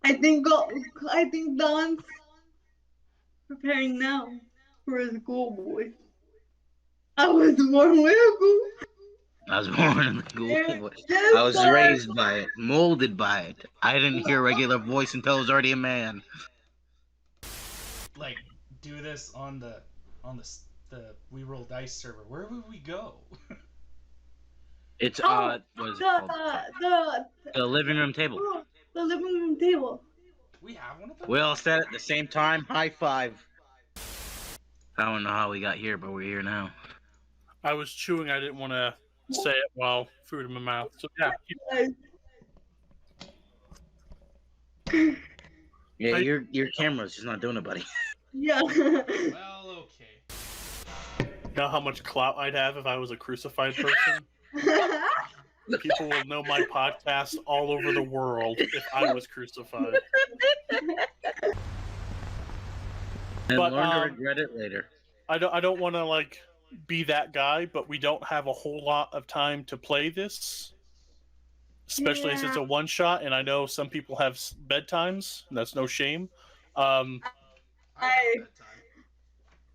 I think Don's preparing now for his goal, boy. I was born with a goal. I was born in the Ghoul. Yes, I was Don. raised by it, molded by it. I didn't hear a regular voice until I was already a man. Like, do this on the We Roll Dice server. Where would we go? It's Oh, what is it called? The living room table. The living room table. We have one of those? We all sat at the same time. High five. I don't know how we got here, but we're here now. I was chewing. I didn't want to say it while food in my mouth. So yeah. Yeah, your camera's just not doing it, buddy. Yeah. Well, okay. You know how much clout I'd have if I was a crucified person? People will know my podcast all over the world if I was crucified. And But, learn to regret it later. I don't want to like be that guy, but we don't have a whole lot of time to play this, especially since it's a one shot. And I know some people have bedtimes, and that's no shame.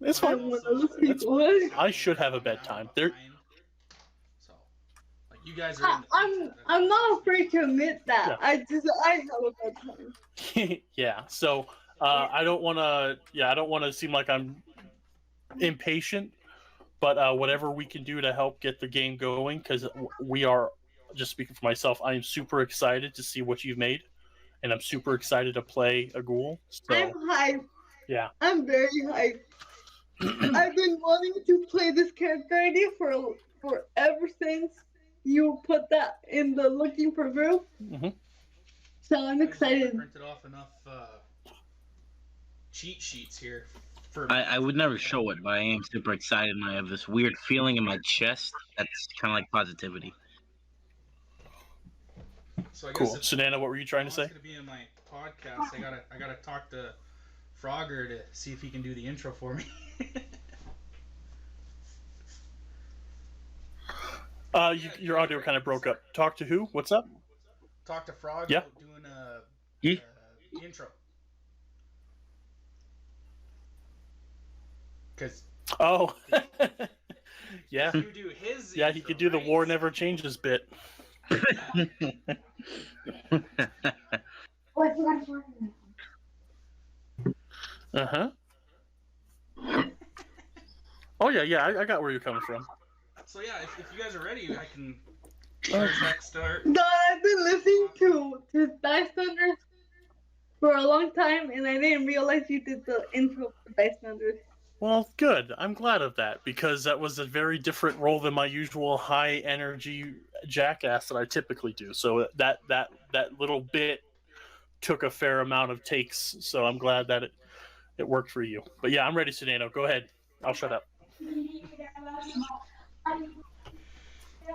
It's fine. I should have a bedtime. There. So, like, you guys are. I'm not afraid to admit that. Yeah. I have a bedtime. Yeah. So I don't want to. Yeah, I don't want to seem like I'm impatient, but whatever we can do to help get the game going, because we are. Just speaking for myself, I am super excited to see what you've made, and I'm super excited to play a ghoul. So, I'm hyped. Yeah. I'm very hyped. I've been wanting to play this character idea for ever since you put that in the looking for group. Mm-hmm. So I'm excited. Printed off enough cheat sheets here. I would never show it, but I am super excited, and I have this weird feeling in my chest that's kind of like positivity. So I guess Cool. Sunana, what were you trying to say? It's gonna be in my podcast. I gotta talk to Frogger to see if he can do the intro for me. Your audio kind of broke up. Talk to who? What's up? Talk to Frog. Yeah. About doing a intro. Cause Oh. Yeah. you do his. Yeah, intro, he could do the right? war never changes bit. Uh-huh. Oh, yeah, I got where you're coming from. So yeah, if you guys are ready, I can start. God, I've been listening to Dice Thunder for a long time, and I didn't realize you did the intro for Dice Thunder. Well, good. I'm glad of that, because that was a very different role than my usual high-energy jackass that I typically do. So that little bit took a fair amount of takes, so I'm glad that it worked for you. But yeah, I'm ready, Sedano. Go ahead. I'll shut up.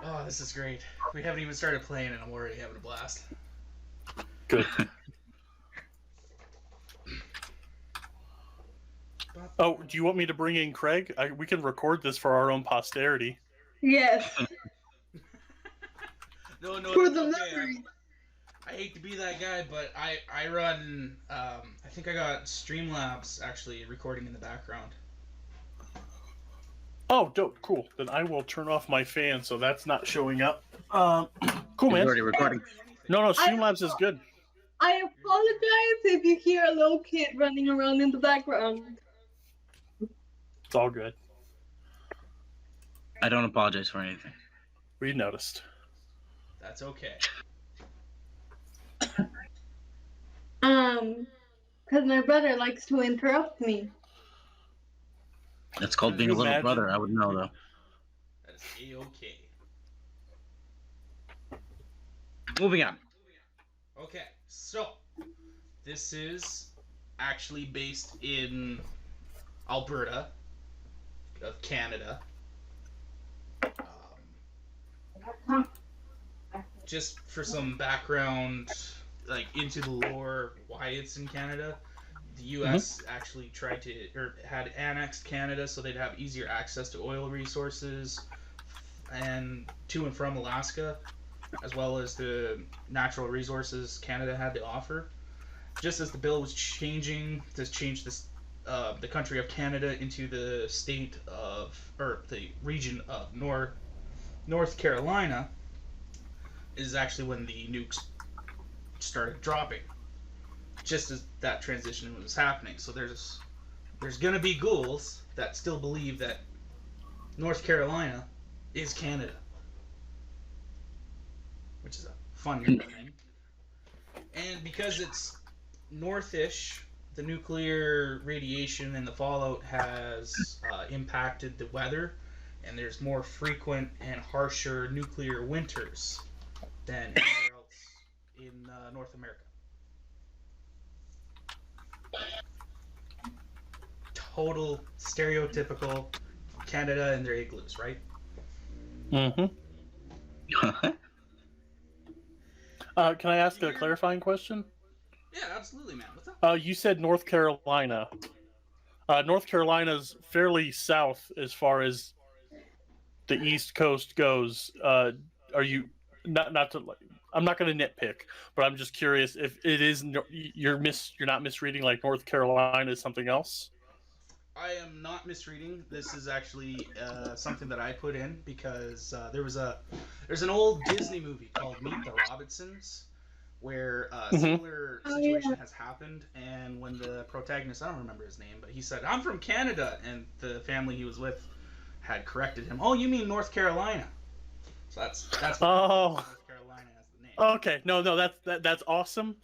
Oh, this is great. We haven't even started playing, and I'm already having a blast. Good. Oh, do you want me to bring in Craig? We can record this for our own posterity. Yes. No, For it's the okay. memory. I hate to be that guy, but I run. I think I got Streamlabs actually recording in the background. Oh, dope. Cool. Then I will turn off my fan so that's not showing up. Cool, He's man. already recording. No, Streamlabs is good. I apologize if you hear a little kid running around in the background. It's all good. I don't apologize for anything. We noticed. That's okay. Because my brother likes to interrupt me. That's called Can being a you little imagine? brother. I would know, though. That is A-okay. Moving on. Okay, so this is actually based in Alberta of Canada. Just for some background, like into the lore, why it's in Canada. The U.S. actually tried to, or had annexed Canada so they'd have easier access to oil resources and to and from Alaska, as well as the natural resources Canada had to offer. just as the bill was changing to change this, the country of Canada into the state of, or the region of North Carolina, is actually when the nukes started dropping. Just as that transition was happening, so there's gonna be ghouls that still believe that North Carolina is Canada, which is a fun thing. And because it's northish, the nuclear radiation and the fallout has impacted the weather, and there's more frequent and harsher nuclear winters than anywhere else in North America. Total stereotypical Canada and their igloos, right? Mm-hmm. Can I ask a clarifying question? Yeah, absolutely, man. What's up? You said North Carolina. North Carolina's fairly south as far as the East Coast goes. Are you not to? I'm not going to nitpick, but I'm just curious if it is you're not misreading, like North Carolina is something else. I am not misreading. This is actually something that I put in because there's an old Disney movie called Meet the Robinsons, where a similar situation has happened, and when the protagonist, I don't remember his name, but he said, "I'm from Canada," and the family he was with had corrected him. "Oh, you mean North Carolina?" So that's North Carolina as the name. Okay, no, that's awesome.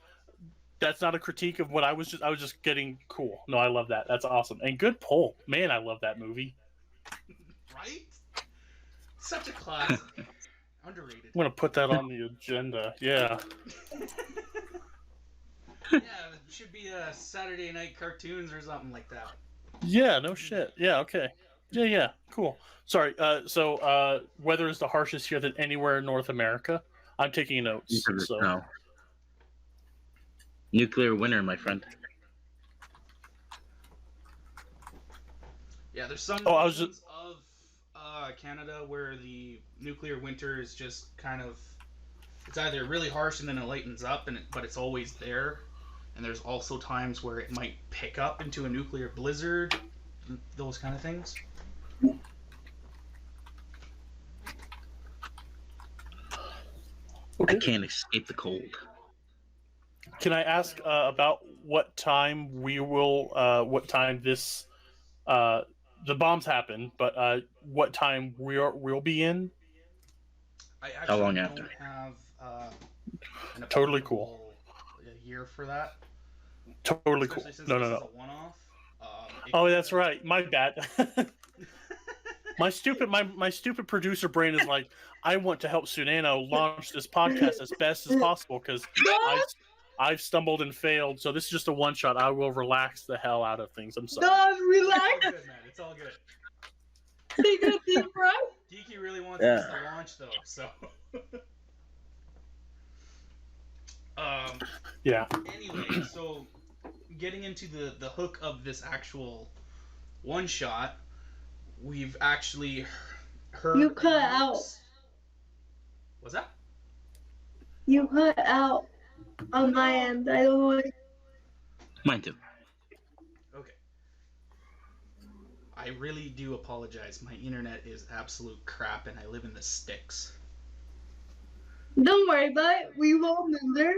That's not a critique of what I was just getting cool. No, I love that. That's awesome. And good pull. Man, I love that movie. Right? Such a classic. Underrated. I'm going to put that on the agenda. Yeah. Yeah, it should be a Saturday night cartoons or something like that. Yeah, no shit. Yeah, okay. Yeah, cool. Sorry, so weather is the harshest here than anywhere in North America. I'm taking notes. So. No. Nuclear winter, my friend. Yeah, there's some regions of Canada where the nuclear winter is just kind of, it's either really harsh and then it lightens up, but it's always there. And there's also times where it might pick up into a nuclear blizzard, those kind of things. I can't escape the cold. Can I ask about what time what time this, the bombs happen, but what time we'll be in? I actually How long don't after? have an Totally cool. a year for that. Totally cool. Especially since No. this is a one-off. Oh, that's right. My bad. My stupid producer brain is like, I want to help Sunano launch this podcast as best as possible because I've stumbled and failed. So this is just a one shot. I will relax the hell out of things. I'm sorry. Don, relax. It's all good, man. It's all good. Take a deep breath. Geeky really wants this to launch, though, so. Yeah. Anyway, so getting into the hook of this actual one shot, we've actually heard. You cut out. What's that? You cut out on my end. I don't know. Mine too. Okay. I really do apologize. My internet is absolute crap, and I live in the sticks. Don't worry about it. We will mender.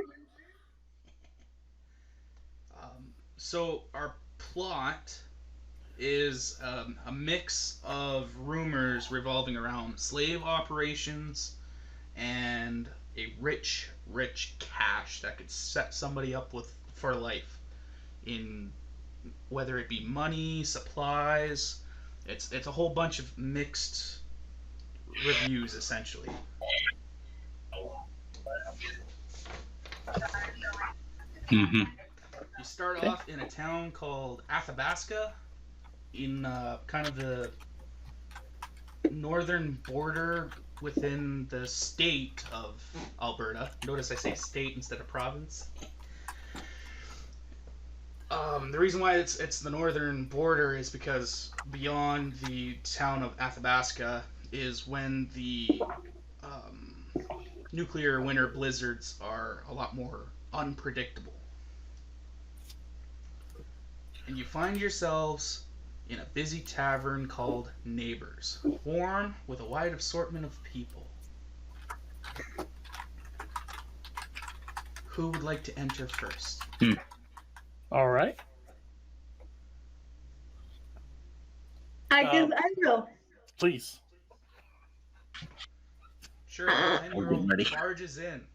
So our plot is a mix of rumors revolving around slave operations and a rich cash that could set somebody up for life, in whether it be money, supplies. It's a whole bunch of mixed reviews, essentially. Mm-hmm. You start off in a town called Athabasca, in kind of the northern border within the state of Alberta. Notice I say state instead of province. The reason why it's the northern border is because beyond the town of Athabasca is when the nuclear winter blizzards are a lot more unpredictable. and you find yourselves in a busy tavern called Neighbors, warm with a wide assortment of people. Who would like to enter first? All right. I guess I know. Please. Sure, the 10-year-old barges in.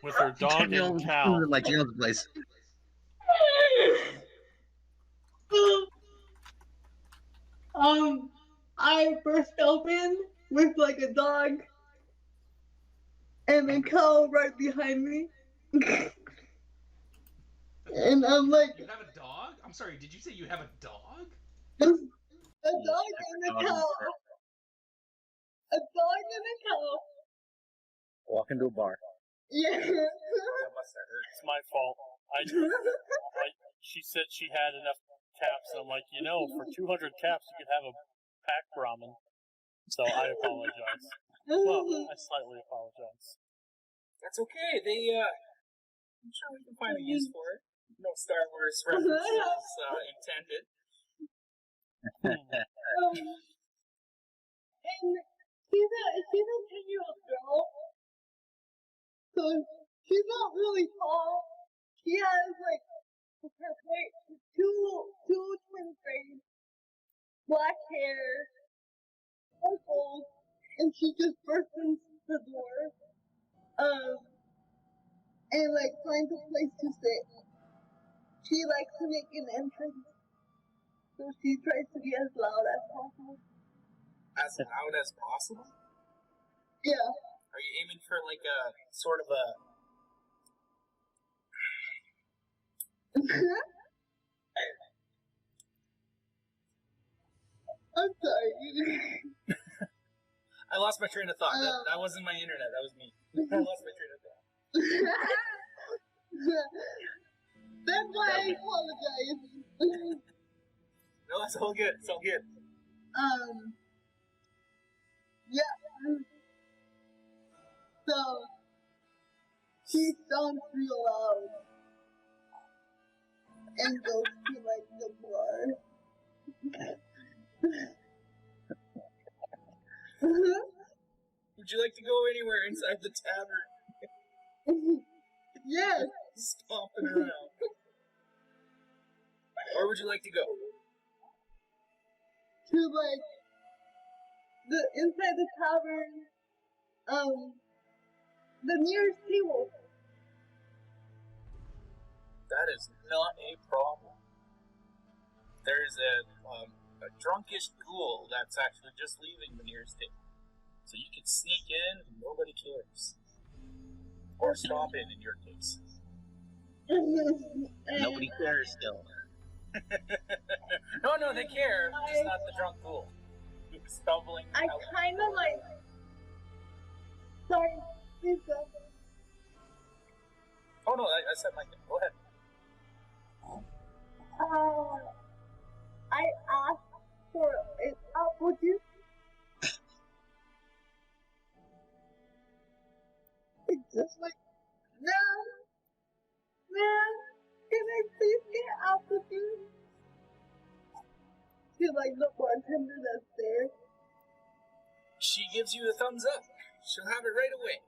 With her dog and cow. Like Jill's place. I burst open with like a dog and a cow right behind me. And I'm like, You have a dog? I'm sorry, did you say you have a dog? a dog and a cow. A dog and a cow. Walk into a bar. Yeah. That must have hurt. It's my fault. She said she had enough caps, and I'm like, for 200 caps, you could have a pack ramen. So I apologize. Well, I slightly apologize. That's okay. I'm sure we can find a use for it. No Star Wars references intended. And she's a 10-year-old girl. So she's not really tall. She has like two twin braids, black hair, gold, and she just bursts into the door. And like finds a place to sit. She likes to make an entrance, so she tries to be as loud as possible. As loud as possible? Yeah. Are you aiming for like a sort of a... I'm sorry. I lost my train of thought. That wasn't my internet. That was me. I lost my train of thought. That's why I apologize. No, it's all good. It's all good. Yeah. So, she sounds real loud and goes to like the bar. Would you like to go anywhere inside the tavern? Yes. Stomping around. Where would you like to go? To like the inside the tavern, the nearest table. That is not a problem. There's a drunkish ghoul that's actually just leaving the nearest table. So you can sneak in and nobody cares. Or stop in your case. Nobody cares still. No, they care. Just not the drunk ghoul. Stumbling I out. kind of like. Sorry, please go. Oh no, I said my thing. Go ahead. I asked for an apple juice. It's just like, man, can I please get apple juice? To like the bartender that's there. She gives you a thumbs up. She'll have it right away.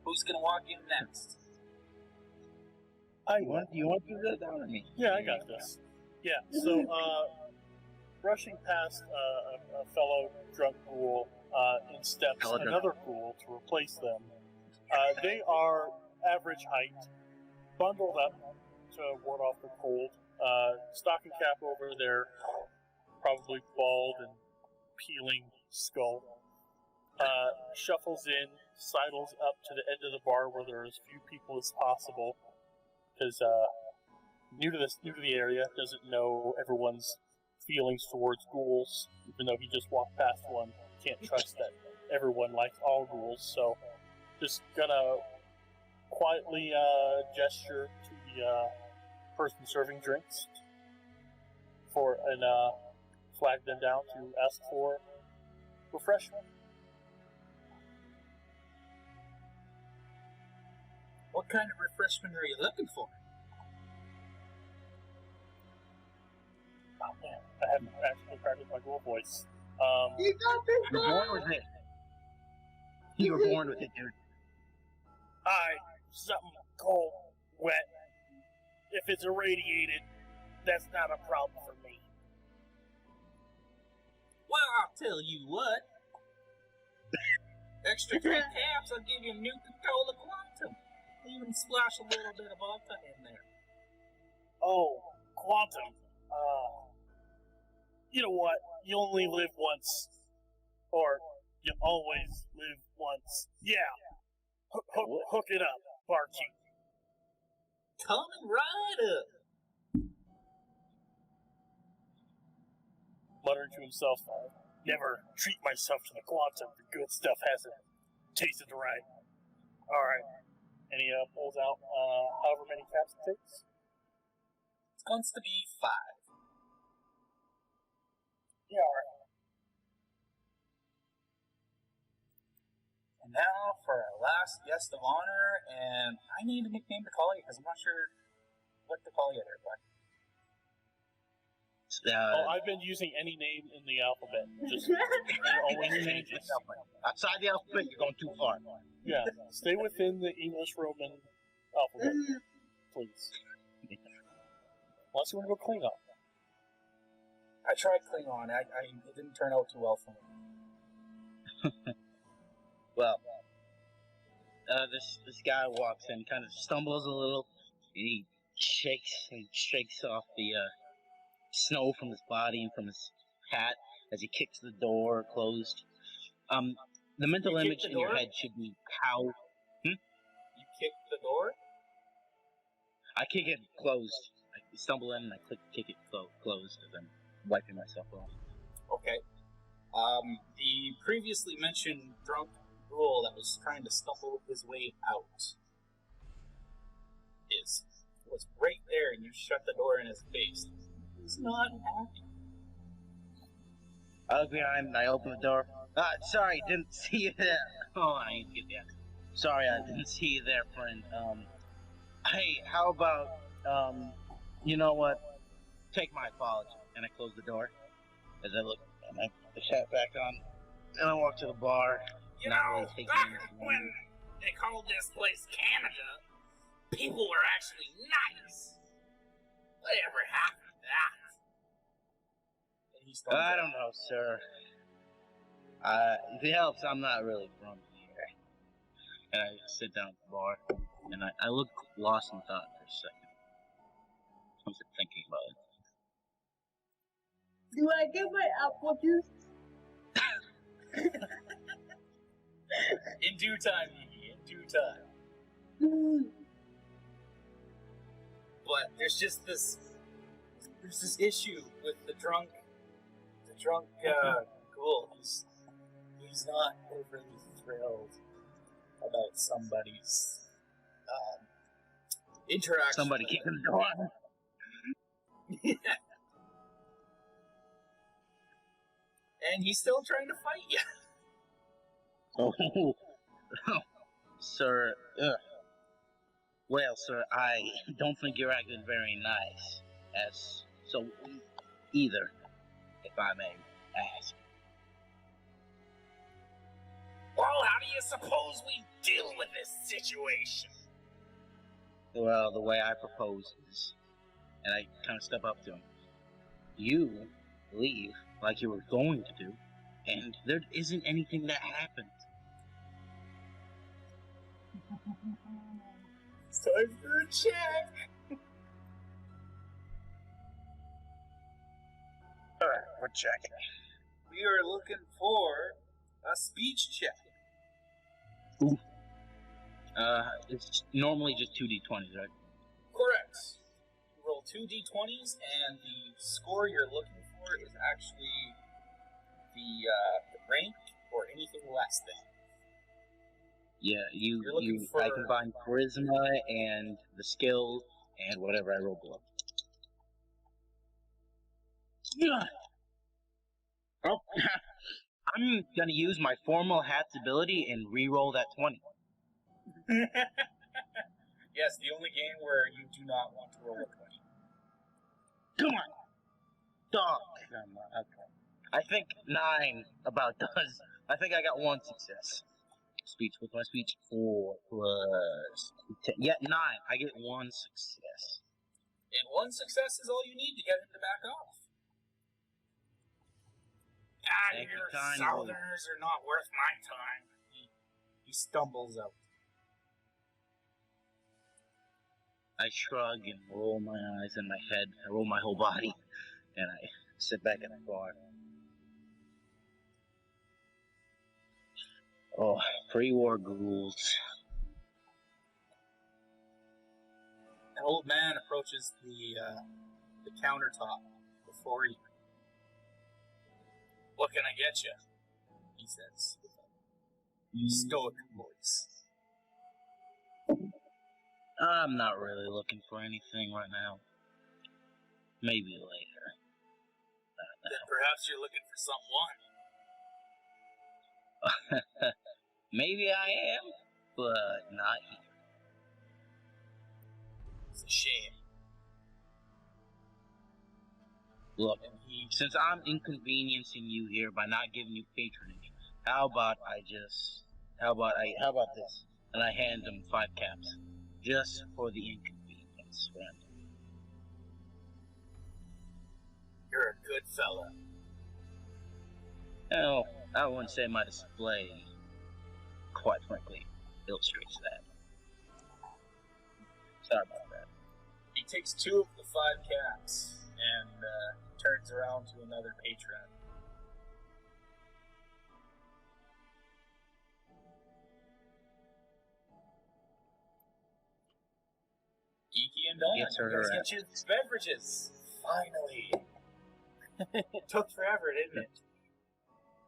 Who's gonna walk in next? You want to do that down on me? Yeah, I got this. Yeah, so, brushing past a fellow drunk ghoul, in steps another ghoul to replace them. They are average height, bundled up to ward off the cold. Stocking cap over their probably bald and peeling skull. Shuffles in, sidles up to the end of the bar where there are as few people as possible. Because new to the area, doesn't know everyone's feelings towards ghouls, even though he just walked past one. Can't trust that everyone likes all ghouls, so just gonna quietly gesture to the person serving drinks and flag them down to ask for refreshment. What kind of refreshment are you looking for? Oh man, I haven't actually practiced my goal voice. You got this, You're born with it. You were born with it, dude. Something cold, wet. If it's irradiated, that's not a problem for me. Well, I'll tell you what. Extra 3 caps, I'll give you a new Coca-Cola Quantum. Even splash a little bit of vodka in there. Oh, Quantum. You know what? You only live once. Or, you always live once. Yeah. Hook it up, barkeep. Coming right up. Muttering to himself, never treat myself to the Quantum. The good stuff hasn't tasted right. Alright. And he pulls out however many caps it takes. It's going to be 5. Yeah, alright. And now for our last guest of honor, and I need a nickname to call you because I'm not sure what to call you there, but I've been using any name in the alphabet. Just always change it. Outside the alphabet, you're going too far. Yeah, stay within the English Roman alphabet, please. Unless you want to go Klingon. I tried Klingon. It didn't turn out too well for me. Well, this guy walks in, kind of stumbles a little, and he shakes off the snow from his body and from his hat as he kicks the door closed. The mental You kick image the in your door? head should be how You kicked the door? I kick it closed. I stumble in and I kick it closed as I'm wiping myself off. Okay. The previously mentioned drunk ghoul that was trying to stumble his way out was right there, and you shut the door in his face. He's not happy. I look behind and I open the door. Sorry, didn't see you there. Oh, I need to get that. Sorry, I didn't see you there, friend. Hey, how about, you know what? Take my apology. And I close the door as I look and I put the hat back on. And I walk to the bar. You Not know, really taking back anything. when they called this place Canada, people were actually nice. Whatever happened to that? And he storms I out. don't know, sir. If it helps, I'm not really from here. And I sit down at the bar, and I look lost in thought for a second. I'm just thinking about it. Do I get my apple juice? In due time, Yee, in due time. But there's this issue with the drunk ghoul. He's not overly thrilled about somebody's interaction. Somebody with kicking him. the door. And he's still trying to fight you. Oh, sir. Well, sir, I don't think you're acting very nice. Either, if I may ask. Well, how do you suppose we deal with this situation? Well, the way I propose is, and I kind of step up to him. You leave like you were going to do, and there isn't anything that happened. It's time for a check. Alright, we're checking. We are looking for a speech check. It's normally just 2d20s, right? Correct. You roll 2 d20s, and the score you're looking for is actually the rank or anything less than. Yeah, You're looking for- I combine charisma and the skill and whatever I roll below. Oh, I'm gonna use my formal hat's ability and re-roll that 20. Yes, the only game where you do not want to roll a 20. Come on. Dog. Come on. Okay. I think 9 about does. I think I got 1 success. Speech. What's my speech? 4 plus 10. Yeah, 9. I get 1 success. And 1 success is all you need to get him to back off. Thank you Your kindly. Southerners are not worth my time. He stumbles out. I shrug and roll my eyes in my head. I roll my whole body. And I sit back in the bar. Oh, pre-war ghouls. An old man approaches the countertop before you. What can I get you? He says with a stoic voice. I'm not really looking for anything right now. Maybe later. Then perhaps you're looking for someone. Maybe I am, but not here. It's a shame. Look, since I'm inconveniencing you here by not giving you patronage, how about this? And I hand him 5 caps. Just for the inconvenience, friend. You're a good fella. Oh, I wouldn't say my display, quite frankly, illustrates that. Sorry about that. He takes 2 of the 5 caps and turns around to another patron. Geeky and Don, Yes, you guys sir. get you these beverages. Finally. It took forever, didn't it?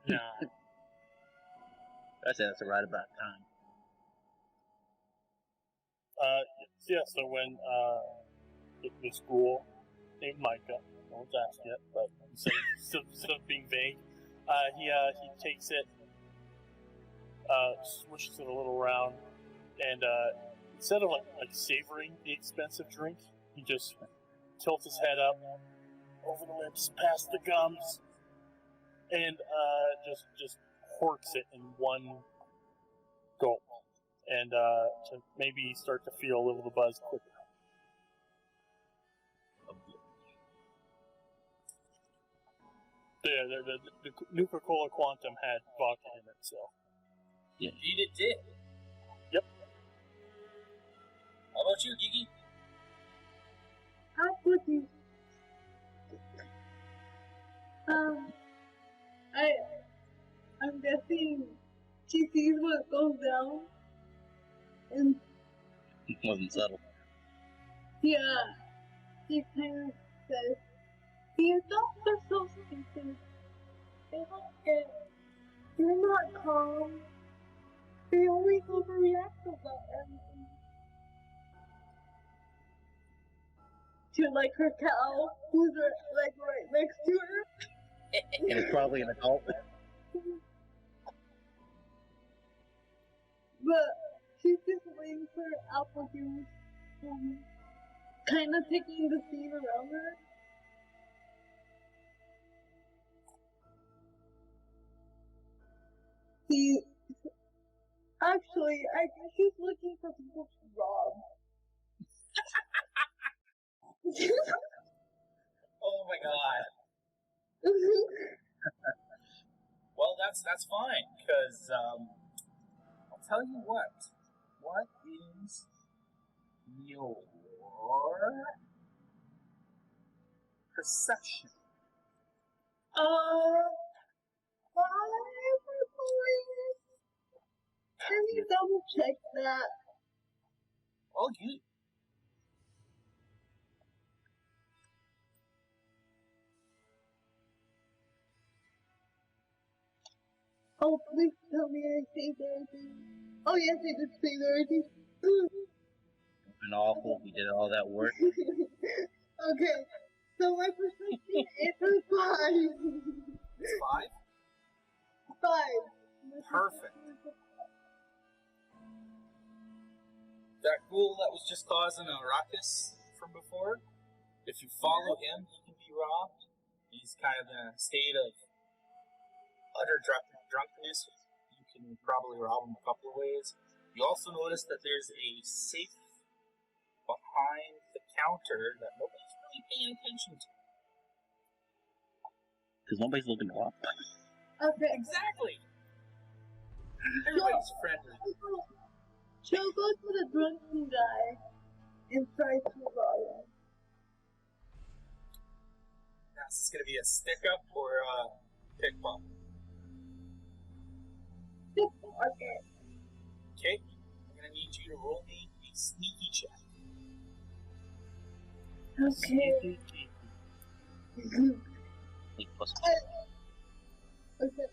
Yeah. I said that's right about time. Yeah, so when the school named Micah, no one's asked yet, but instead of being vague, he takes it, swishes it a little around, and instead of like savoring the expensive drink, he just tilts his head up over the lips, past the gums, and just horks it in one gulp, and to maybe start to feel a little the buzz quicker. The Nuka-Cola Quantum had vodka in it, so. Yeah. Indeed it did. Yep. How about you, Gigi? How would you? I'm guessing she sees what goes down, and It wasn't subtle. yeah, she kind of says, "The adults are so stupid. They don't get. You're not calm. They always overreact about everything." To like her cow, who's like right next to her. And it's probably an adult. But she's just waiting for apple juice, kind of taking the scene around her. Actually, I think she's looking for people to rob. Oh my god. Well, that's fine, because I'll tell you what. What is your perception? 5, I believe. Can you double check that? Oh, you. Oh, please tell me I saved everything. Oh, yes, I did save everything. And awful. We did all that work. Okay, so my perception is a 5. It's 5? 5. Perfect. that ghoul that was just causing a ruckus from before, if you follow him, he can be robbed. He's kind of in a state of utter drunkenness. You can probably rob him a couple of ways. You also notice that there's a safe behind the counter that nobody's really paying attention to. Because nobody's looking to rob. Okay. Exactly. Everybody's friendly. She'll go to the drunken guy and try to rob him. Now, is this going to be a stick up or a pickpocket? Okay. Okay, I'm going to need you to roll me a sneaky check. Okay. Okay.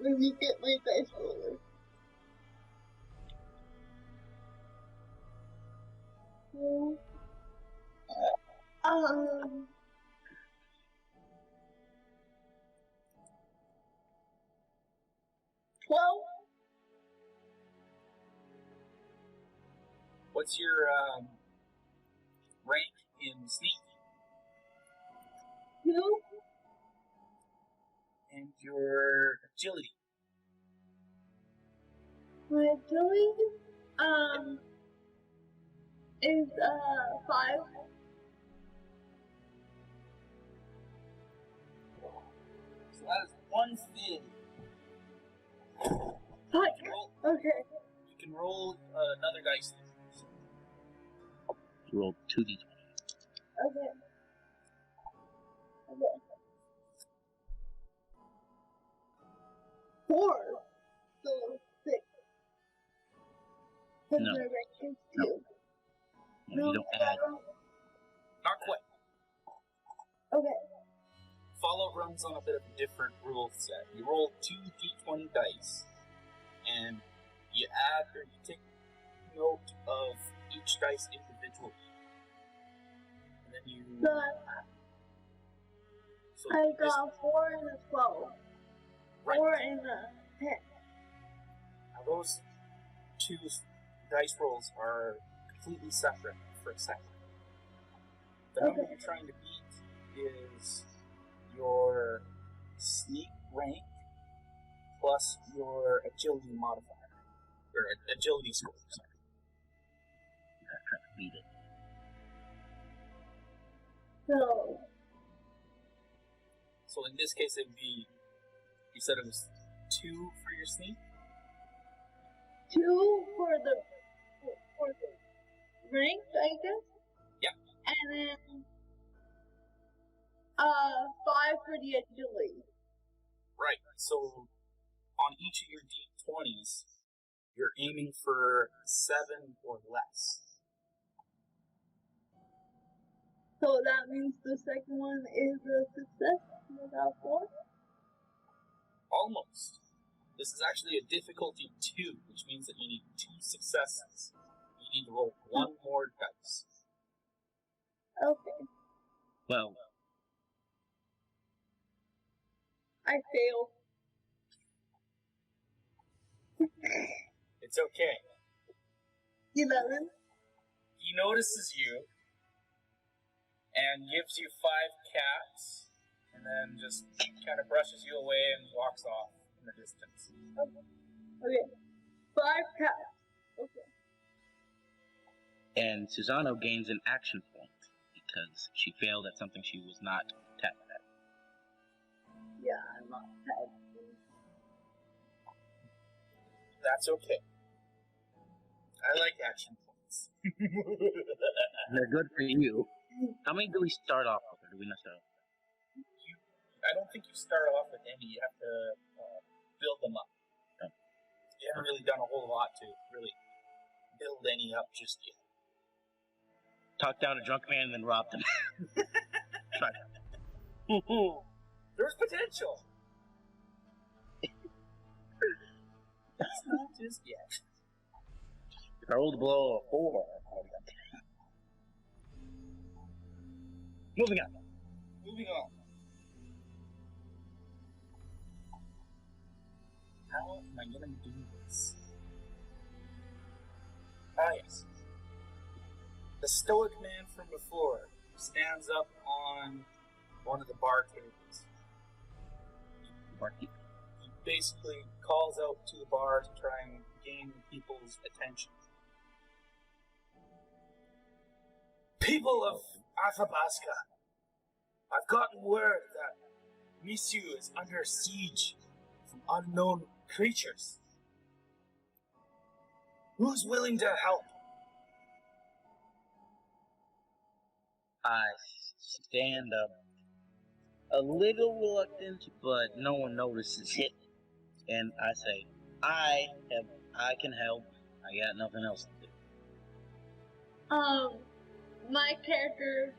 Let me get my dice roller. Um. 12. What's your rank in sneak? 2. And your agility? My agility, is 5. So that is one thing. Okay. You can roll another dice. You rolled 2d20. Okay. Okay. 4. So 6. Because No. my rank is 2. No. No, you don't add. Not quite. Okay. Fallout runs on a bit of a different rule set. You roll 2 d20 dice, and you add or you take note of each dice individually. And then you. So I got 4 and a 12. Right. 4 and a 10. Now those 2 dice rolls are completely separate for a second. The number Okay. you're trying to beat is your sneak rank plus your agility modifier. Or agility score, sorry. I'm trying to beat it. So in this case it would be, you said it was 2 for your sneak? 2 for the rank, I guess. Yeah. And then 5 for the agility. Right. So on each of your d20s, you're aiming for 7 or less. So that means the second one is a success without 4. Almost. This is actually a difficulty 2, which means that you need 2 successes. You need to roll 1 more dice. Okay. Well, I fail. It's okay. 11. He notices you and gives you 5 cats, and then just kind of brushes you away and walks off in the distance. Okay. 5 cats. Okay. and Susano gains an action point because she failed at something she was not tapped at. Yeah, I'm not tagged. That's okay. I like action points. They're good for you. How many do we start off with, or do we not start off with? I don't think you start off with any. You have to build them up. Oh. You haven't really done a whole lot to really build any up just yet. Talk down a drunk man and then rob them. Try that. There's potential. It's not just yet. If I rolled below a 4, moving on. Moving on. How am I gonna do this? Ah, yes. The stoic man from before stands up on one of the bar tables. Barkeep. He basically calls out to the bar to try and gain people's attention. People of Athabasca, I've gotten word that Misu is under siege from unknown creatures. Who's willing to help? I stand up, a little reluctant, but no one notices it, and I say, I can help. I got nothing else to do. My character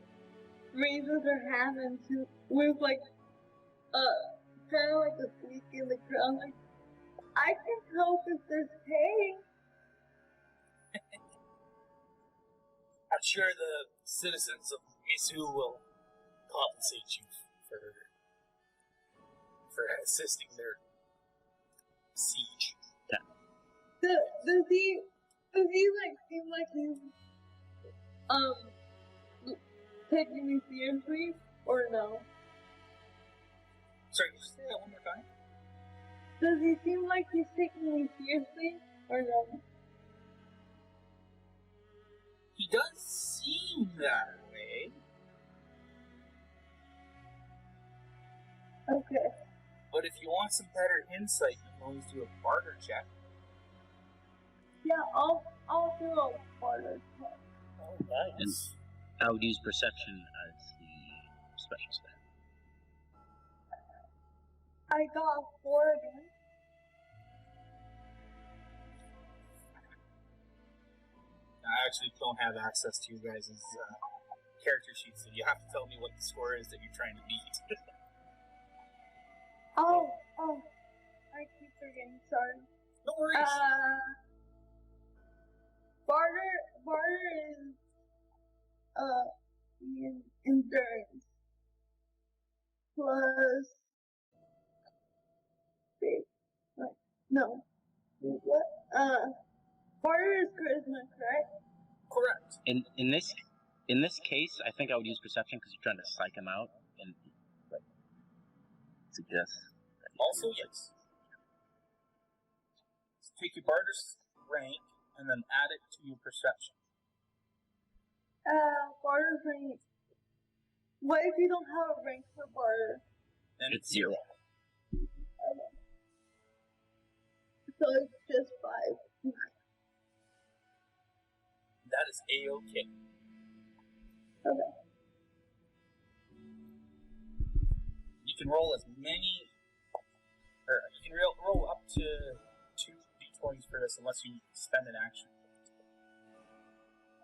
raises her hand and with like kind of like a squeak in the crowd, like, I can help if there's pay. I'm sure the citizens of Misu will compensate you for assisting their siege. Does he like seem like he's taking me seriously or no? Sorry, could you say that one more time? Does he seem like he's taking me seriously or no? He does seem that way. Okay. But if you want some better insight, you can always do a barter check. Yeah, I'll do a barter check. Oh, nice. I would use perception as the special stat. I got 4 again. I actually don't have access to you guys' character sheet, so you have to tell me what the score is that you're trying to beat. Oh, I keep forgetting, sorry. No worries. Barter is, endurance. Plus, no. What? Barter is charisma, correct? Correct. In this case, I think I would use perception because you're trying to psych him out and like suggest. Also, yes. So take your barter's rank and then add it to your perception. Barter's rank. What if you don't have a rank for barter? Then It's 0. Okay. So it's just 5. That is A-OK. Okay. You can roll as many, or you can roll up to 2 d20s for this unless you spend an action.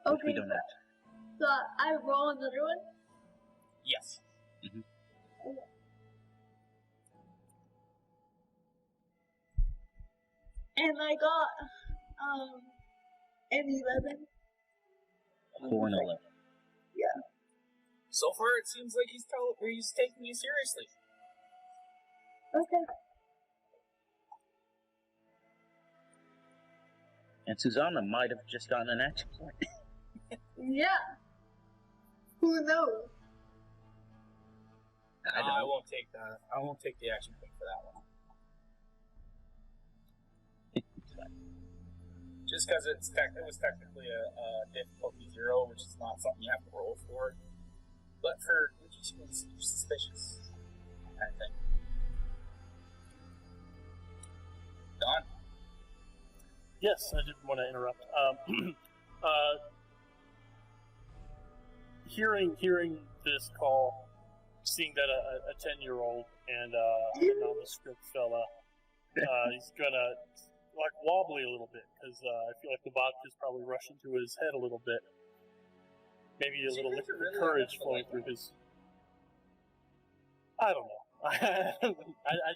Which Okay. we don't have. So I roll another one? Yes. Mm-hmm. Okay. And I got, an 11. 4 and 11. Yeah. So far, it seems like he's taking you seriously. Okay. And Susanna might have just gotten an action point. Yeah. Who knows? I won't take that. I won't take the action point for that one. Just because it was technically a difficulty 0, which is not something you have to roll for. But for just suspicious kind of thing. Don? Yes, I didn't want to interrupt. Hearing this call, seeing that a 10-year-old and a nondescript fella, he's gonna like wobbly a little bit because I feel like the vodka's probably rushing to his head a little bit. Maybe a little liquid courage flowing through his. I don't know. I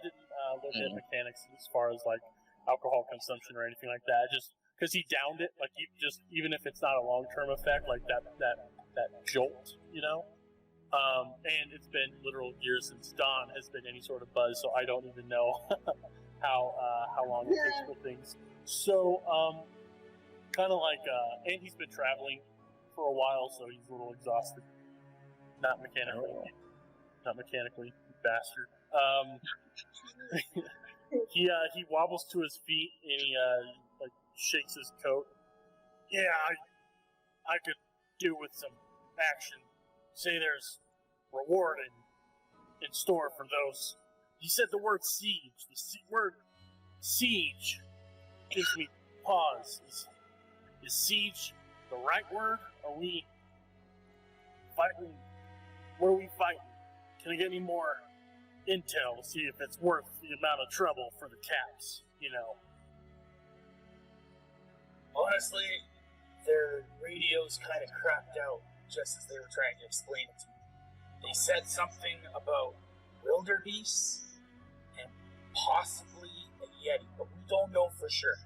didn't look at mechanics as far as like alcohol consumption or anything like that. Just because he downed it, like even if it's not a long-term effect, like that jolt, you know. And it's been literal years since Don has been any sort of buzz, so I don't even know how long it takes for things. So kind of like, and he's been traveling for a while, so he's a little exhausted. Not mechanically, bastard. He wobbles to his feet and he like shakes his coat. Yeah, I could do with some action. Say there's reward in store for those. He said the word siege. The word siege gives me pause. Is siege the right word? Are we fighting? What are we fighting? Can I get any more intel to see if it's worth the amount of trouble for the caps? You know. Honestly, their radios kind of crapped out just as they were trying to explain it to me. They said something about wildebeests and possibly a yeti, but we don't know for sure.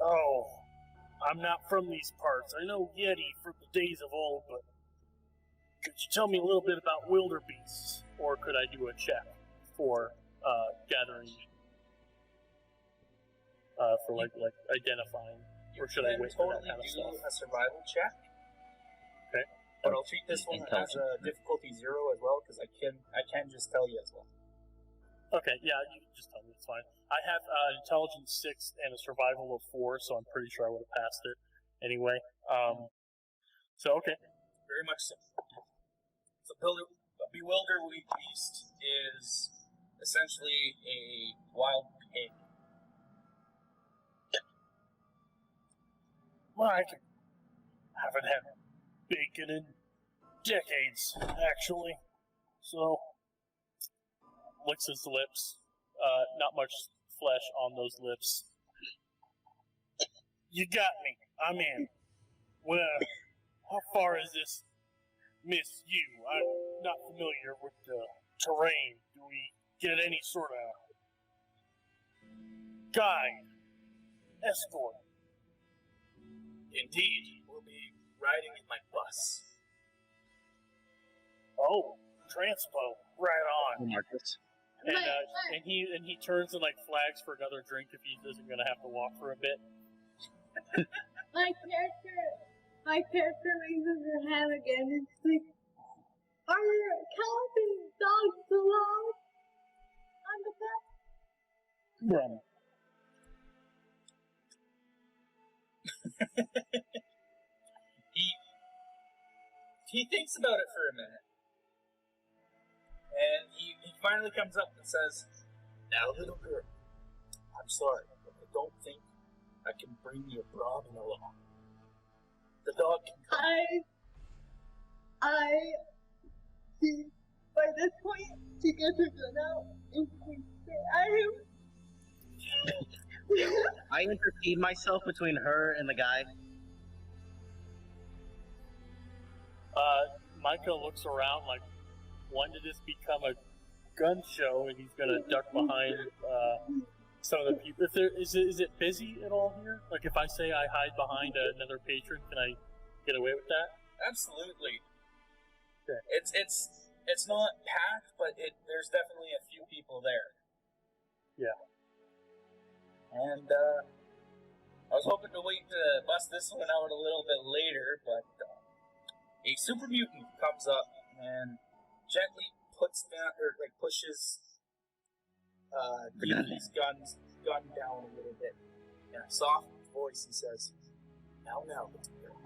Oh, I'm not from these parts. I know yeti from the days of old, but could you tell me a little bit about wildebeests? Or could I do a check for gathering, for like identifying? Or should I wait for that kind of stuff? You can totally do a survival check. Okay. But I'll treat this one as a difficulty 0 as well, because I can just tell you as well. Okay, yeah, you can just tell me, it's fine. I have intelligence 6 and a survival of 4, so I'm pretty sure I would have passed it anyway. So, okay. Very much so. So, a bewildered beast is essentially a wild pig. Well, I haven't had bacon in decades, actually. So, licks his lips. Not much flesh on those lips. You got me. I'm in. Well, how far is this Miss you? I'm not familiar with the terrain. Do we get any sort of guide, escort? Indeed, we'll be riding in my bus. Oh, transpo, right on. Marcus. And he turns and like flags for another drink if he isn't gonna have to walk for a bit. My character raises her hand again and she's like, "Are your camping dogs allowed on the bus?" Yeah. He thinks about it for a minute. And he finally comes up and says, "Now, little girl, I'm sorry, but I don't think I can bring your Brahmin along. The dog can come." By this point, she gets her gun out and points it at him. I intercede myself between her and the guy. Micah looks around like, when did this become a gun show? And he's gonna duck behind some of the people. Is it busy at all here? Like if I say I hide behind another patron, can I get away with that? Absolutely. Okay. It's not packed, but there's definitely a few people there. Yeah. And I was hoping to wait to bust this one out a little bit later, but a super mutant comes up and gently puts down, or like pushes Yuki's gun down a little bit. In a soft voice, he says, now, little girl.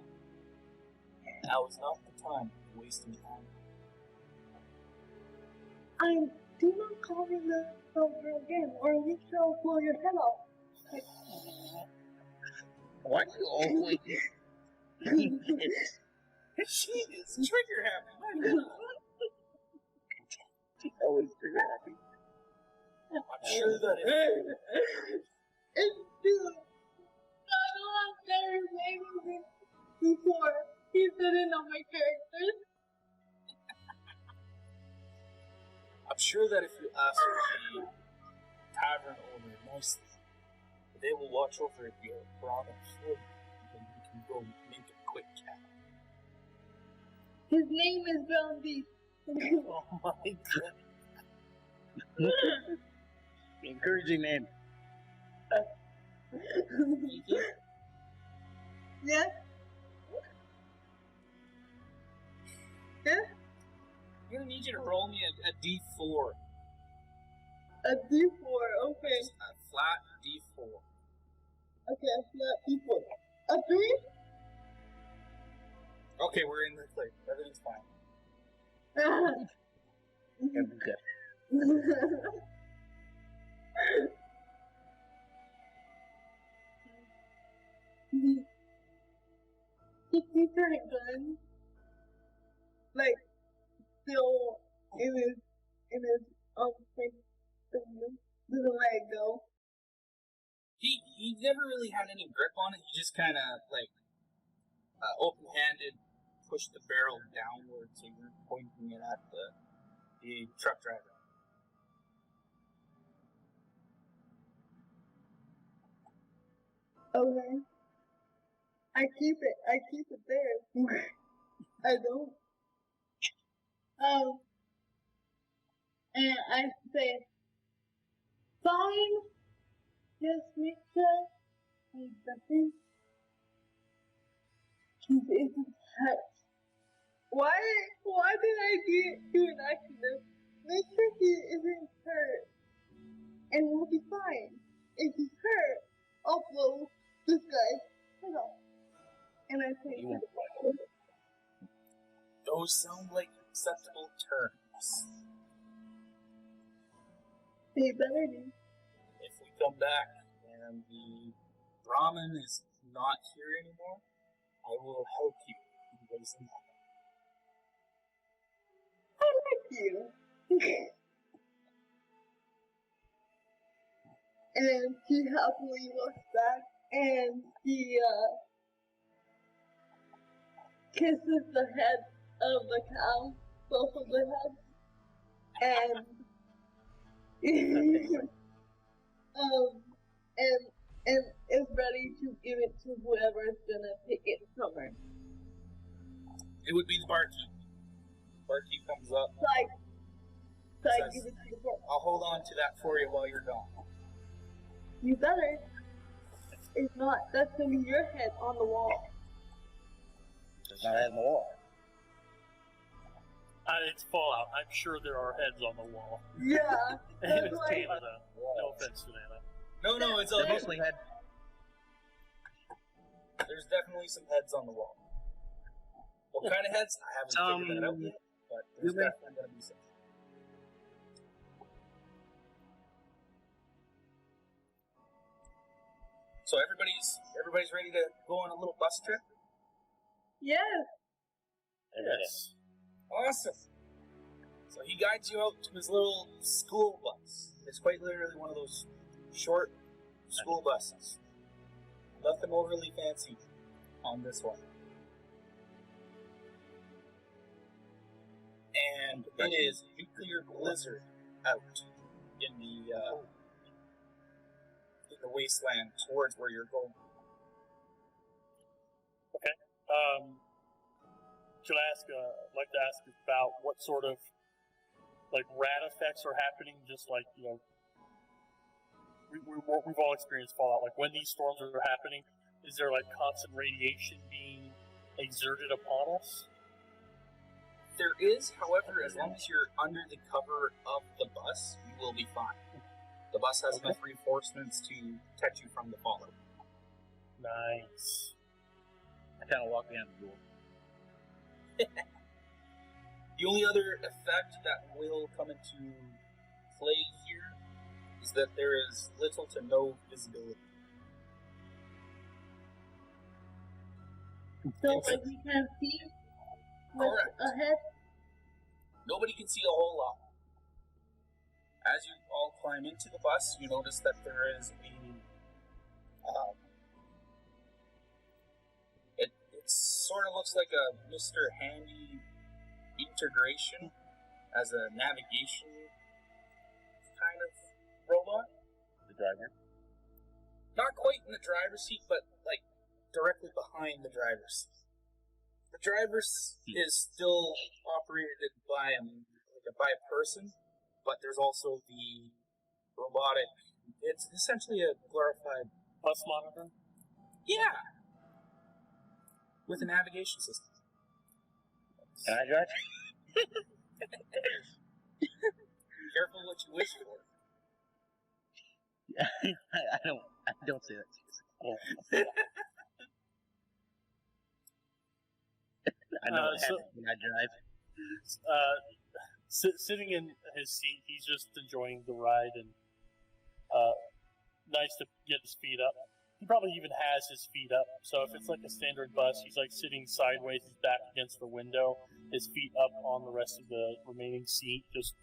Now is not the time for wasting time. Do not call me the soldier again, or at least I'll blow your head off. Why do you always... She is trigger happy. She's always trigger happy. I'm sure that It's true. I know I've never made him before. He didn't know my characters. I'm sure that if you ask the tavern owner nicely, they will watch over your Brahmin food, and you can go make a quick cat. His name is Brown Beast. Oh my god. Encouraging name. Yes? Yes? I'm gonna need you to roll me a D4. A D4, okay. Just a flat D4. Okay, a flat D4. A 3? Okay, we're in the clear. Everything's fine. Okay. He keeps her gun, like, still in his face to you. Doesn't let it go. He never really had any grip on it. He just kind of like open-handed pushed the barrel downward, so you're pointing it at the truck driver. Okay. I keep it there. I don't. And I say, fine. Just make sure he doesn't. He isn't hurt. Why did I do an accident? Make sure he isn't hurt, and we'll be fine. If he's hurt, I'll blow this guy's head off. And I say, those sound like acceptable terms. they better do. If we come back and the Brahmin is not here anymore, I will help you in raising that. I like you. And she happily looks back and she kisses the head of the cow, both of the heads, and is ready to give it to whoever is gonna take it from her. It would be the barkeep. Barkeep comes up. So I give it to the boy. I'll hold on to that for you while you're gone. You better. If not, that's gonna be your head on the wall. Does not have the wall. It's Fallout. I'm sure there are heads on the wall. Yeah. And it's Canada. No offense to Nana. No, it's all They mostly had. There's definitely some heads on the wall. What kind of heads? I haven't figured that out yet, but there's definitely going to be some. So everybody's ready to go on a little bus trip? Yes. Yes. Awesome. So he guides you out to his little school bus. It's quite literally one of those short school buses. Nothing overly fancy on this one. And it is nuclear blizzard out in the wasteland towards where you're going. Should I ask? I'd like to ask about what sort of rat effects are happening. Just like we've all experienced Fallout. Like when these storms are happening, is there constant radiation being exerted upon us? There is, however, as long as you're under the cover of the bus, you will be fine. The bus has enough reinforcements to protect you from the fallout. Nice. I kind of walk behind the door. The only other effect that will come into play here is that there is little to no visibility. So you can see what's Correct. ahead? Nobody can see a whole lot. As you all climb into the bus, you notice that there is it sort of looks like a Mr. Handy integration as a navigation kind of robot. The driver. Not quite in the driver's seat, but directly behind the driver's seat. The driver's is still operated by a person, but there's also the robotic. It's essentially a glorified Bus monitor? Yeah. with a navigation system. Can I drive? Careful what you wish for. I don't say that. I know what happens when I drive. Sitting in his seat, he's just enjoying the ride, and nice to get his feet up. He probably even has his feet up, so if it's like a standard bus, he's like sitting sideways, his back against the window, his feet up on the rest of the remaining seat, just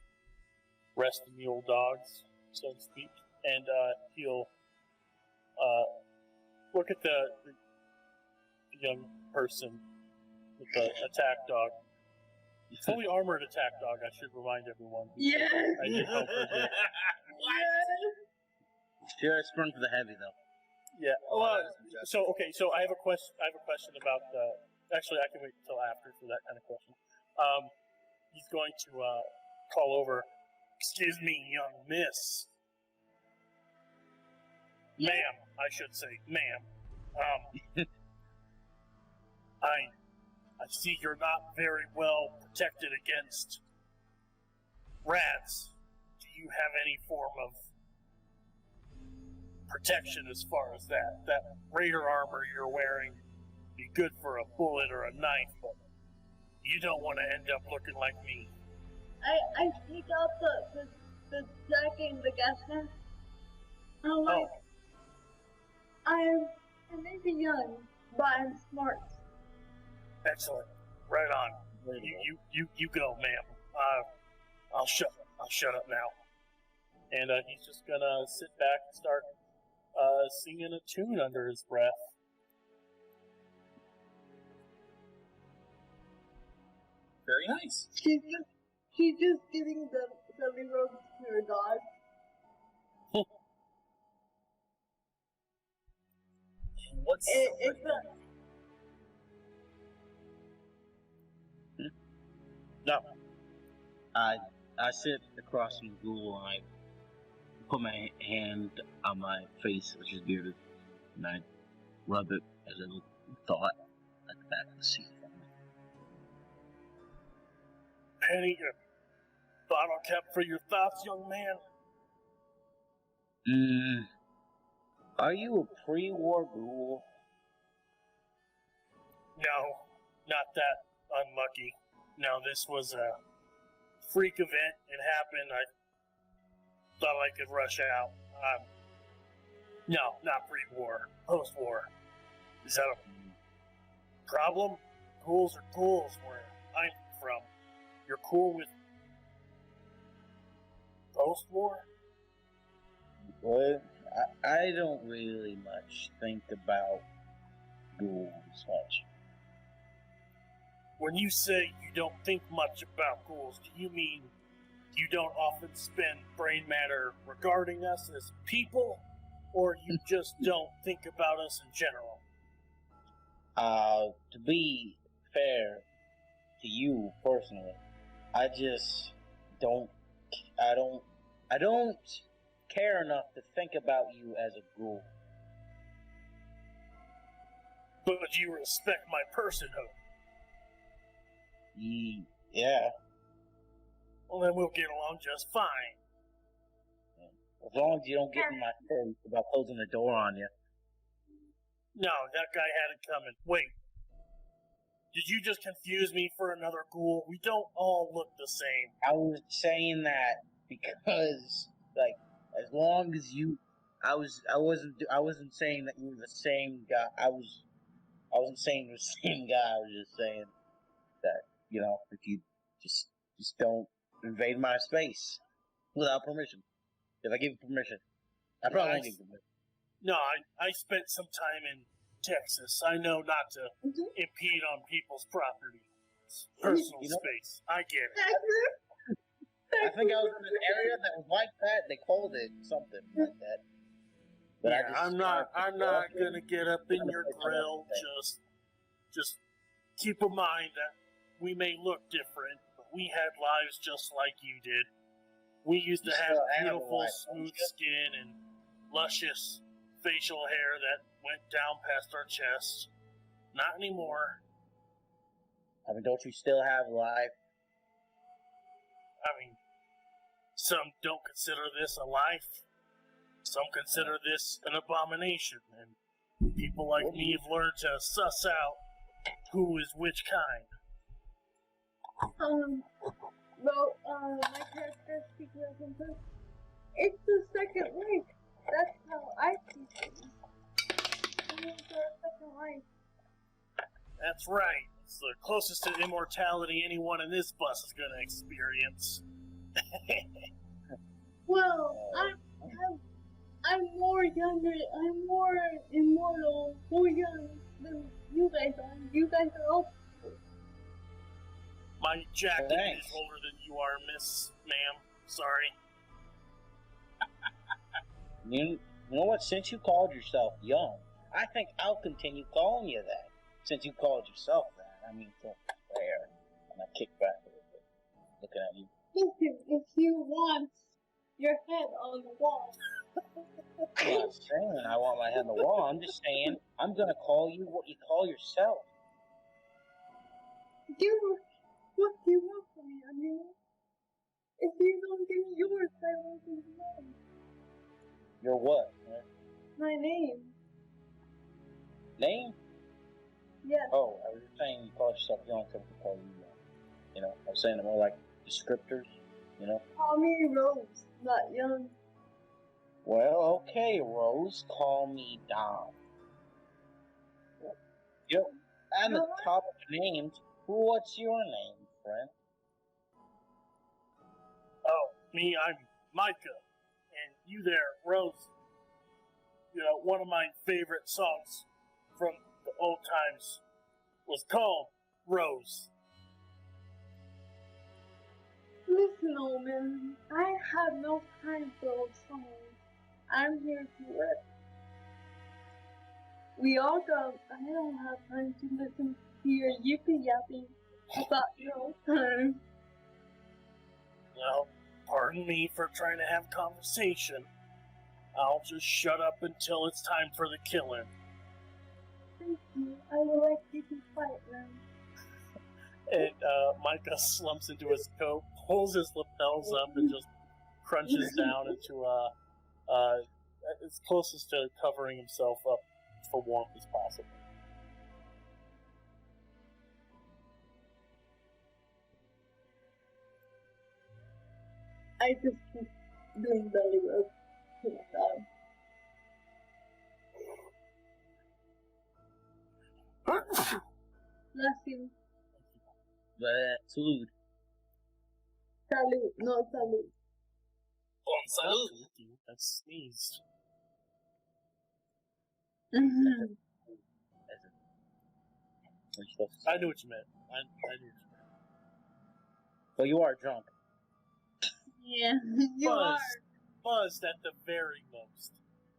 resting the old dogs, so to speak. And he'll look at the young person with the attack dog. Fully armored attack dog, I should remind everyone. Yes! I did help her there. Sure, it's fun for the heavy though. Yeah. Well, so I have a question. I have a question about the. Actually, I can wait until after for that kind of question. He's going to call over. Excuse me, young miss. Ma'am, I should say, ma'am. I see you're not very well protected against rats. Do you have any form of protection as far as that? That raider armor you're wearing be good for a bullet or a knife, but you don't want to end up looking like me. I take out the jacket and the gas mask. I'm like, I may be young, but I'm smart. Excellent. Right on. You go, ma'am. I'll shut up now. And he's just gonna sit back and start singing a tune under his breath. Very nice. She's just giving the ropes to her dog. What's It's a... No. I sit across from the ghoul and I put my hand on my face, which is bearded, and I rub it as a thought at the back of the seat. Penny, your bottle cap for your thoughts, young man? Are you a pre-war ghoul? No, not that unlucky. No, this was a freak event. It happened. I thought I could rush out. No, not pre-war. Post-war. Is that a problem? Ghouls are ghouls where I'm from. You're cool with post-war? Well, I don't really much think about ghouls much. When you say you don't think much about ghouls, do you mean you don't often spend brain matter regarding us as people, or you just don't think about us in general? To be fair to you personally, I just don't care enough to think about you as a ghoul. But you respect my personhood. Yeah. Well, then we'll get along just fine. As long as you don't get in my face about closing the door on you. No, that guy had it coming. Wait. Did you just confuse me for another ghoul? We don't all look the same. I was saying that because, like, as long as you, I wasn't saying that you were the same guy. I wasn't saying you were the same guy. I was just saying that, you know, if you just don't invade my space without permission. If I give you permission, I probably won't give you permission. No, I spent some time in Texas. I know not to impede on people's property. It's personal space. I get it. I think I was in an area that was like that. They called it something like that. But yeah, I'm not gonna get up in your grill. Just keep in mind that we may look different, but we had lives just like you did. We used to have beautiful, smooth skin and luscious facial hair that went down past our chests. Not anymore. I mean, don't you still have life? I mean, some don't consider this a life. Some consider this an abomination. And people like me have learned to suss out who is which kind. Well, my character speaks Russian too. It's the second life. That's how I see things. It's the second life. That's right. It's the closest to immortality anyone in this bus is gonna experience. Well, I'm more younger. I'm more immortal, more young than you guys are. You guys are old. My jacket Thanks. is older than you are, Miss Ma'am. Sorry. You know what? Since you called yourself young, I think I'll continue calling you that. Since you called yourself that, I mean, there. And I kick back a little bit, looking at you. Listen, if you want your head on the wall. I'm not saying I want my head on the wall. I'm just saying I'm gonna call you what you call yourself. What do you want from me? I mean, if you don't give me yours, I won't give you mine. Your what? My name. Name? Yes. Oh, I was saying you called yourself young, so I could call you young. You know, I was saying it more like descriptors, you know? Call me Rose, not Young. Well, okay, Rose, call me Dom. Yep. And the top of the names, what's your name, friend? Oh, me, I'm Micah. And you there, Rose. You know, one of my favorite songs from the old times was called Rose. Listen, old man, I have no time for old songs. I'm here to work. We all go. I don't have time to listen to your yippee yapping about your old time. Well, pardon me for trying to have conversation. I'll just shut up until it's time for the killing. Thank you. I would like you to fight now. And Micah slumps into his coat, pulls his lapels up, and just crunches down into as closest to covering himself up for warmth as possible. I just keep doing belly rub to myself. Bless you. Salute. Salute. No salute. Bon salut. That's sneezed. Mhm. I knew what you meant. I knew what you meant. Well, you are drunk. Yeah, you are. Buzzed at the very most.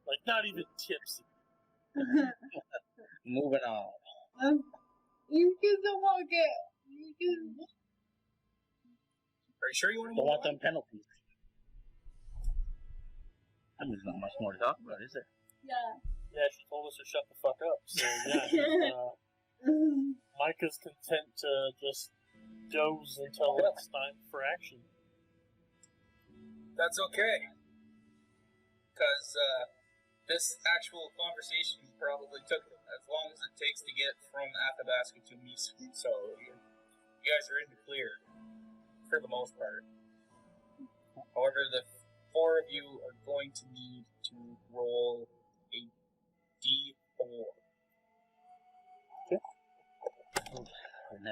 Like, not even tipsy. Moving on. You can walk it. You can. Are you sure you want to Don't move want on? them penalties. I mean, there's not much more to talk about, is there? Yeah. Yeah, she told us to shut the fuck up. So, yeah, Micah's content to just doze until it's time for action. That's okay. Because this actual conversation probably took as long as it takes to get from Athabasca to Misu. So you guys are in the clear for the most part. However, the four of you are going to need to roll a D4.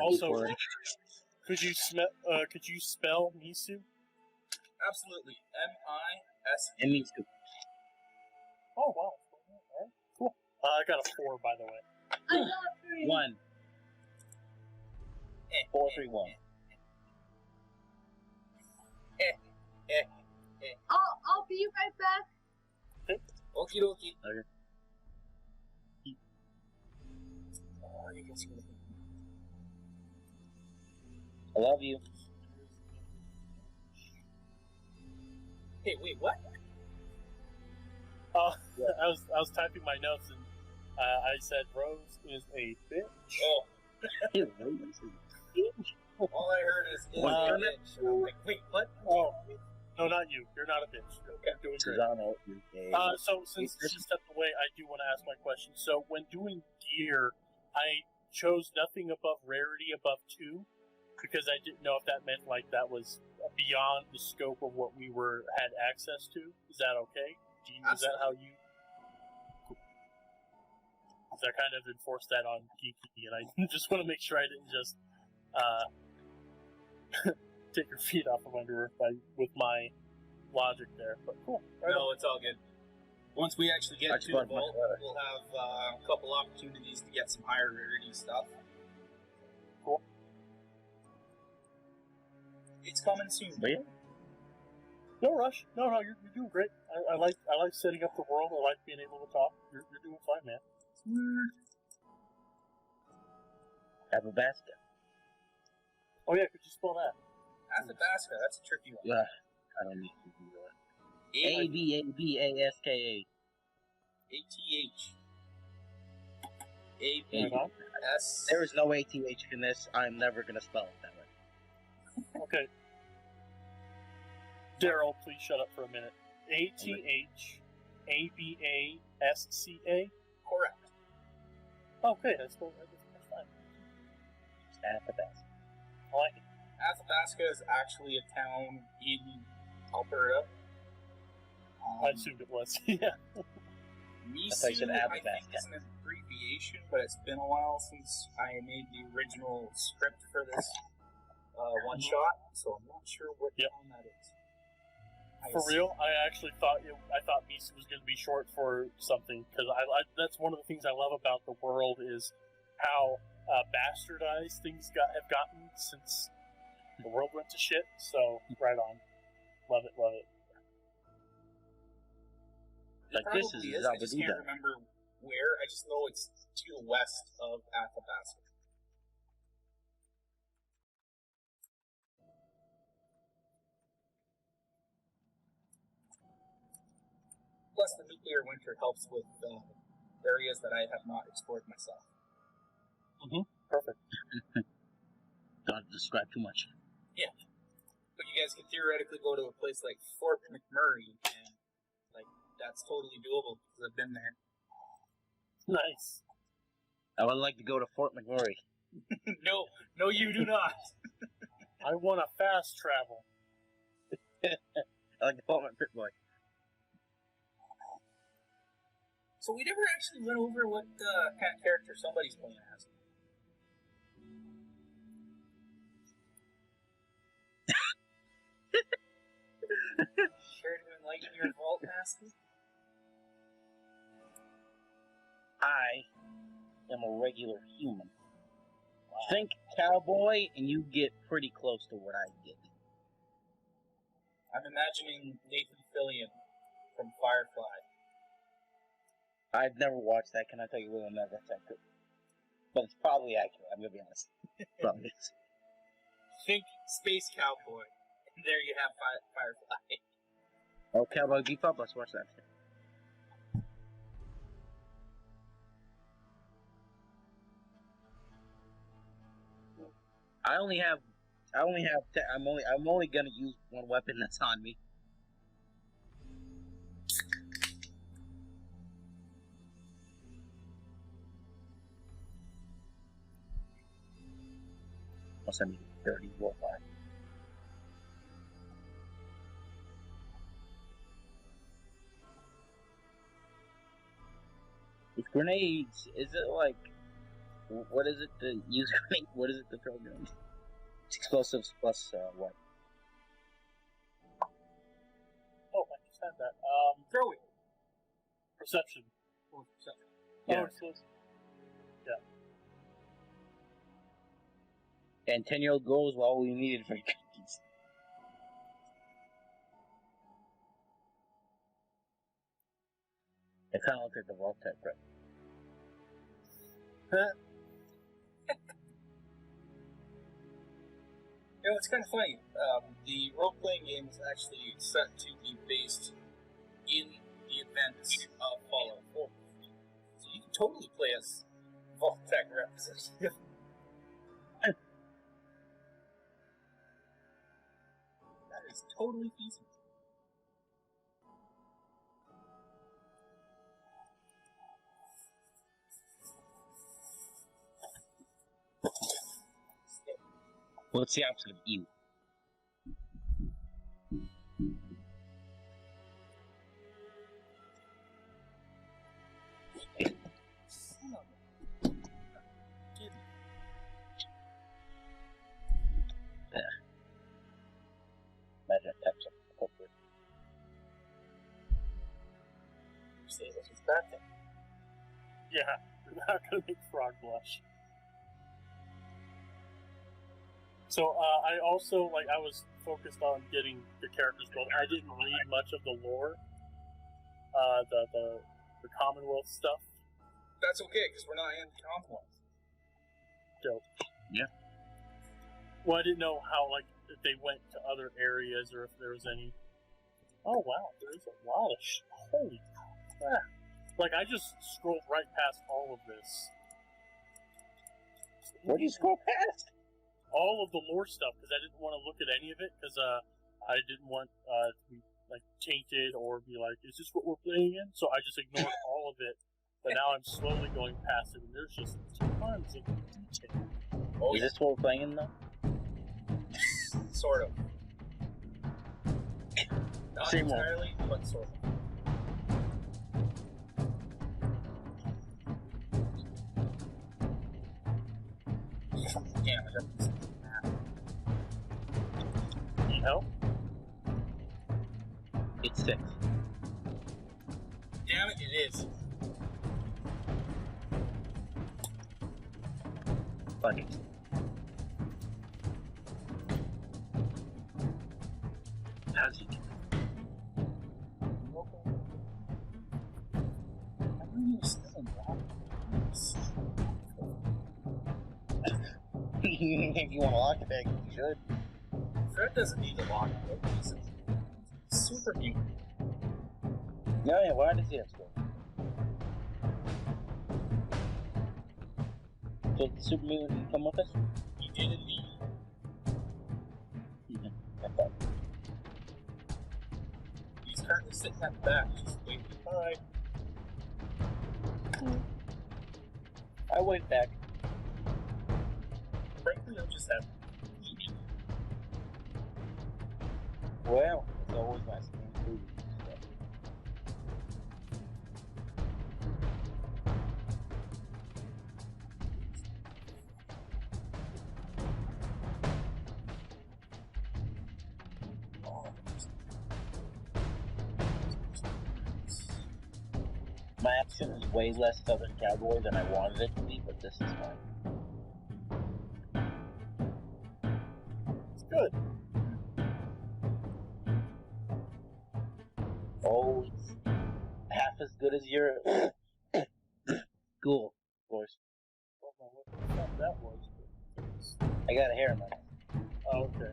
Also, could you spell Misu? Absolutely. M-I-S. It means to. Oh wow, alright, cool. I got a 4, by the way. I got 3. 1. 4, 3, 1. I'll be right back. Okie dokie. Okay. You can see the- I love you. Hey, wait, what? I was typing my notes and I said Rose is a bitch. Oh, Ew, Rose is a bitch. all I heard is a Well, bitch. And I'm like, wait, what? Oh, no, not you. You're not a bitch. You're doing great. Susanna is gay. So since she stepped away, I do want to ask my question. So when doing gear, I chose nothing above rarity above 2 because I didn't know if that meant like that was beyond the scope of what we had access to. Is that okay? Is that how you? Because I kind of enforced that on Geeky, and I just want to make sure I didn't just take your feet off of under her with my logic there. But cool. Right No, on. it's all good. Once we actually get That's to the fun, vault, much better. we'll have a couple opportunities to get some higher rarity stuff. Cool. It's coming soon. But yeah, No rush. No, you're doing great. I like setting up the world. I like being able to talk. You're doing fine, man. have a basket. Oh yeah, could you spell that? Athabasca, that's a tricky one. Yeah, I don't need to do that. A-B-A-B-A-S-K-A. A-T-H. Right on. A-B-S. There is no A-T-H in this. I'm never going to spell it that way. Okay. Daryl, please shut up for a minute. A-T-H-A-B-A-S-C-A? Correct. Okay, that's fine. It's Athabasca. I like it. Athabasca is actually a town in Alberta. I assumed it was. Yeah. thought you said Misu, I think, Athabasca. is an abbreviation, but it's been a while since I made the original script for this one shot, so I'm not sure what Yep. town that is. I For assume- real, I actually thought Misu was going to be short for something because that's one of the things I love about the world is how bastardized things have gotten since the world went to shit. So right on, love it. Like, Probably this is is. I just can't Zabaduda. remember where. I just know it's to the west of Athabasca. Plus, the nuclear winter helps with areas that I have not explored myself. Perfect. Don't describe too much. But you guys could theoretically go to a place like Fort McMurray, and that's totally doable because I've been there. Nice. I would like to go to Fort McMurray. No, you do not. I want to fast travel. I like to Fort McMurray. So we never actually went over what kind of character somebody's playing as. Care to enlighten your vault master? I am a regular human. Think cowboy, and you get pretty close to what I get. I'm imagining Nathan Fillion from Firefly. I've never watched that. Can I tell you whether or not that's accurate? But it's probably accurate. I'm gonna be honest. Probably is. Think Space Cowboy. And there you have Firefly. Oh, Cowboy Beef Up. Let's watch that. I'm only gonna use one weapon that's on me. Unless I need 30 roll by. With grenades, is it like, what is it to use grenade? What is it to throw grenades? It's explosives plus what? Oh, I just had that. Throw it. Perception. Oh, perception. Yeah. Oh, it's And 10-year-old girls were all we needed for cookies. It kind of looked like the vault type, right? You know, it's kind of funny. The role-playing game is actually set to be based in the events of Fallout 4. So you can totally play as Vault-Tec representative. That is totally feasible. What's the opposite of you? Son of a kid. Imagine a text of corporate. You say this is bad thing. Yeah, we're not gonna make Frog blush. So I also I was focused on getting the characters built. I didn't read much of the lore, the Commonwealth stuff. That's okay, because we're not in Commonwealth. Dope. Yeah. Well, I didn't know how if they went to other areas or if there was any. Oh wow, there's a lot of holy crap! I just scrolled right past all of this. What do you scroll past? All of the lore stuff because I didn't want to look at any of it because I didn't want to be tainted or be is this what we're playing in? So I just ignored all of it. But now I'm slowly going past it, and there's just tons of detail. Oh, is this what we're playing in though? Sort of. Not Same one. entirely, but sort of. Damn, I got this. Need help? It's 6. Damn it, it is. Funny. How's he doing? I really still in If you want to lock it back, you should. Fred doesn't need to lock it. He's super mutant. No, yeah, why does he have to? So the super mutant come with us? He did indeed. He's currently sitting at the back, just waiting to hide. I wait back. Frankly, I'm just happy. Well, it's always nice to be included. My accent is way less Southern Cowboy than I wanted it to be, but this is fine. It's good. Oh, it's half as good as your school, of course. I don't know what the fuck that was. But I got a hair in my head. oh, okay.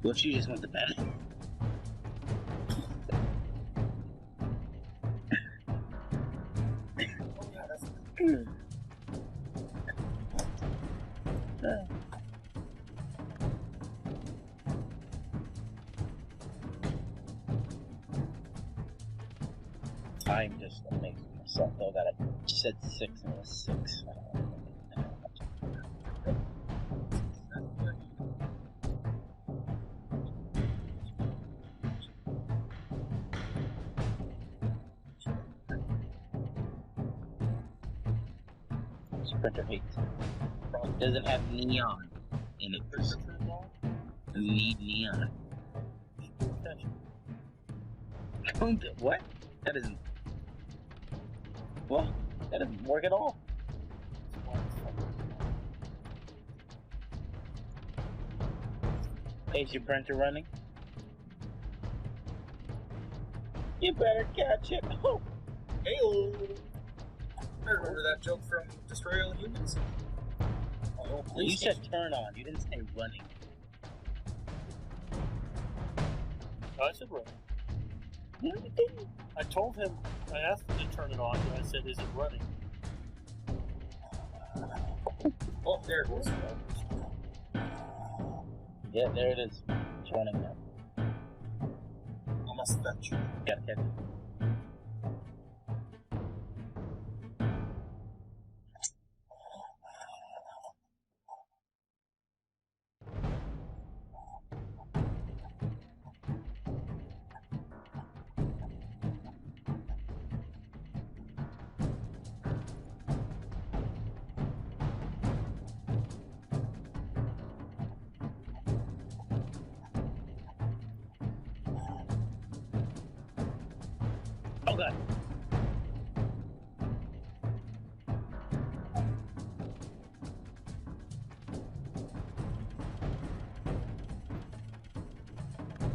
Well, she just went to bed. I'm just amazing myself, though, that I said 6 and it was 6. Sprinter hates it. Doesn't have neon in it. We need neon. What? That isn't. Well, that doesn't work at all. Is your printer running? You better catch it. Oh. Hey-o! I remember that joke from Destroy All Humans. Oh, You said turn on. You didn't say running. I said running. No, you didn't. I told him, I asked him to turn it on, and I said, is it running? Oh, there it goes. Yeah, there it is. It's running now. Almost got you. Gotta catch it. Oh god.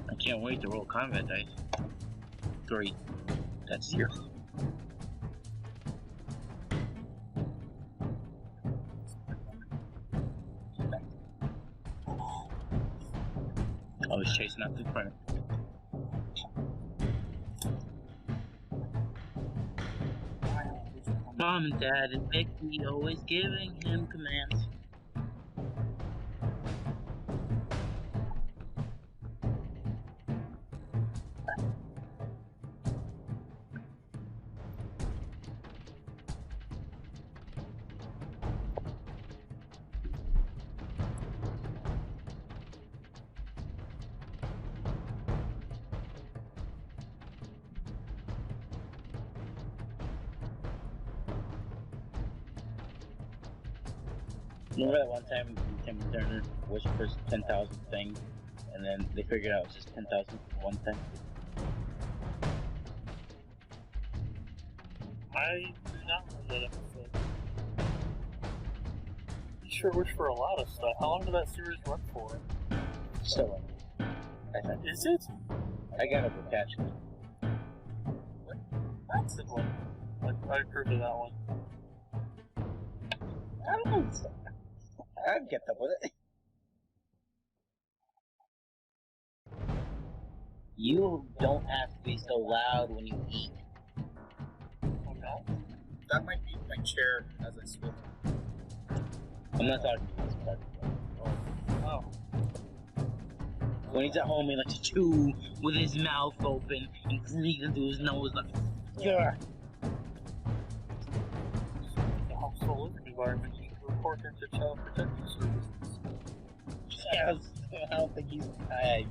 I can't wait to roll combat dice. 3. That's 0. I was chasing after the front. Mom and Dad and Mickey always giving him commands. Remember that one time Tim Turner wished for 10,000 things, and then they figured out it was just 10,000 for one thing? I do not remember that episode. You sure wish for a lot of stuff. How long did that series run for? So, I think. Is it? I gotta go catch it. That's the one. I approve of that one. I don't know. I'd get up with it. You don't have to be so loud when you eat. Okay. That might be my chair as I swivel. I'm not talking to you. I'm talking to you. Oh. When he's at home, he likes to chew with his mouth open and breathe into his nose like, yeah. The hostile living environment, you should report him to Child Protective Services. Yes. I don't think he's. I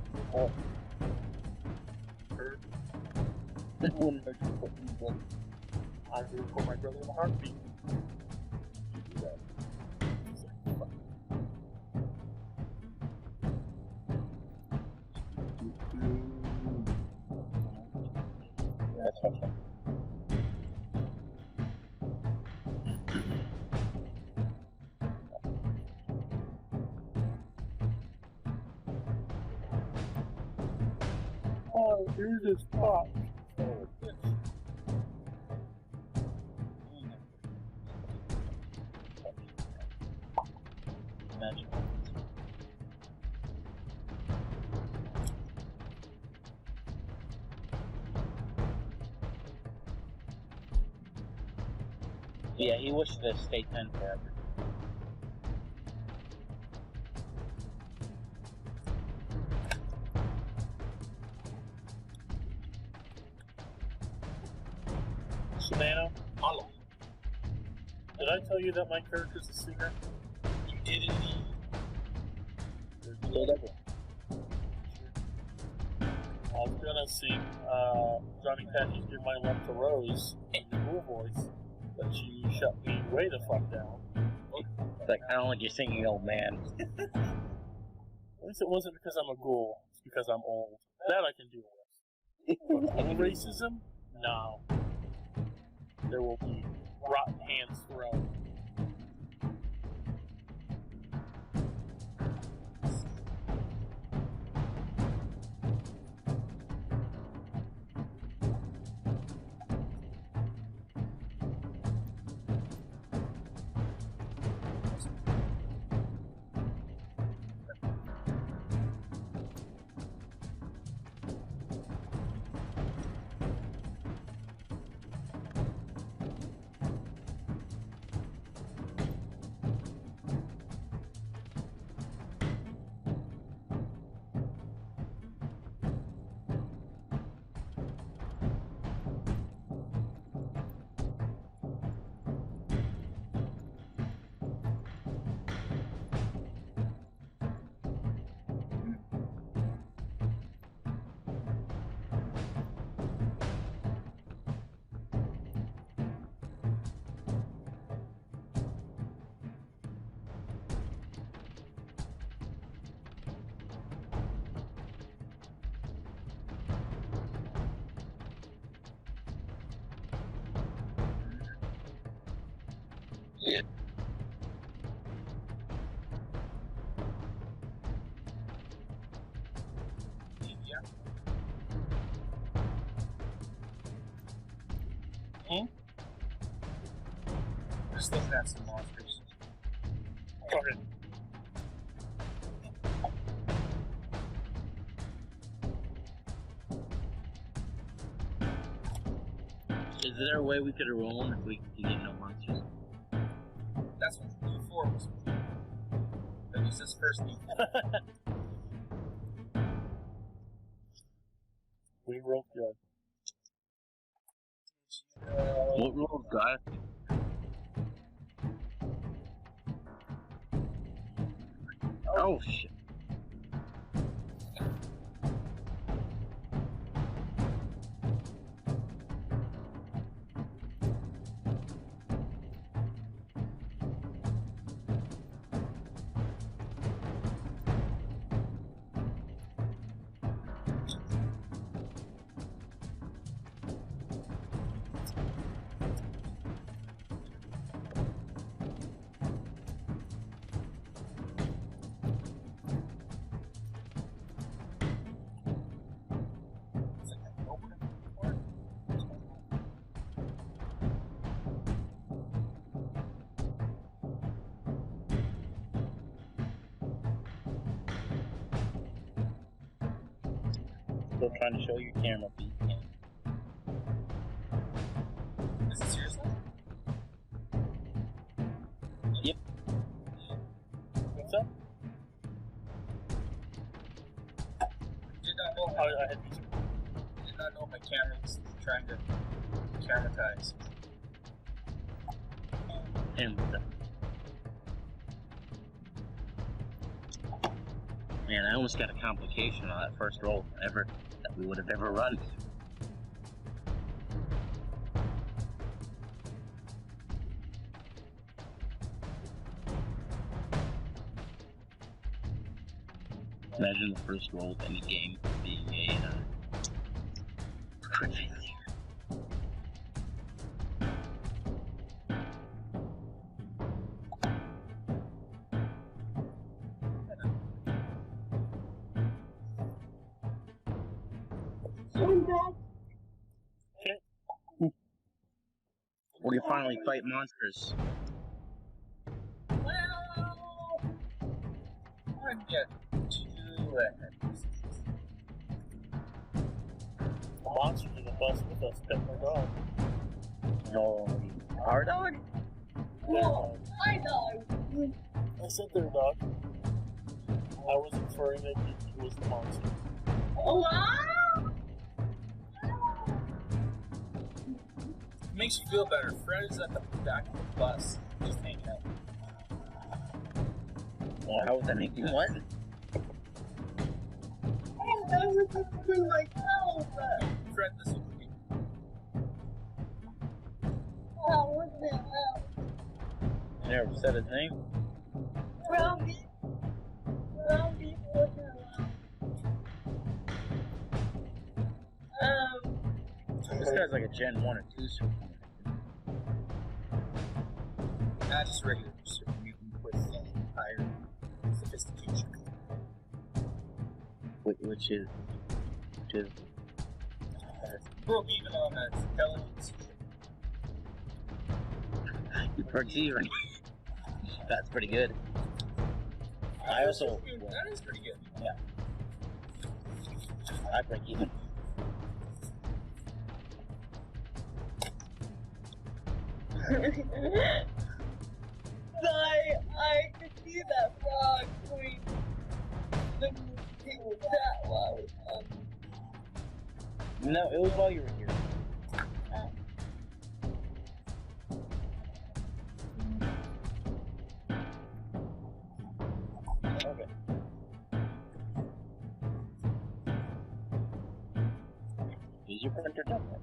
Heard? That wouldn't hurt you. But I would report my brother in a heartbeat. you do that. That's okay. Oh, here's this pot. Imagine. Yeah, he wished to stay 10 forever. Savannah, Hello. did I tell you that my character's a singer? You did indeed. Killed everyone. I was gonna sing Johnny Cash's Give My Love to Rose in the cool voice, but you shut me way the fuck down. It's like, I don't like you singing, old man. At least it wasn't because I'm a ghoul, it's because I'm old. That I can deal with. But racism? No. There will be rotten hands thrown. Just looking at some monsters. Okay. Is there a way we could roll them if we can get no monsters? That's what the D4 was for. That was his first D4. We rolled good. What roll, guy? Oh shit. Still trying to show your camera, but you can't. Is it seriously? Yep. What's up? Did not know. I had Did not know my camera was trying to caramatize. And man, I almost got a complication on that first roll ever that we would have ever run. Imagine the first roll of any game being a crit failure. We can finally fight monsters. Well, I'm getting too ahead. the monsters in the bus with us, pet my dog. No, our dog? Whoa, my dog. I said their dog. I was inferring that he was the monster. Wow! It makes you feel better. Fred is at the back of the bus, just hanging out. Well, how would that make you what? I was just doing like, oh, but. Fred, this would be. Oh, what the hell? You never said his name? Robbie. Robbie wasn't allowed. This guy's like a Gen 1 or 2 super. Not just regular super mutant with higher sophistication. Which is. Broke even on that intelligence. You perks even. That's pretty good. I also. That is pretty good. Yeah. I break even. I could see that frog going the thing with that while I was No, it was while you were here. Okay. Is your printer done yet?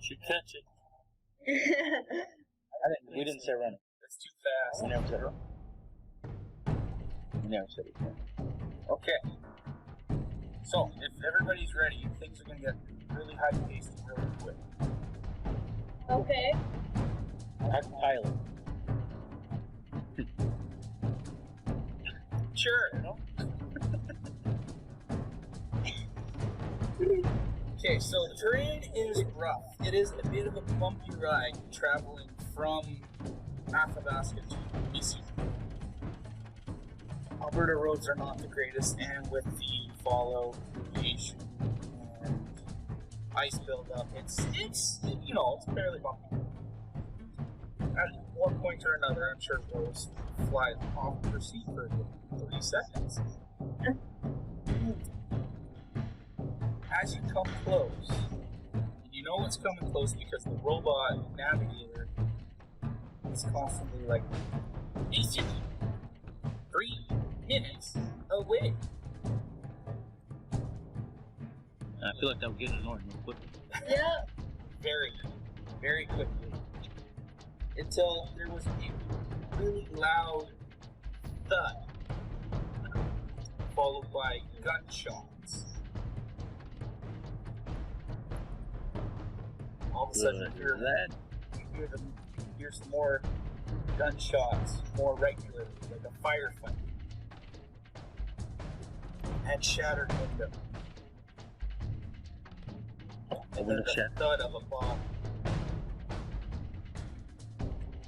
Should catch it. We didn't say run it. That's too fast. We never said run. We never said it. Okay. So, if everybody's ready, things are going to get really high paced and really quick. Okay. Act pilot. Sure. Okay, so the terrain is rough. It is a bit of a bumpy ride traveling from Athabasca to BC. Alberta roads are not the greatest, and with the fallout, radiation, and ice buildup, it's fairly bumpy. At one point or another, I'm sure Rose flies off her seat for 30 seconds. As you come close, you know it's coming close because the robot navigator is constantly like, "Easy, 3 minutes away." I feel like that would get annoying real quickly. Yeah. Very, very quickly. Until there was a really loud thud, followed by gunshots. All of a sudden, you hear some more gunshots, more regularly, like a firefight, and shattered window. And then the thud of a bomb.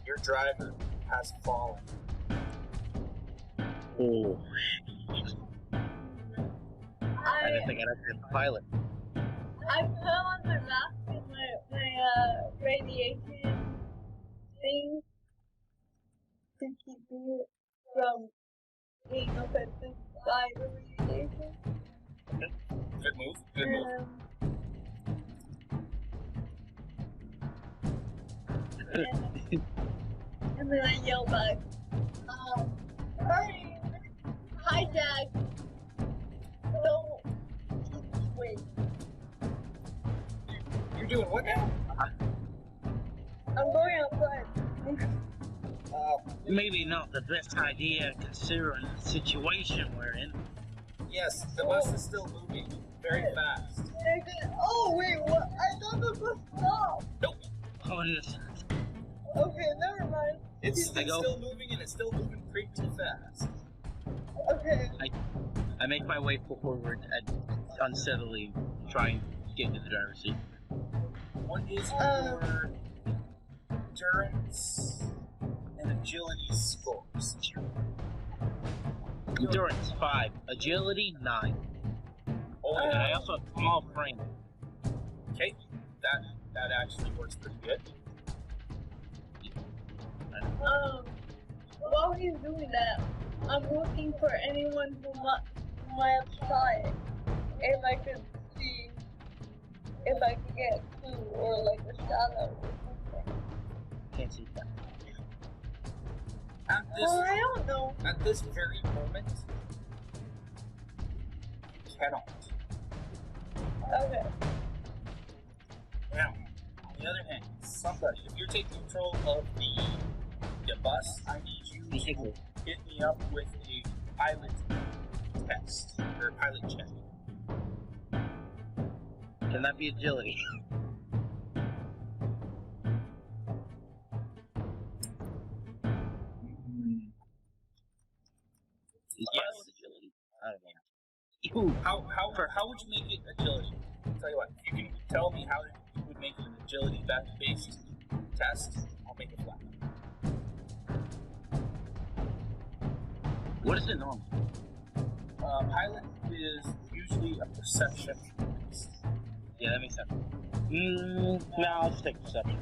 Your driver has fallen. Oh. I didn't think I'd have to be a pilot. I put on my mask and my radiation thing to keep me from being affected by the radiation. Good move. Good move. And then I yell back, hurry! Hijack! Don't keep me waiting. You're doing what now? I'm going outside. Maybe not the best idea considering the situation we're in. Yes, the bus is still moving very fast. Oh wait, what? I thought the bus stopped. Nope. Oh, it is. Okay, never mind. It's still moving, and it's still moving pretty fast. Okay. I make my way forward and unsteadily try and get into the driver's seat. What is your endurance and agility scores? Endurance 5, agility 9. Oh, And I also have small frame. Okay, that actually works pretty good. While he's doing that, I'm looking for anyone who might have shot it. If I could see, if I could get a clue or like a shadow or something. Can't see that. I don't know. At this very moment, you cannot. Okay. Now, on the other hand, somebody, if you're taking control of the bus, I need you to hit me up with a pilot test, or pilot check. Can that be agility? Yes. Agility. I don't know. How would you make it agility? I'll tell you what, if you can tell me how you would make it an agility-based test, I'll make it flat. What is it normal? Pilot is usually a perception. Yeah, that makes sense. No, I'll just take perception.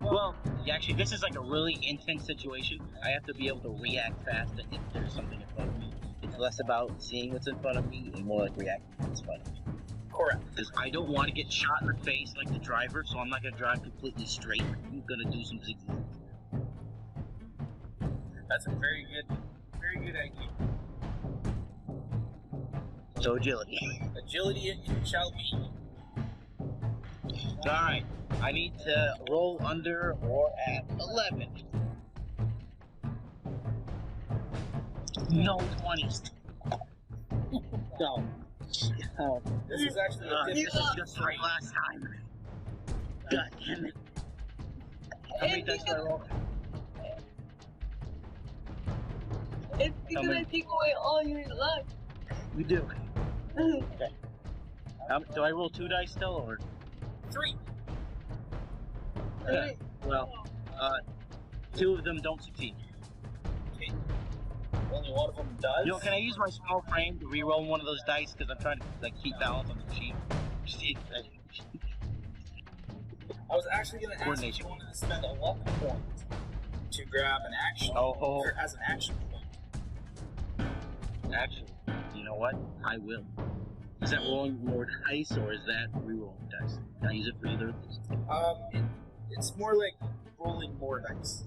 Well, actually, this is like a really intense situation. I have to be able to react fast if there's something in front of me. It's less about seeing what's in front of me and more like reacting to what's in front of me. Correct. Because I don't want to get shot in the face like the driver, so I'm not going to drive completely straight. I'm going to do some zigzags. That's a very good idea. So agility. Agility it shall be. Alright, I need to roll under or at 11. No 20s. No. Oh. This is actually a This is just like last time. God damn it. How many dice do I roll? It's because I take away all your luck. We do. Do I roll 2 dice still, or? 3. Well, 2 of them don't succeed. Okay. Only one of them does. You know, can I use my small frame to re-roll one of those dice because I'm trying to keep balance on the machine? I was actually going to ask if you wanted to spend a luck point to grab an action, or as an action point. Actually, you know what? I will. Is that rolling more dice, or is that re-rolling dice? Can I use it for either of those? It's more like rolling more dice.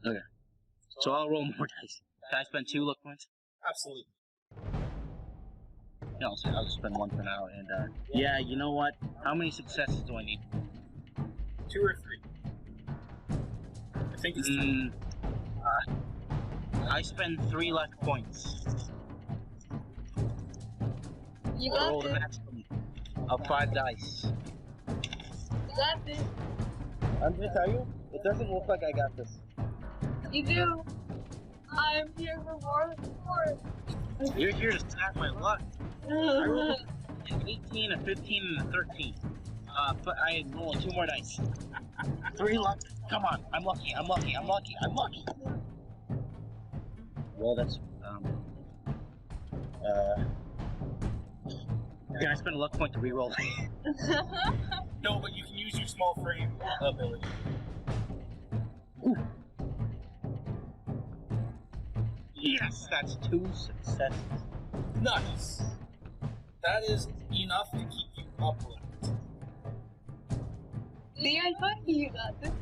Okay. So I'll roll more dice. Can I spend 2 luck points? Absolutely. No, I'll just spend 1 for now. And yeah, you know what? How many successes do I need? 2 or 3. I think it's 3. I spend 3 luck points. You I'll got roll the this. maximum of 5 dice. You got this. I'm gonna tell you, it doesn't look like I got this. You do. I'm here for more support. You're here to stack my luck. I rolled an 18, a 15, and a 13. But I am rolling 2 more dice. 3 luck. Come on, I'm lucky. Well, that's can I spend a luck point to reroll? No, but you can use your small frame ability. Ooh. Yes, that's 2 successes. Nice. That is enough to keep you upright. See, I thought you got this.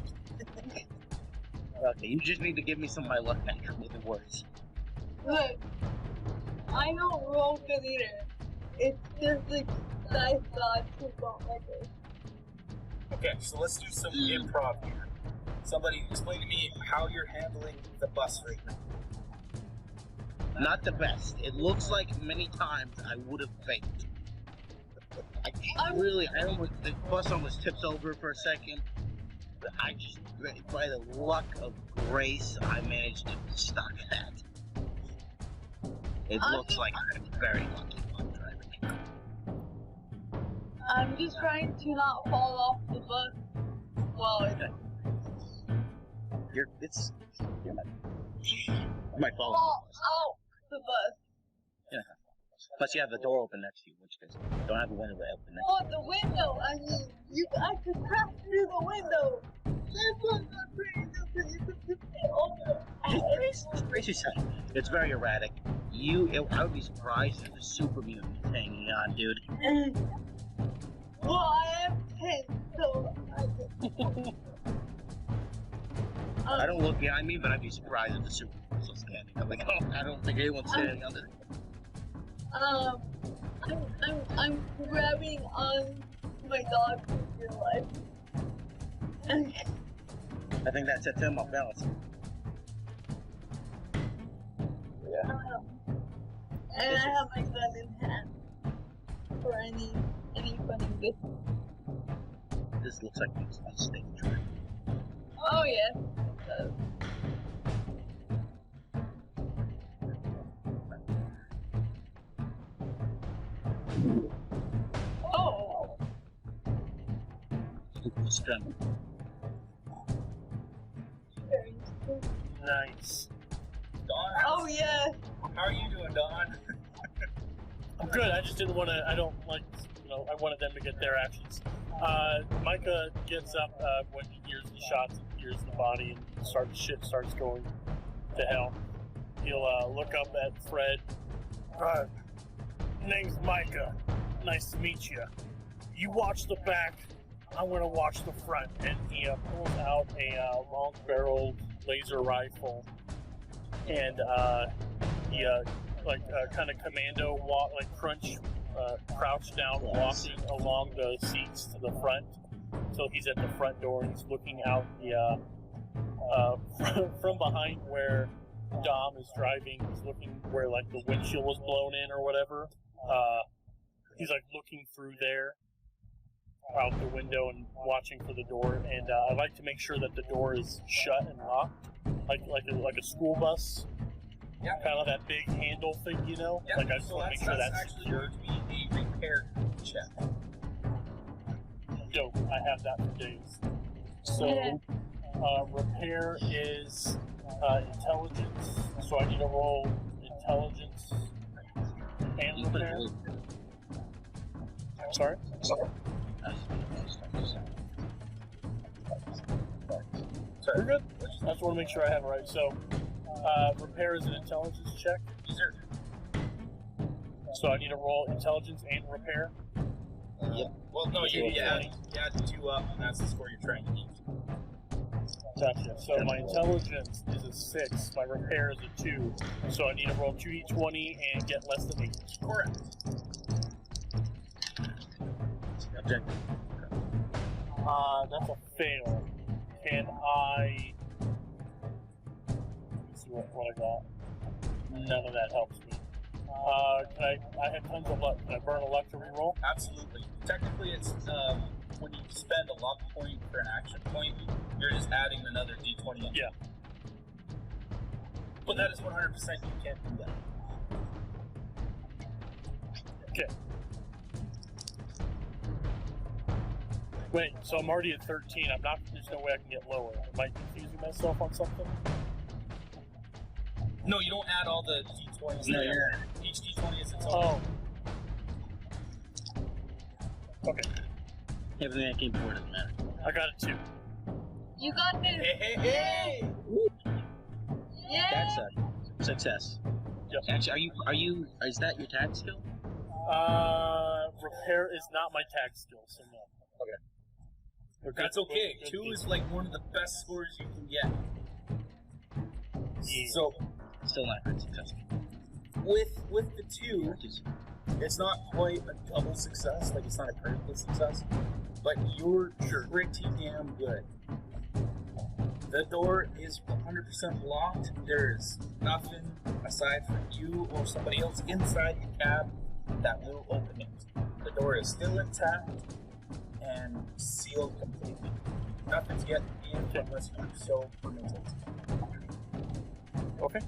Okay, you just need to give me some of my luck back with the words. Look, I don't roll good either. It's just like dice gods who don't like it. Okay, so let's do some improv here. Somebody explain to me how you're handling the bus right now. Not the best. It looks like many times I would have faked. The bus almost tips over for a second. But I just, by the luck of grace, I managed to stop that. It looks like I'm very lucky while driving. I'm just trying to not fall off the bus. Well, You're might fall fall off out the bus. the bus. Plus, you have the door open next to you, which is don't have the window open next. Oh, the window! I mean, I could crash through the window! That's what I'm pretty good. You could just get over. Brace yourself. It's very erratic. I would be surprised if the super mutant is hanging on, dude. Well, I am 10, so I don't look behind me, but I'd be surprised if the super mutant was standing. I'm like, oh, I don't think anyone's standing on this. I'm grabbing on my dog in real life. I think that sets him off balance. Yeah. And I have my gun in hand for any funny bit. This looks like it's a snake trap. Oh yes, it does. Oh. Scrum. Very cool. Nice. Don, Oh yes. how are you doing, Don? I'm good. I just didn't want to. I don't like. I wanted them to get their actions. Micah gets up when he hears the shots, and hears the body, and shit starts going to hell. He'll look up at Fred. Name's Micah. Nice to meet you. You watch the back. I'm gonna watch the front. And he pulls out a long-barreled laser rifle, and he kind of commando walk, like crouch down, walking along the seats to the front. So he's at the front door and he's looking out the from behind where Dom is driving. He's looking where like the windshield was blown in or whatever. He's like looking through there out the window and watching for the door. And I like to make sure that the door is shut and locked, like a school bus. Yeah. Kind of that big handle thing, you know? Yeah, Like I just so want to make sure that's actually secure. going to be a repair check. Yo, I have that for days. So, repair is intelligence. So I need to roll intelligence and repair. Sorry? Sorry. We're good. I just want to make sure I have it right. So, repair is an intelligence check. Yes, sir. So I need to roll intelligence and repair. Yep. Well, no, you add 2 up, and that's the score you're trying to beat. Gotcha. So my intelligence is a 6. My repair is a 2. So I need to roll 2d20 and get less than 8. Correct. Objective. That's a fail. Can I... Let's see what I got. None of that helps me. I have tons of luck. Can I burn a luck to reroll? Absolutely. Technically, it's when you spend a luck point for an action point, you're just adding another d20 in. Yeah. But that is 100% you can't do that. Okay. Wait, so I'm already at 13. There's no way I can get lower. Am I confusing myself on something? No, you don't add all the d20s No, there. Each d20 is its own. Oh. Okay. Everything that came before doesn't matter. I got it 2. You got this. Hey! Yeah. That's a success. Yep. Actually, is that your tag skill? Repair is not my tag skill, so no. Okay. That's okay. 2 is like one of the best scores you can get. Yeah. So, Still not a success. with the 2, it's not quite a double success, like it's not a critical success, but you're pretty damn good. The door is 100% locked. There's nothing aside from you or somebody else inside the cab that will open it. The door is still intact and sealed completely. Nothing's getting in unless you so permit it. Okay.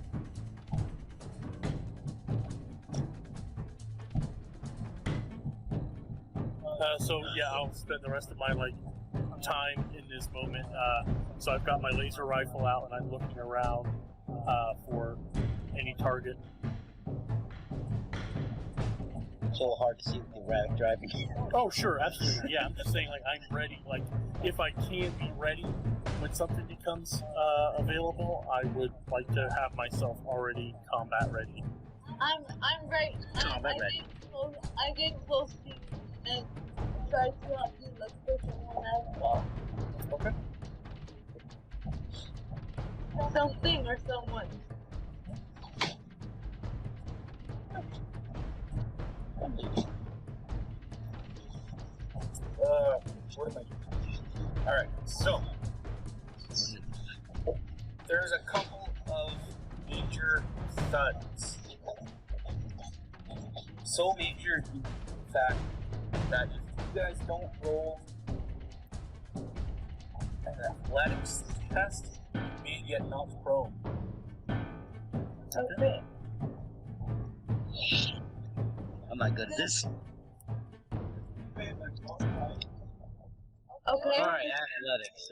So yeah, I'll spend the rest of my time in this moment. So I've got my laser rifle out and I'm looking around for any target. So hard to see with the rabbit driving. Oh sure, absolutely. Yeah, I'm just saying I'm ready. If I can be ready when something becomes available, I would like to have myself already combat ready. I'm right. Combat ready. I get close to you and try to help you look for someone as well. Okay. Something or someone. What am I doing? Alright, so there's a couple of major thuds. So major, in fact, that if you guys don't roll an athletics test, you may get knocked prone. Okay. I'm not good at this. Okay. Alright, athletics.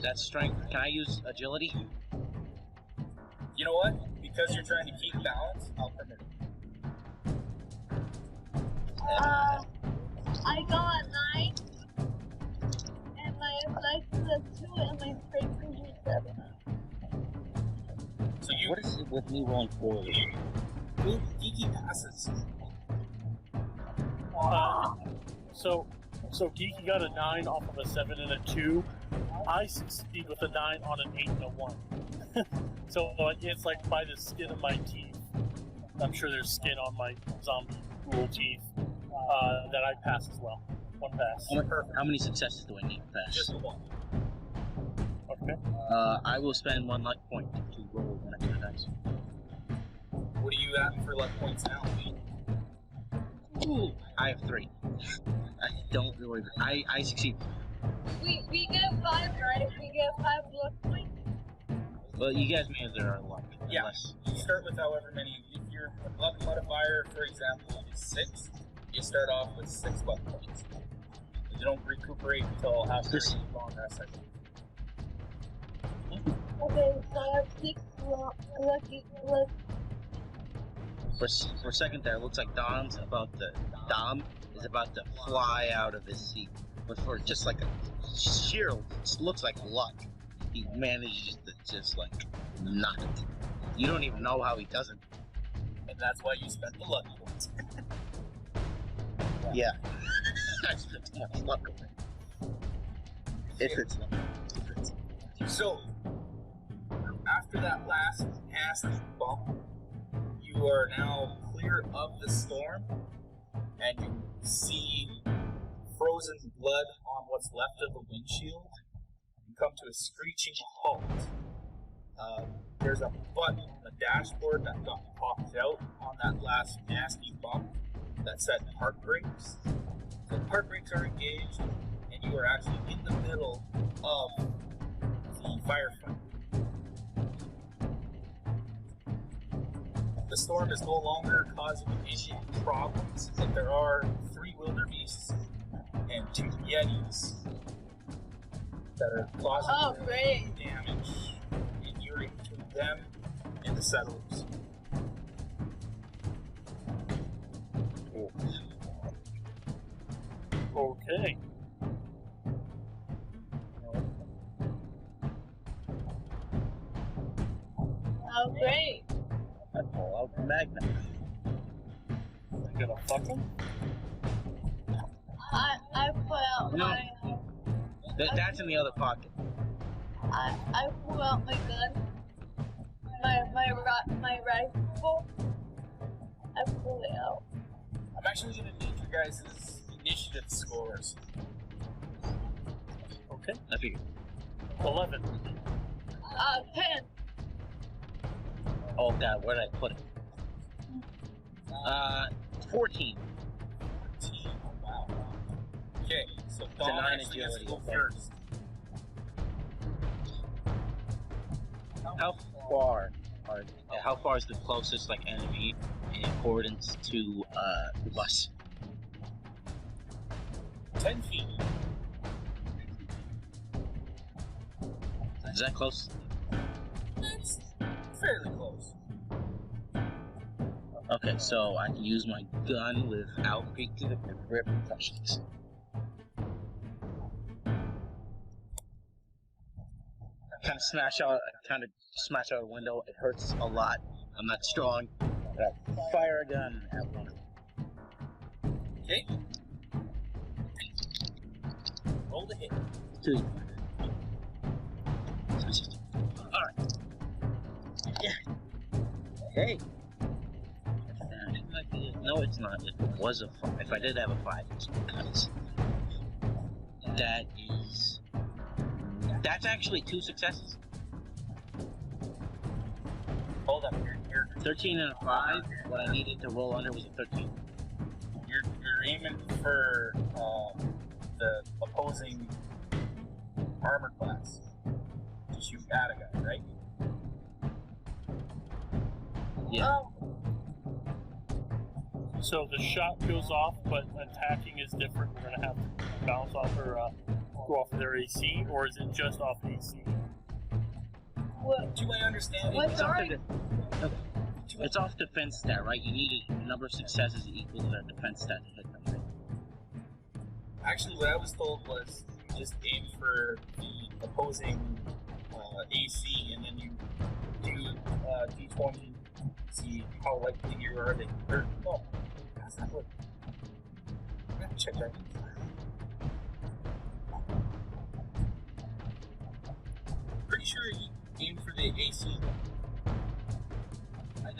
That's strength. Can I use agility? You know what? Because you're trying to keep balance, I'll permit it. I got a 9, and my athletics is a 2, and my strength is a 7. So you What is it with me rolling poorly? geeky passes. So Geeky got a 9 off of a 7 and a 2. I succeed with a 9 on an 8 and a 1. So it's like by the skin of my teeth. I'm sure there's skin on my zombie ghoul teeth that I pass as well. 1 pass. How many successes do I need to pass? Just 1. Okay. I will spend 1 luck point to roll 1 extra dice. What are you at for luck points now? Ooh, I have 3. I don't really. I succeed. We get 5, right? We get 5 luck points. Well, you guys may have their luck. Yeah. Unless, You start with however many. If your luck modifier, for example, is 6, you start off with 6 luck points. You don't recuperate until after a long rest session. Okay, so I have 6 lucky. For a second there, it looks like Dom is about to fly out of his seat. But for just like a sheer, it looks like luck, he manages to just like not. You don't even know how he does it. And that's why you spent the luck points. Yeah. I spent too much luck on it. If it's luck. So, after that last nasty bump, you are now clear of the storm, and you see frozen blood on what's left of the windshield. You come to a screeching halt. There's a button on the dashboard that got popped out on that last nasty bump that said park brakes. So park brakes are engaged, and you are actually in the middle of the firefight. The storm is no longer causing any problems, but there are 3 wildebeests and 2 yetis that are causing Great. damage, and you're in between them and the settlers. Okay. Oh, great. I pull out the magnet. I'm gonna fuck him. I pull out No. my That's in the other pocket. I pull out my gun, my rifle. I pull it out. I'm actually going to need you guys' initiative scores. Okay. I figured. 11. 10. Oh god, where did I put it? 14. Wow. Okay, so a Dom 9 actually has to agility, go okay. first. How far is the closest like enemy in accordance to the bus? 10 feet. Is that close? It's fairly close. Okay, so I can use my gun without peeking the repercussions. I kind of smash out a window. It hurts a lot. I'm not strong, but I fire a gun at one of them. Okay. Roll the hit. Two. Alright. Yeah. Hey. No, it's not. It was a 5. If I did have a 5, it's because that's actually 2 successes. Hold up. You're 13 and a 5. What I needed to roll under was a 13. you're aiming for the opposing armor class to shoot at a guy, right? Yeah. So the shot goes off, but attacking is different. We're gonna have to bounce off or go off their AC, or is it just off AC? What? To my understanding, What's It's off, already? it's off defense stat, right? You needed a number of successes equal to their defense stat to hit them, right? actually what I was told was you just aim for the opposing AC, and then you do D20, see how likely you are to hurt. No, that's not what. I'm gonna check that. Pretty sure you aim for the AC.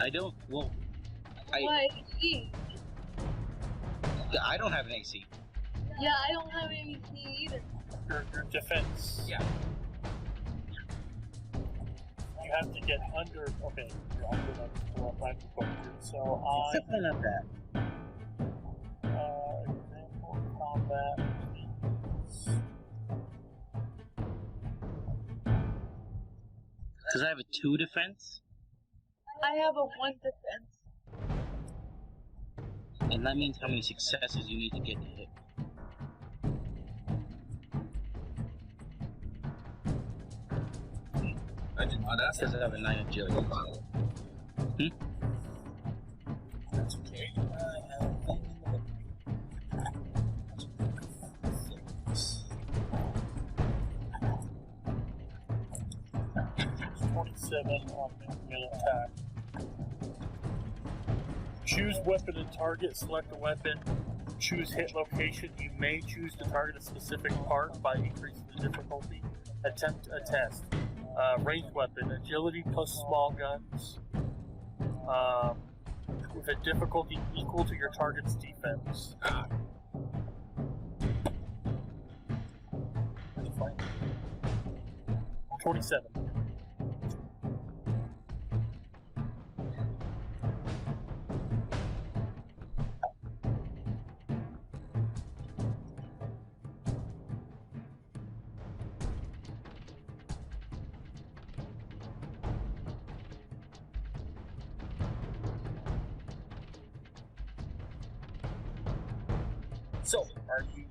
I don't. Well, What? E? I don't have an AC. Yeah, I don't have any C either. Your defense. Yeah. You have to get under. Okay, you're under that. So It's definitely not that. example combat. Because I have a 2 defense, I have a 1 defense. and that means how many successes you need to get to hit. I did not ask Because that. I have a 9 agility. That's okay. I have 47 on melee attack. Choose weapon and target. Select a weapon. Choose hit location. You may choose to target a specific part by increasing the difficulty. Attempt a test. Ranged weapon. Agility plus small guns. With a difficulty equal to your target's defense. That's fine. 27. So, are you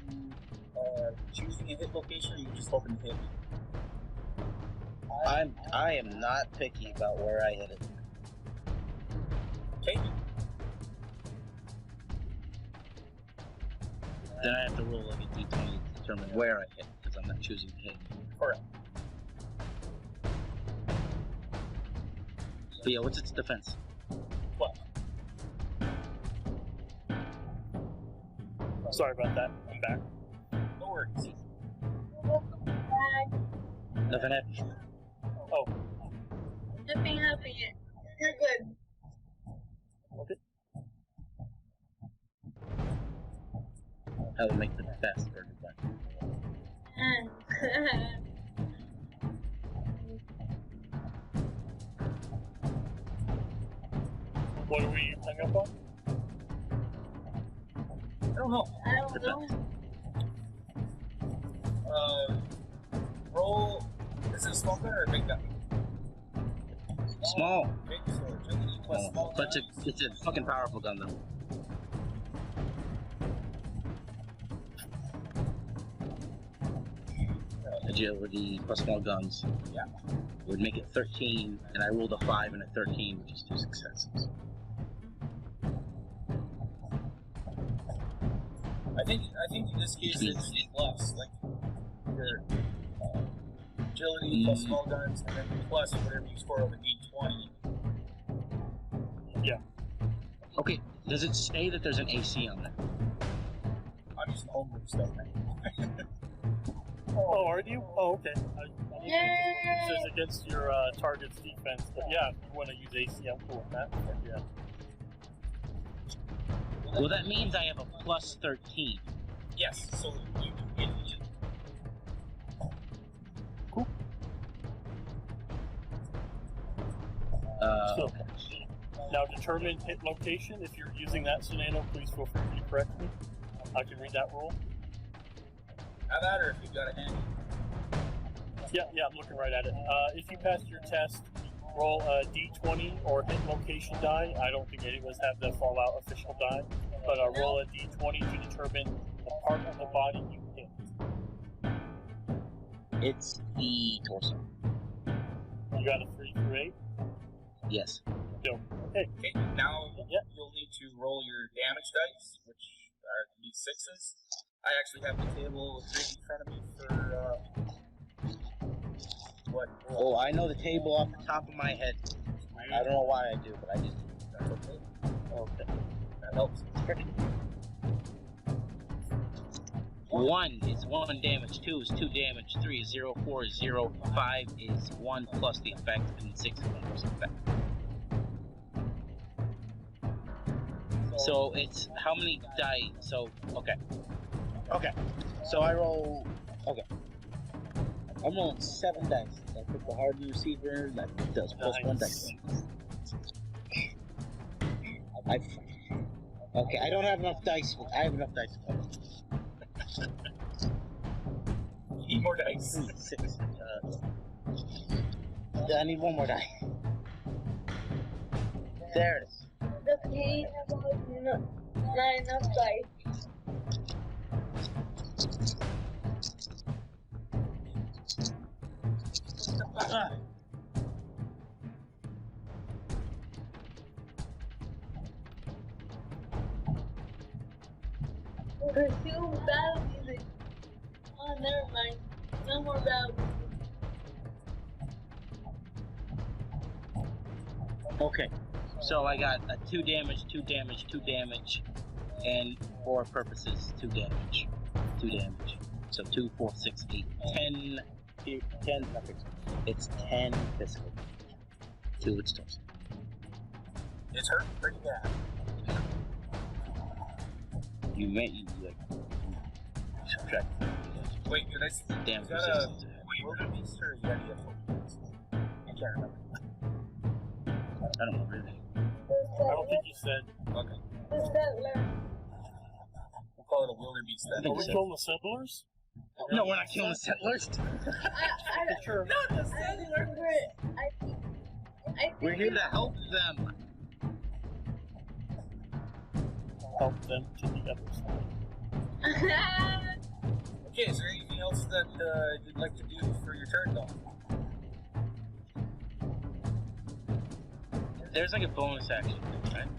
choosing a hit location, or are you just hoping to hit me? I am not picky about where I hit it. Okay. Then I have to roll like a d20 to determine where I hit, because I'm not choosing to hit. Correct. But yeah, what's its defense? What? Sorry about that. I'm back. No worries. Welcome back. Nothing happened. Oh, Nothing happened yet. You're good. okay. How to make the best burger bun. What are we hung up on? I don't know. I don't know. Roll. Is it a small gun or a big gun? Small. Okay, so agility plus small But gun. it's a fucking powerful gun though. Agility plus small guns. Yeah. Would make it 13, and I rolled a 5 and a 13, which is 2 successes. I think in this case it's plus, like your agility plus small guns, and then plus whatever you score on the d20. Okay, does it say that there's an AC on there? I'm using homebrew stuff, man. Oh, are you? Oh, okay. I Yay! it says against your target's defense, but yeah, if you want to use AC, I'm cool with that. But yeah. Well, that means I have a plus 13. Yes, so you can hit each. So, Okay. now determine hit location. If you're using that scenario, please feel free to correct me. I can read that rule. How that, or if you've got a handy. Yeah, I'm looking right at it. If you passed your test, roll a d20 or hit location die. I don't think any of us have the Fallout official die, but roll a d20 to determine the part of the body you hit. It's the torso. You got a 3 through 8? Yes. No. Okay. Okay, now Yep. you'll need to roll your damage dice, which are d6s. I actually have the table right in front of me for what? Oh, I know the table off the top of my head. I don't know why I do, but I just. That's okay. Okay. That helps. 1 is 1 damage, 2 is 2 damage, 3 is 0, 4 is 0, 5 is 1 plus the effect, and 6 is 1 plus the effect. So it's how many die? So, okay. Okay. So I roll. Okay. I'm rolling 7 dice. I put the hardened receiver, that does plus 1 dice. Okay, I don't have enough dice. I have enough dice. You need more dice. 6. I need one more die. There it is. The pain about not enough dice. Ah. Pursue battle music. Oh, never mind. No more battle music. Okay, so I got a 2 damage, 2 damage, 2 damage, and 4 purposes, 2 damage. 2 damage. So 2, 4, 6, 8, 10, 10, nothing. It's 10 physical. 2 extortion. It's hurt pretty bad. You like subtract. Wait, can I see? Damn Is that a wildebeest or a yeti? I can't remember. I don't know really. I don't think you said. Okay. The settler. We'll call it a wildebeest I then. think Are we so. killing the settlers? No, we're not killing the settlers. Sure. Not the I remember it. I think We're here to help them. Help them to the other side. Okay, is there anything else that you'd like to do for your turn, though? There's like a bonus action, right?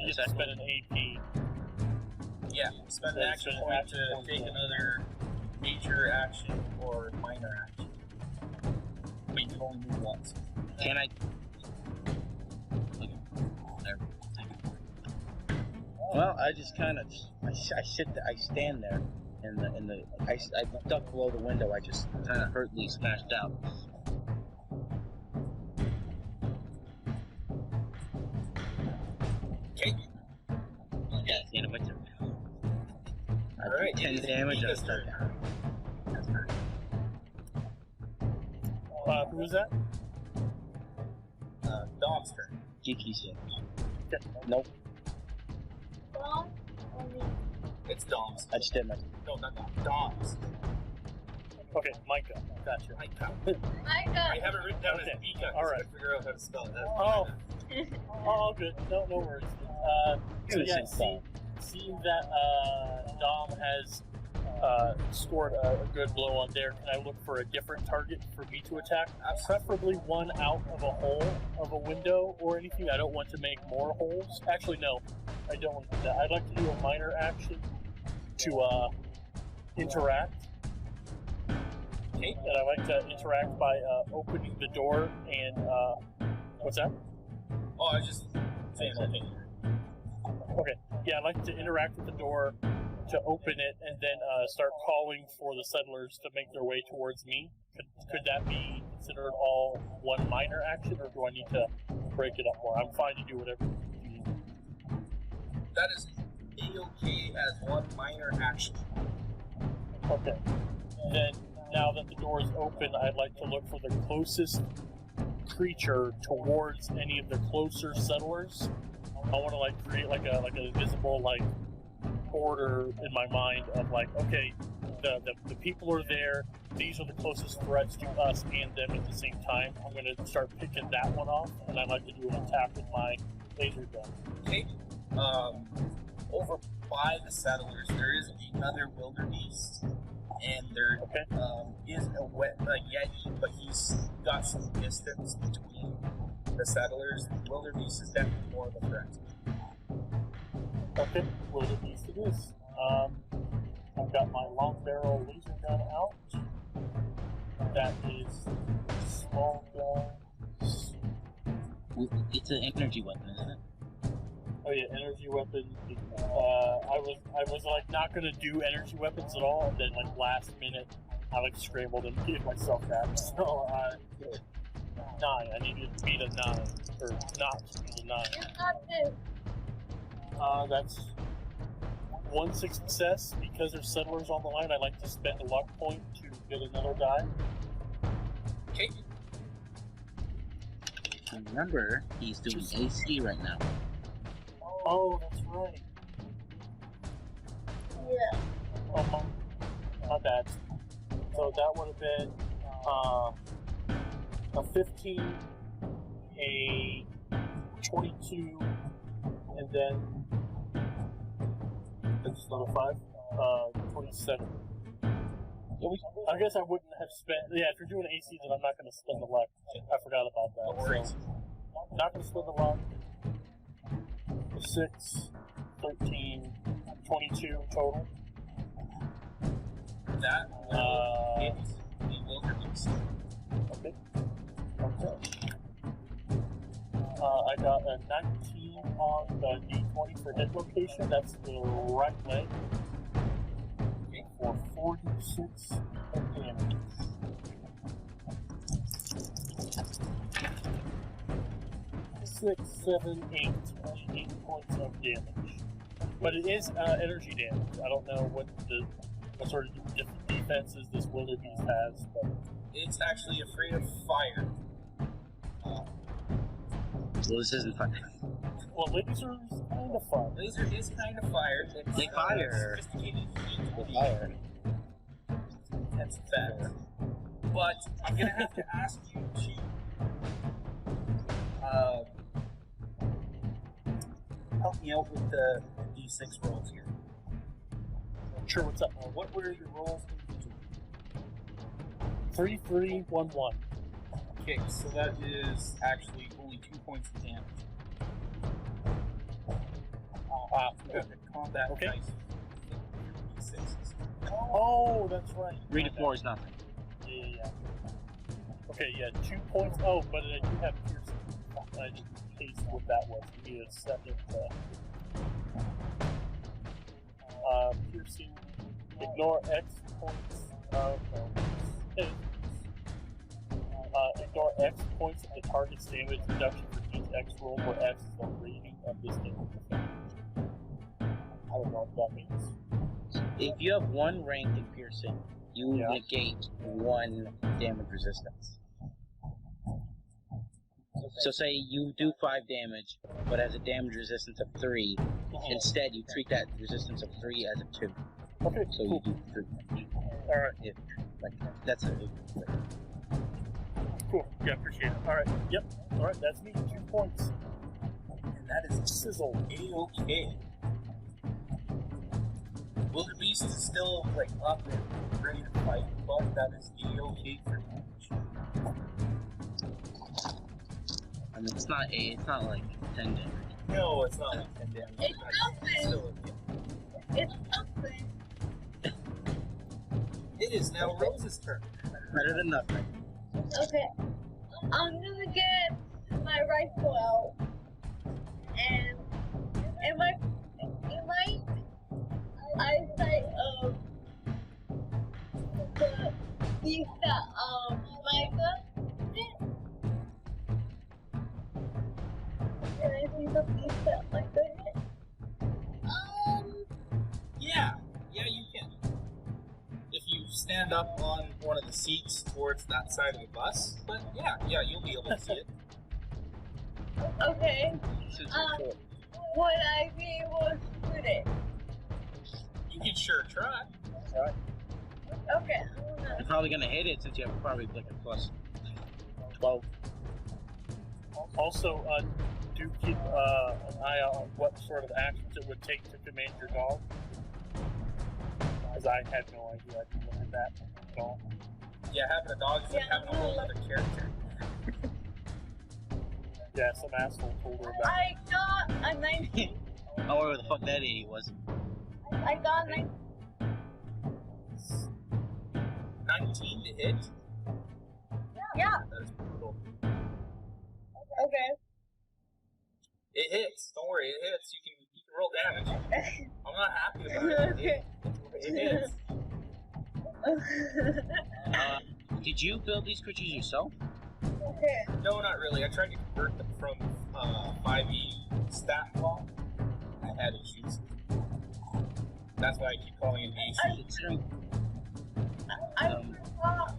You just spend an AP. Yeah, spend an Yeah, action spend an point action to point, take yeah. another major action or minor action. But you can only move once. Can I? Okay. There. Well, I just kind of, I stand there, and I duck below the window. I just kind of hurtly smashed out. Okay. Yeah, it's the end of my turn. I Alright, do 10 it is damage. I Mika's start turn. down. Who is that? Dom's turn. Geeky shit. Nope. Dom or me? It's Dom's. I just did my. No, not Dom. Dom's. Okay, Micah. Gotcha. I have it written down Okay. as Mika. All right. I figure out how to spell it. Oh. Oh, good. No worries. So yeah, Innocent seeing that Dom has scored a good blow on there, can I look for a different target for me to attack? Preferably one out of a hole of a window or anything. I don't want to make more holes. Actually, no, I don't want to do that. I'd like to do a minor action to interact. Okay. And I like to interact by opening the door and what's that? Oh, I was just saying okay. Okay. Yeah, I'd like to interact with the door to open it and then start calling for the settlers to make their way towards me. Could that be considered all one minor action, or do I need to break it up more? I'm fine to do whatever you need. That is A-OK as one minor action. Okay. Then, now that the door is open, I'd like to look for the closest creature towards any of the closer settlers. I want to create like a visible border in my mind of okay, the people are there. These are the closest threats to us and them at the same time. I'm going to start picking that one off, and I'd like to do an attack with my laser gun. Okay. Over by the settlers, there is another wildebeest, and there is a yeti, but he's got some distance between the settlers. The wildebeest is definitely more of a threat. Okay, wildebeest it is. I've got my long barrel laser gun out. That is small guns. It's an energy weapon, isn't it? Oh yeah, energy weapon. I was not gonna do energy weapons at all, and then last minute I scrambled and gave myself that. So 9. I needed to beat a 9, or not to beat a 9. You got this. That's one success. Because there's settlers on the line, I like to spend a luck point to get another die. Okay. Remember, he's doing AC right now. Oh, that's right. Yeah. Oh, my bad. So that would have been a 15, a 22, and then that's level 5, 27. I guess I wouldn't have spent. Yeah, if you're doing AC, then I'm not going to spend the luck. I forgot about that. No worries. So, not going to spend the luck. 6, 13, 22 total. That hits the wildebeest. Okay. I got a 19 on the D20 for hit location. That's the right leg. Okay, for 46 of damage. 6, 7, 8. 8 points of damage. But it is energy damage. I don't know what sort of defenses this wildebeest has, but It's actually afraid of fire. Well, this isn't fun. well, lasers kind of fun. Laser is kind of fire. It's, They fire. Sophisticated With fire. intense effect. But I'm gonna have to ask you to help me out with the D6 rolls here. Sure, what's up? What were your rolls? 3, 3, 1, 1. Okay, so that is actually only 2 points of damage. We got the combat Okay. dice. D6s. Oh, that's right. 3 to 4 is nothing. Yeah. Okay, yeah, 2 points. Oh, but I do have piercing. I just taste what that was. Give me a second. Piercing. Ignore X points. No. Ignore X points of the target's damage reduction for each X roll, where X is the rating of this damage effect. I don't know what that means. If you have 1 rank in piercing, you Yeah. negate 1 damage resistance. So say you do 5 damage, but has a damage resistance of 3. Instead, you treat that resistance of 3 as a 2. Okay, So cool. you do 3. Alright, If, like, that's a... cool. Yeah, appreciate it. Alright, yep. Alright, that's me. 2 points. And that is Sizzle. A-okay. Wildebeest is still like up and ready to fight, but that is A-okay for damage. I mean, it's not like 10 damage. No, it's not like 10 damage. It's That's still okay. It's something. It is now Rose's turn. Better than nothing. Okay. I'm gonna get my rifle out. And in my eyesight of the beast that Micah did. Can I see the beast that Micah did? Yeah, you can. If you stand up on one of the seats towards that side of the bus, but yeah, you'll be able to see it. Okay. Would I be able to shoot it? You can sure try. Okay. You're probably gonna hit it since you have probably like a plus 12. Also, do keep an eye out on what sort of actions it would take to command your dog. Because I had no idea I could look at that at all. Yeah, having a dog is like having a whole other character. Yeah, some asshole told her about I got a 19. Oh, whatever the fuck that idiot was. I got a 19. 19 to hit? Yeah. That is brutal. Okay. It hits. Don't worry, it hits. You can roll damage. I'm not happy about it. Okay. It hits. Did you build these creatures yourself? Okay. No, not really. I tried to convert them from 5e stat block. I had issues. That's why I keep calling it AC. Considering I forgot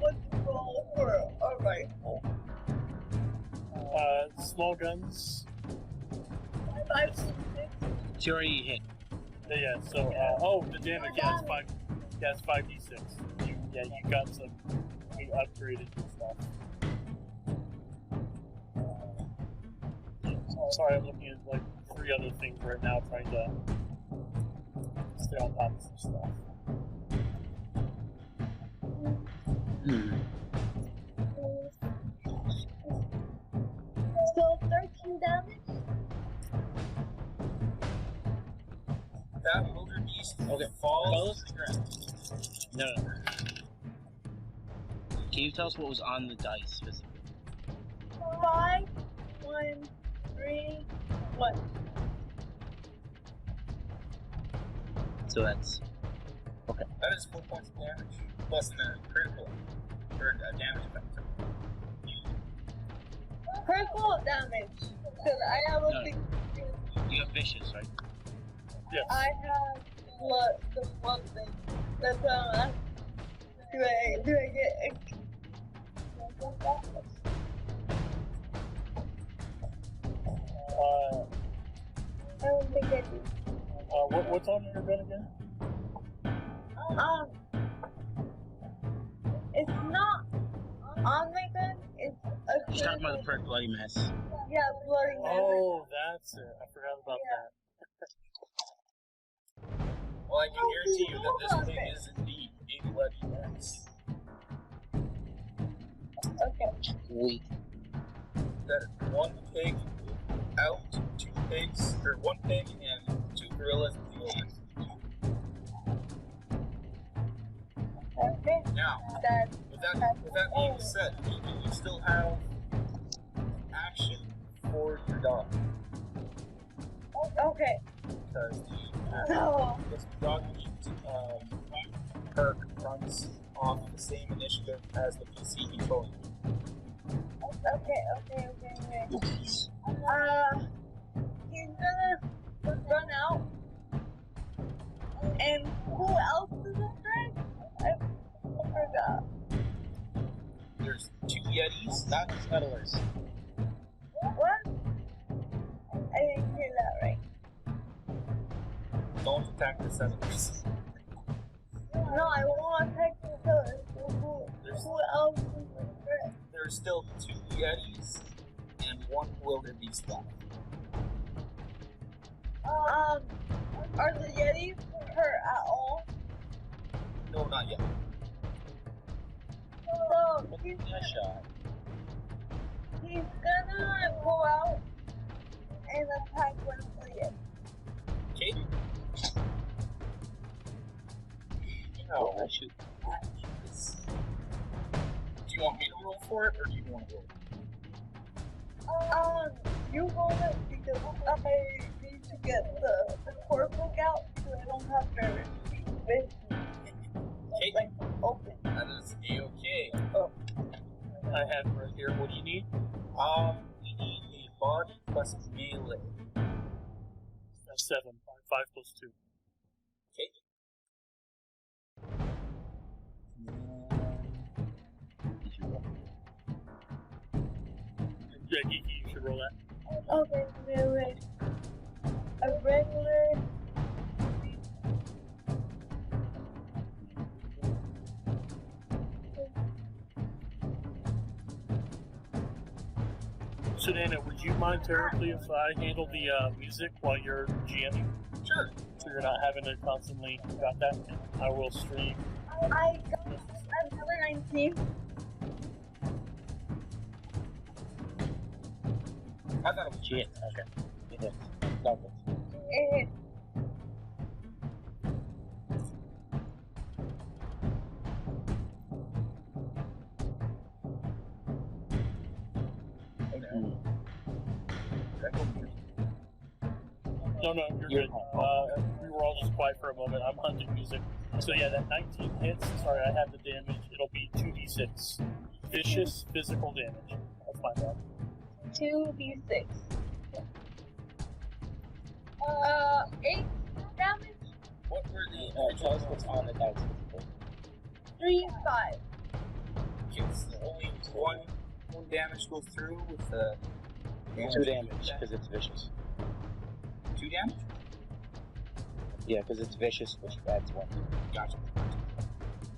what to roll for a rifle. small guns. 5, 6. it's already hit. Yeah, so, the damage, yeah, it's 5d6. You got some, upgraded and stuff. Sorry, I'm looking at like 3 other things right now, trying to stay on top of some stuff. So 13 damage? That wildebeest falls to the ground. No. Can you tell us what was on the dice specifically? 5, 1, 3, 1. So that's That is 4 points of damage, plus a critical for a damage effect. Critical damage. Because I have a No. big. you have vicious, right? Yes. I have the blood thing. That's do I get? I don't think I do. What's on your gun again? It's not on my gun. It's a. You're talking about the first bloody mess. Yeah, bloody mess. Oh, that's it. I forgot about that. Well, I can guarantee you that this thing is indeed a bloody mess. Okay. Sweet. That is 1 pig out, 2 pigs, or 1 pig and 2 gorillas and 2 elephants. Okay. Now, That's with that being said, you still have action for your dog. okay. Because So this dog meat perk runs off the same initiative as the PC controlling. okay. He's gonna run out. And who else is a threat? I forgot. There's 2 yetis. Not settlers. What? I didn't hear that right. Don't attack the settlers. No, I won't attack the killers. Who else is a threat? There's still 2 yetis and 1 wildebeest left. Are the Yetis hurt at all? No, not yet. So he's shot. gonna go out and attack one of the Yetis. Okay. Oh, I should. Do you want me to roll for it, or do you want to roll? You roll it because I need to get the core book out because I don't have very Okay. like open. That is A-okay. I have it right here. What do you need? We need a body plus melee. That's 7. 5 plus 2. Okay. Yeah, Geeky, you should roll that. Okay, melee. A regular. Sedana, would you mind terribly if I handle the music while you're GMing? Sure. So you're not having to constantly got that? I will stream. I got another 19. I thought it was Shit. Okay. It is. Double. Eh, No, you're You're good. fine. We were all just quiet for a moment. I'm hunting music. So yeah, that 19 hits. Sorry, I have the damage. It'll be 2d6. Vicious physical damage. That's my bad. 2d6. 8 damage. What were the Tell us what's on the dice. 3, 5. kids? Only one damage goes through with the 2 damage, because it's vicious. 2 damage? Yeah, because it's vicious, which adds 1. Gotcha.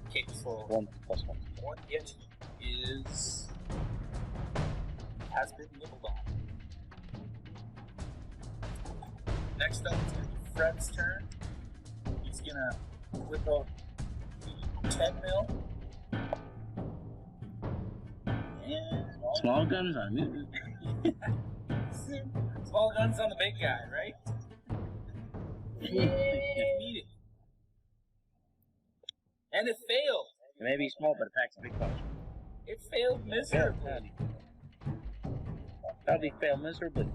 Okay, so 1 plus 1. 1 hit has been nibbled on. Next up, it's going to be Fred's turn. He's going to whip out the 10 mil. And Small guns on mutant. small guns on the big guy, right? If needed. And it failed. It may be small, but it packs a big punch. It failed miserably. How did he fail miserably?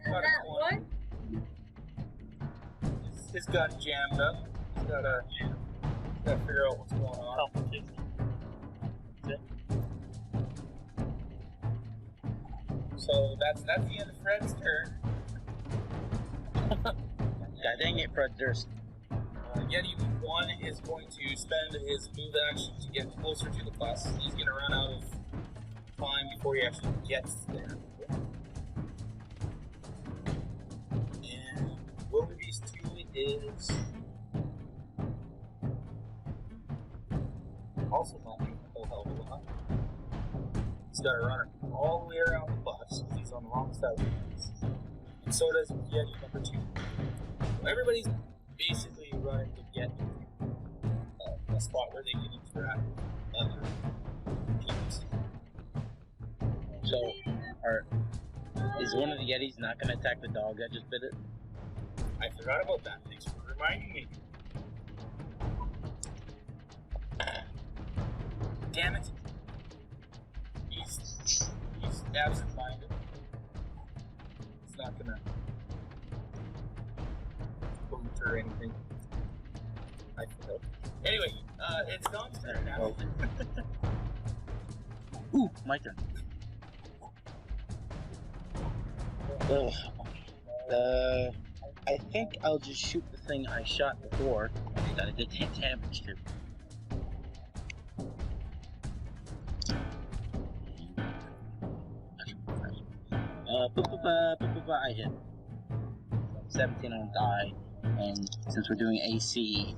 Got a That 20. one? His gun jammed up. He's gotta figure out what's going on. Complicated. So that's the end of Fred's turn. God dang it, Fred Durst. Yeti 1 is going to spend his move action to get closer to the bus. He's going to run out of time before he actually gets there. And Wildebeest 2 is also not doing a whole hell of a lot. He's got to run all the way around the bus because he's on the wrong side of the bus. And so does Yeti number 2. So everybody's basically running to get a spot where they can interact with other teams. So, is one of the Yetis not going to attack the dog that just bit it? I forgot about that. Thanks for reminding me. Damn it. He's absent-minded. He's not gonna boot or anything. I failed. Anyway, it's Dom's turn now. Ooh, my turn. Ugh. I think I'll just shoot the thing I shot before that I did damage to. I hit. 17 on die, and since we're doing AC,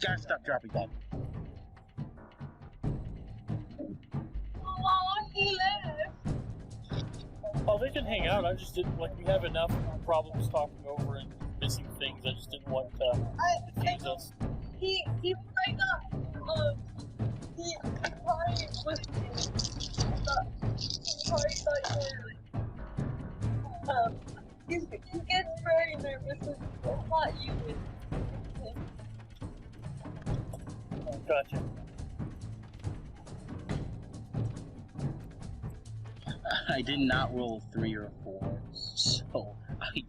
gotta stop dropping that. Oh, he left. Oh, they can hang out. I just didn't like. We have enough problems talking over and missing things. I just didn't want to confuse us. He probably got, he probably was, he probably thought you were like, he gets very nervous when I thought you would him. Gotcha. I did not roll a 3 or a 4, so I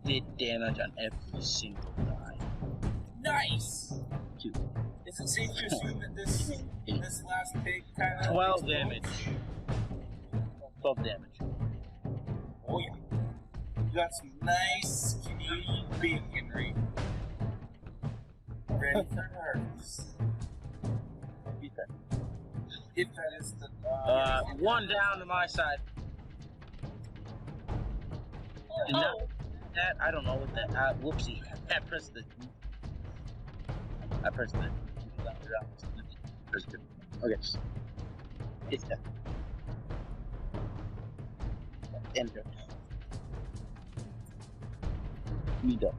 did damage on every single die. Nice! 2. Is it safe to assume that this last pig kind of 12 damage. 12 damage. Oh yeah. You got some nice Canadian baconry. Ready for harvest. If that is the... one down to my side. And now, that, I don't know what that, whoopsie. I pressed the... Okay. It's done. Enter. Me done.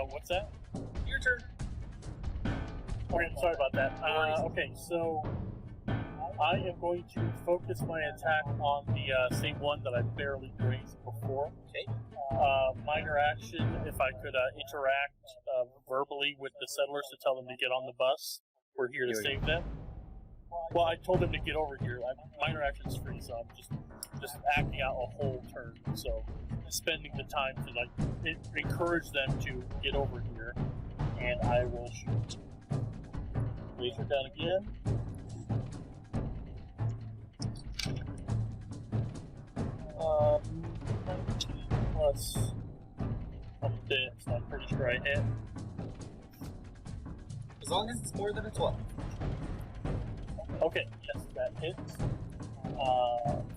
What's that? Your turn. Okay, sorry about that. Okay, so I am going to focus my attack on the same one that I barely grazed before. Okay. Minor action, if I could interact verbally with the settlers to tell them to get on the bus. We're here to save them. Well, I told them to get over here. Minor action's free, so I'm just acting out a whole turn. So spending the time to encourage them to get over here, and I will shoot. Laser down again. Plus on the dice, so I'm pretty sure I hit. As long as it's more than a 12. Okay, yes, that hits.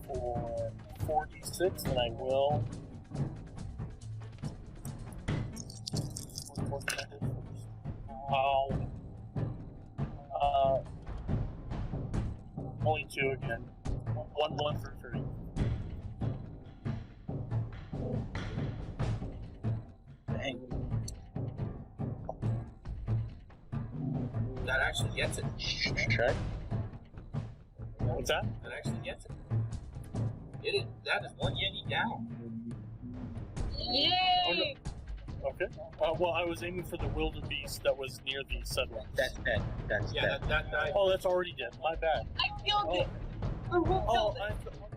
For 4d6, and I will. What can I do first? Only 2 again. 1 for 3. Dang. That actually gets it. Check. What's that? That actually gets it. That is 1 Yeti down. Yay! Okay. Well, I was aiming for the wildebeest that was near the settlement. That's dead. That's Yeah, dead. that died. Oh, that's already dead. My bad. I killed it! Oh, Who killed it?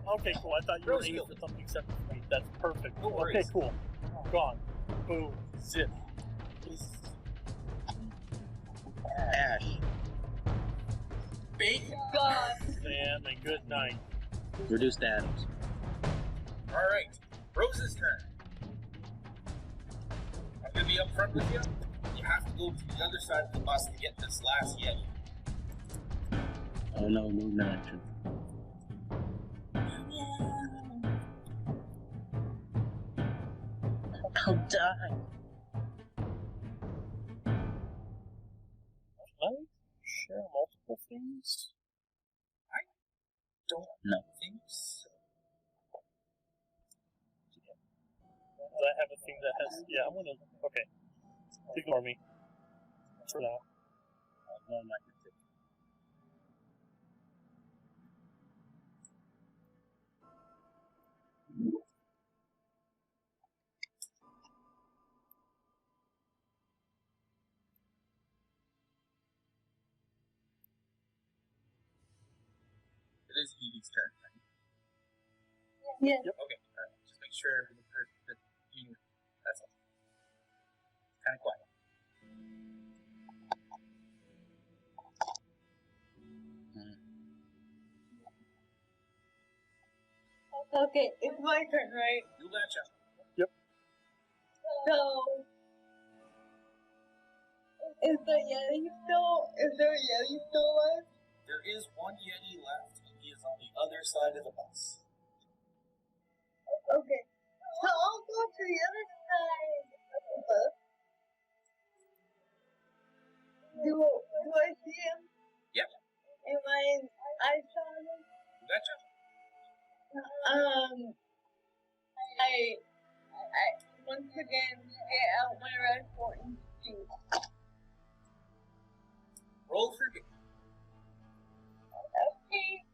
Okay, cool. I thought you were Rose aiming killed for it. something separate from me. That's perfect. No Okay, worries. cool. Gone. Boom. Zip. Ash. Bacon. God. And a good night. Reduced atoms. Alright, Rose's turn. I'm gonna be up front with you. You have to go to the other side of the bus to get this last Yeti. Oh no, movement action. I'll die. Can I share multiple things? Don't No. think so. But I have a thing that has. Yeah, I'm gonna. Okay. Ignore me. For now. No, I'm not gonna take It is Edie's turn. Right? Yeah. Okay, just make sure everyone heard that you. That's all. Kind of quiet. Okay, it's my turn, right? You betcha. So, is there a Yeti still alive? There is 1 Yeti left, and he is on the other side of the bus. Okay. So I'll go to the other side of the bus. Do I see him? Yep. Am I saw him? You betcha. I once again get out my rifle and shoot. Roll for me. Okay.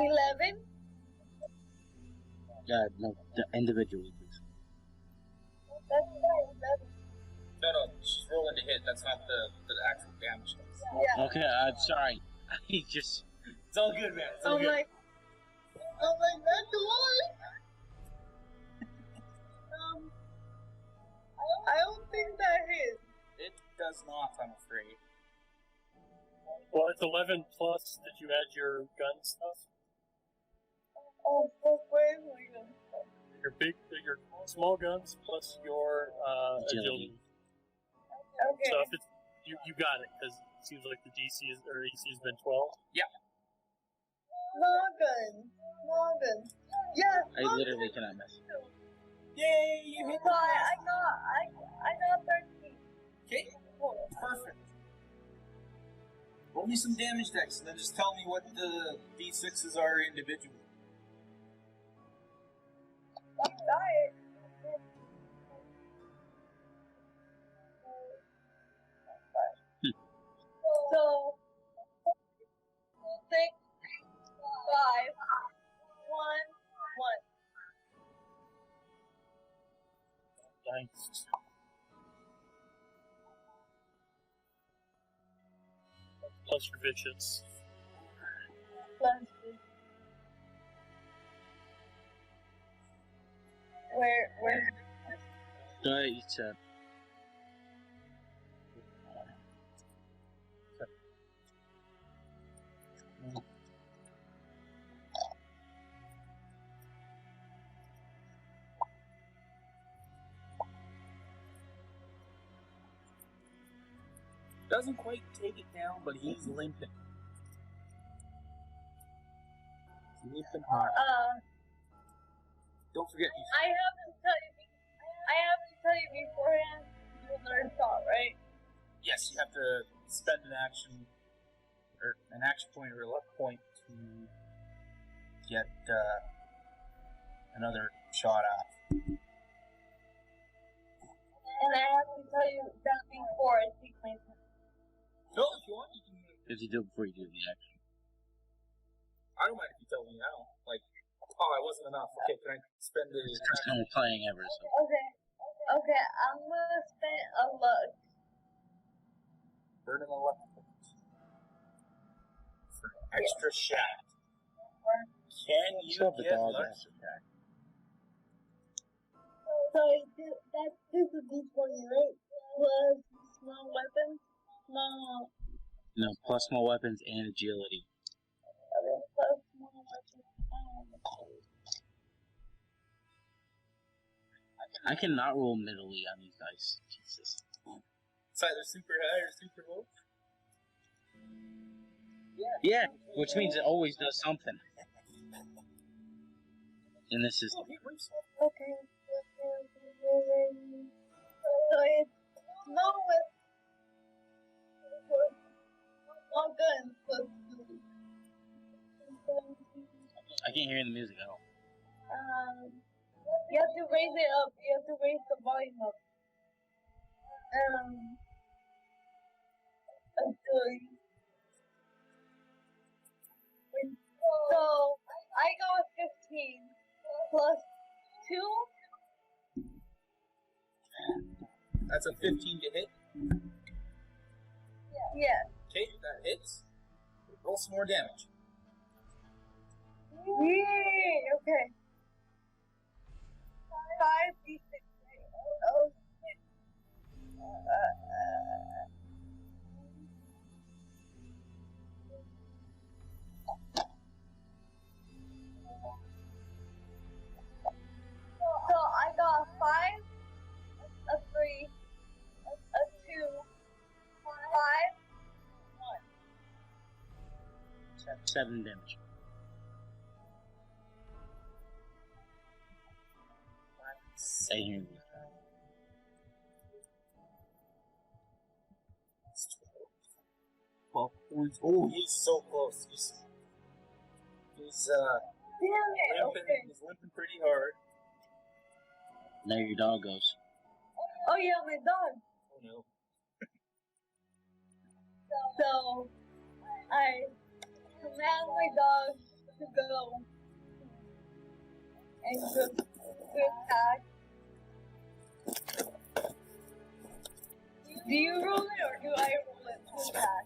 $11. No, individually, please. That's right. No, she's rolling to hit. That's not the actual damage dice. Yeah. Okay, I'm sorry. I just. It's all good, man. It's all good. I'm like, that's one. I don't think that hit. It does not, I'm afraid. Well, it's 11 plus. Did you add your gun stuff? Oh, where is my gun? Your small guns plus your agility. Okay. So if it's you got it because it seems like the DC is or AC has been 12. Small gun. Yeah. I literally cannot miss. Yay, you hit the I got 13. Okay, perfect. Roll me some damage decks and then just tell me what the D6s are individually. Diet. So 6, 5, 1, 1. Nice. Plus your vicious. Plus, where? It's Doesn't quite take it down, but he's limping. He's limping hard. Don't forget. I have to tell you beforehand. Do another shot, right? Yes, you have to spend an action point or a luck point to get another shot off. And I have to tell you that before I take my turn. No, if you want, you can. If you do it before you do the action. I don't mind if you tell me now. Like, oh, it wasn't enough. Okay, can I spend the? It's the first time we're playing ever, so. Okay, I'm gonna spend a luck. Burn in the luck point for an extra shot. Can you Stop the get dog lucky? ass attack. So this is D20, right? Plus small weapons, small. No, plus small weapons and agility. Okay, plus small weapons. I cannot roll middly on these dice. Jesus. It's either super high or super low. Yeah, which means it always does something. And this is. Oh, hey, Bruce. Okay. So it's small weapons. Small guns plus two. I can't hear the music at all. You have to raise it up. You have to raise the volume up. Agility. So I got 15 plus 2. That's a 15 to hit. Yes. Okay, that hits. Roll some more damage. Yay! Okay. 5d6. Oh, shit. So I got 5, a 3, a 2, 5, 1. 7 damage. I hear you. 12 points. Oh, he's so close. He's Damn it! limping. Okay. He's limping pretty hard. Now your dog goes. Oh yeah, my dog. Oh no. So I command my dog to go and to attack. Do you roll it or do I roll it to attack?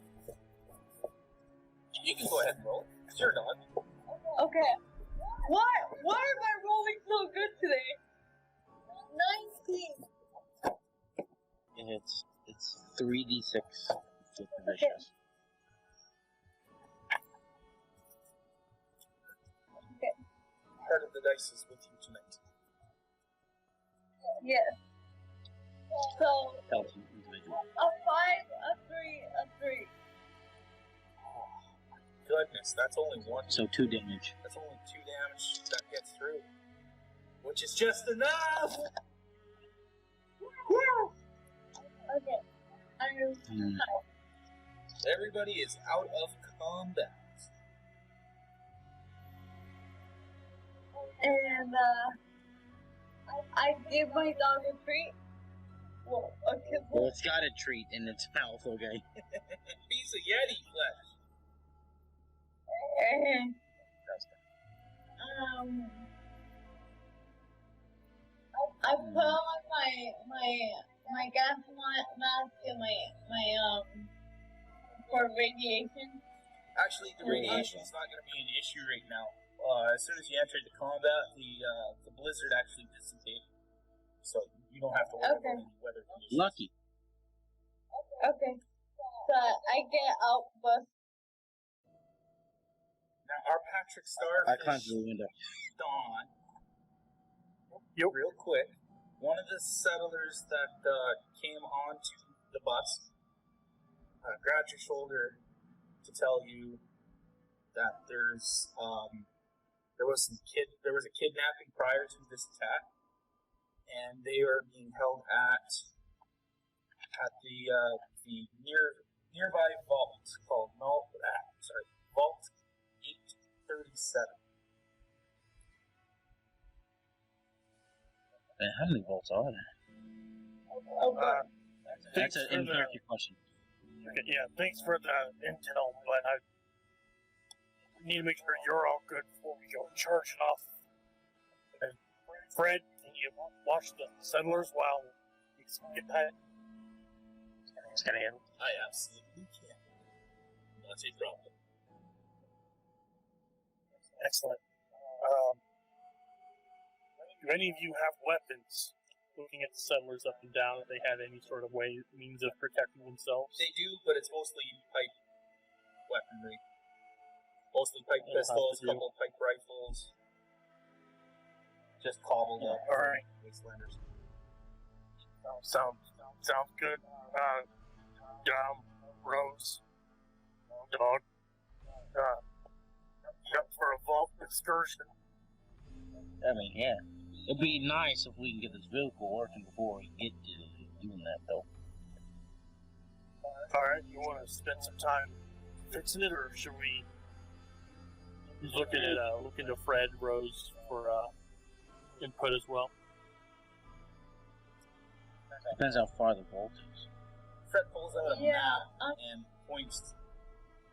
You can go ahead and roll. It's your dog. Okay. Why am I rolling so good today? 19. It's 3d6 with the Okay. vicious. Part of the dice is with you tonight. Yes. So Health individual. a 5, a 3, a 3. Oh my goodness, that's only one. So 2 damage. That's only 2 damage that gets through, which is just enough. Okay. Everybody is out of combat. And I give my dog a treat. Well, a Well, kibble. it's got a treat in its mouth, okay? Piece of Yeti flesh. And I put on my gas mask and my for radiation. Actually, the radiation is not going to be an issue right now. As soon as you enter the combat, the blizzard actually dissipated, so you don't have to worry about any weather conditions. Lucky. Okay. So I get out bus. Now, our Patrick I climbed Starfish through the window. Dawn. Yep. Real quick, one of the settlers that came onto the bus grab your shoulder to tell you that there was a kidnapping prior to this attack, and they are being held at the nearby vault called Vault 837. Man, how many volts are there? That's an incorrect question. Okay, yeah, thanks for the intel, but I need to make sure you're all good before we go charging off. And Fred, can you watch the settlers while we get that? It's gonna handle. I absolutely can. Not a problem. Excellent. Do any of you have weapons? Looking at the settlers up and down, if they had any sort of means of protecting themselves. They do, but it's mostly pipe weaponry. Mostly pipe pistols, couple pipe rifles. Just cobbled up. All right. Wastelanders. Sounds good. Rose, dog. Up for a vault excursion. I mean, yeah. It'd be nice if we can get this vehicle working before we get to doing that, though. Alright, you want to spend some time fixing it, or should we look into Fred, Rose for input as well? Depends how far the vault is. Fred pulls out a map and points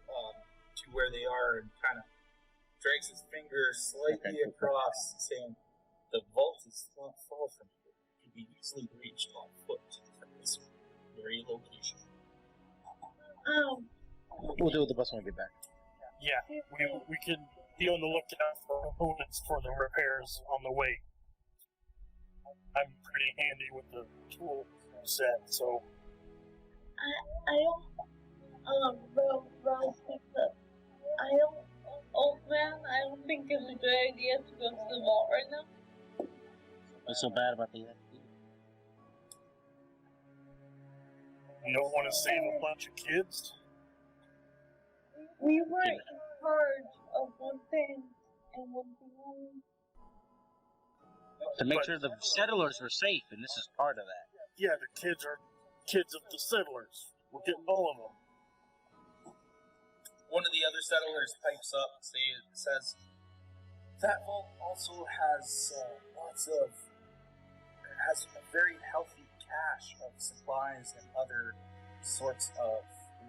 to where they are and kind of drags his finger slightly across, saying, "The vault is not far from here. It can be easily reached on foot from this very location." We'll deal with the bus when we get back. Yeah, we can be on the lookout for components for the repairs on the way. I'm pretty handy with the tool set, so. Rose picks up. Old man, I don't think it's a good idea to go to the vault right now. What's so bad about the FD? You don't want to save a bunch of kids? We were in charge of one thing and one thing only. To make sure the settlers were safe, and this is part of that. Yeah, the kids are kids of the settlers. We're getting all of them. One of the other settlers pipes up and says, "That vault also has has a very healthy cache of supplies and other sorts of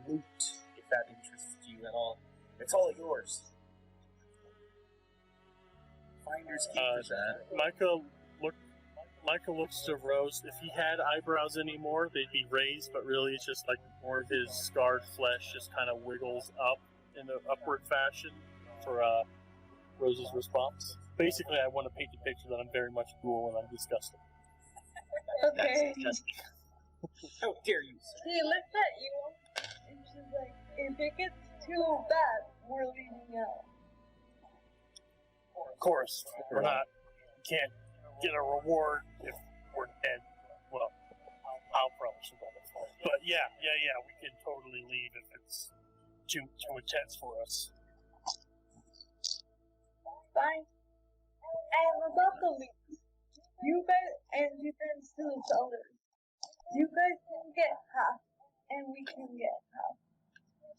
loot, if that interests you at all. It's all yours. Finders keepers." Micah looks to Rose. If he had eyebrows anymore, they'd be raised, but really it's just like more of his scarred flesh just kind of wiggles up in an upward fashion for Rose's response. Basically, I want to paint the picture that I'm very much cool and I'm disgusting. Okay. That's How dare you, sir? She looks at you and she's like, "If it gets too bad, we're leaving out." Of course, we can't get a reward if we're dead. Well, I'll probably survive. But yeah, we can totally leave if it's too intense for us. Fine. And about the leaks, you guys, and you can still tell her, you guys can get half, and we can get half.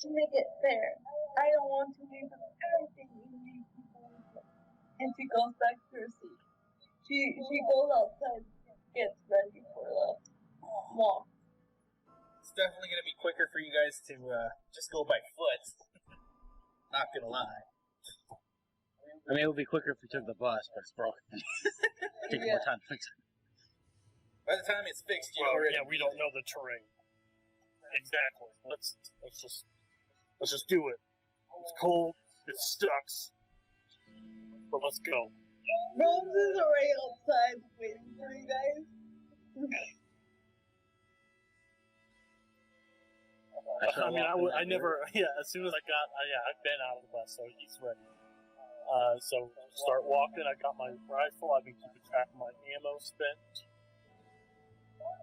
To make it fair, I don't want to leave everything in these people's hands. And she goes back to her seat. She goes outside, gets ready for the walk. It's definitely going to be quicker for you guys to just go by foot. Not going to lie. I mean, it would be quicker if we took the bus, but it's broken. Takes more time to fix it. By the time it's fixed, you Well, already... yeah, we don't know the terrain. Exactly. Let's just do it. It's cold. It sucks. But let's go. Rose is already outside waiting for you guys. I mean, I never, as soon as I've been out of the bus, so he's ready. So start walking. I got my rifle. I've been keeping track of my ammo spent.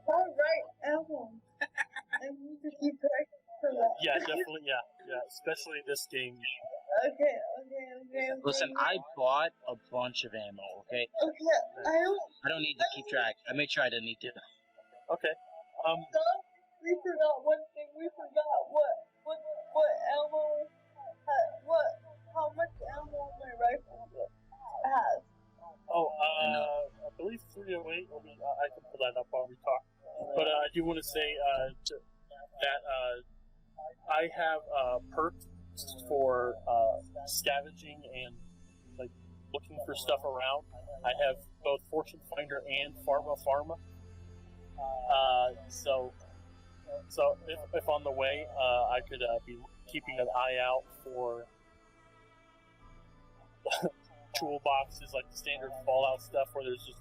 Alright, ammo. I need to keep track for that. Yeah, definitely. Yeah. Especially this game. Okay. Listen, I bought a bunch of ammo. Okay, Okay, I don't need to keep track. I made sure I didn't need to. Okay. We forgot one thing. We forgot what ammo. How much ammo my rifle has. Oh, I believe 308. I can pull that up while we talk. But I do want to say that I have perks for scavenging and like looking for stuff around. I have both Fortune Finder and Pharma. So if on the way, I could be keeping an eye out for toolboxes, like the standard Fallout stuff, where there's just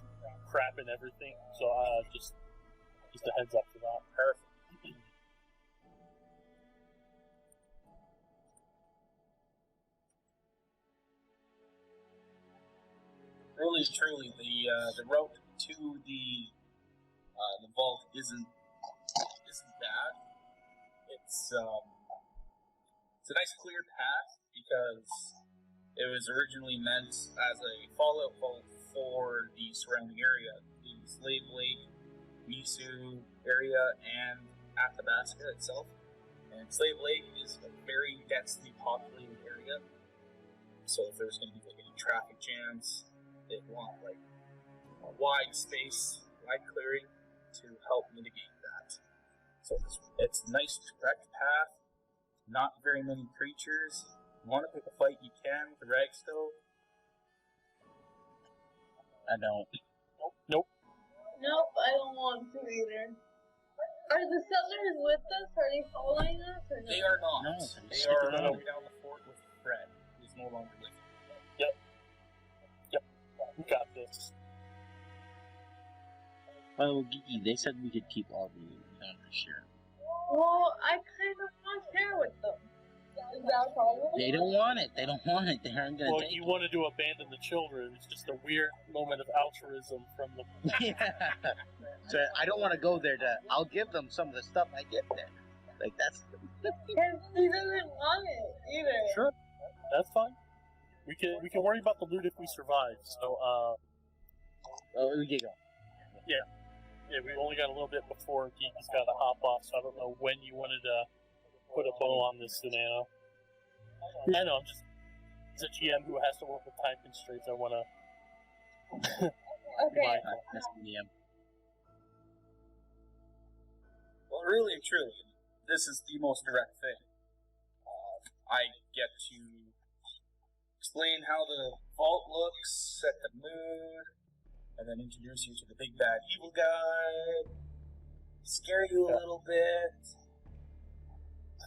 crap and everything. So just a heads up for that. Perfect. Really, truly, the route to the vault isn't bad. It's a nice clear path because it was originally meant as a fallout vault for the surrounding area, the Slave Lake, Misu area, and Athabasca itself. And Slave Lake is a very densely populated area, so if there's going to be like any traffic jams, they want like a wide space, wide clearing to help mitigate that. So it's a nice direct path, not very many creatures. You want to pick a fight, you can with the rag stove. I don't. Nope. Nope, I don't want to either. Are the settlers with us? Are they following us or no? They are not. No, They stick are around. over down the fort with Fred, who's no longer living. We got this. Well, Gigi, they said we could keep all the numbers here. Well, I kind of want to share with them. Is that a problem? They don't want it. They aren't gonna Well, take you it. wanted to abandon the children. It's just a weird moment of altruism from the. Yeah. So I don't want to go there. I'll give them some of the stuff I get there. Like that's. Because he doesn't want it either. Sure, that's fine. We can worry about the loot if we survive. So Oh, we get going. yeah, we only got a little bit before Geeky's got to hop off. So I don't know when you wanted to put a bow on this scenario. I know, I'm just as a GM who has to work with time constraints. I want to. Okay. That's the DM. Well, really and truly, this is the most direct thing. I get to explain how the vault looks, set the mood, and then introduce you to the big bad evil guy, scare you a little bit.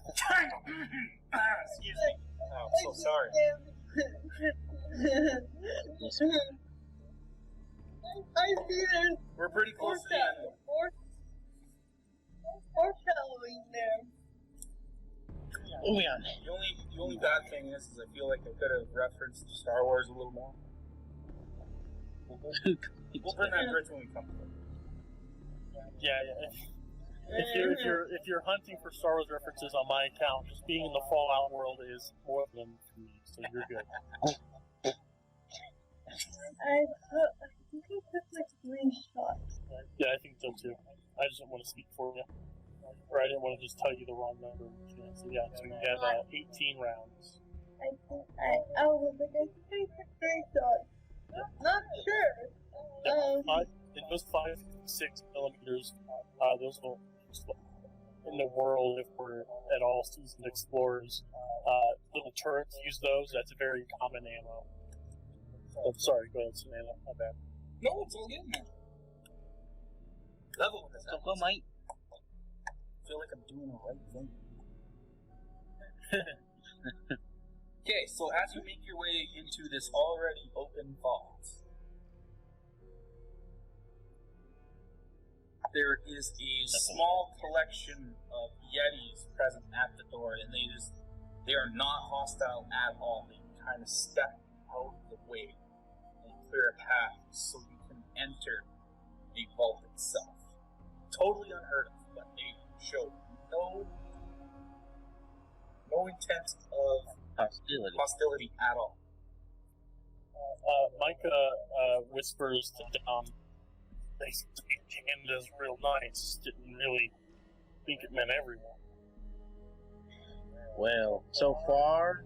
Excuse me. Oh, I'm so sorry. I see there's We're pretty close to the end. foreshadowing there. Oh yeah. The only bad thing is I feel like I could have referenced Star Wars a little more. We'll bring that bridge when we come to it. Yeah. If you're hunting for Star Wars references on my account, just being in the Fallout world is more than for me, so you're good. I think I took like 3 shots. Yeah, I think so too. I just didn't want to speak for you. Or I didn't want to just tell you the wrong number. So yeah, so we have 18 rounds. I was like, I think I took 3 shots. Not sure. In those 5.6 millimeters, those will in the world, if we're at all seasoned explorers, little turrets use those. That's a very common ammo. Oh, sorry, go ahead, Savannah. My bad. No, it's all good, man. Level with this. So go, mate. I feel like I'm doing the right thing. Okay, so as you make your way into this already open vault, there is a small collection of Yetis present at the door, and they are not hostile at all. They kind of step out of the way and clear a path so you can enter the vault itself. Totally unheard of, but they show no no intent of hostility at all. Micah whispers to Dom, they speak Canada's real nice. Didn't really think it meant everyone. Well, so far,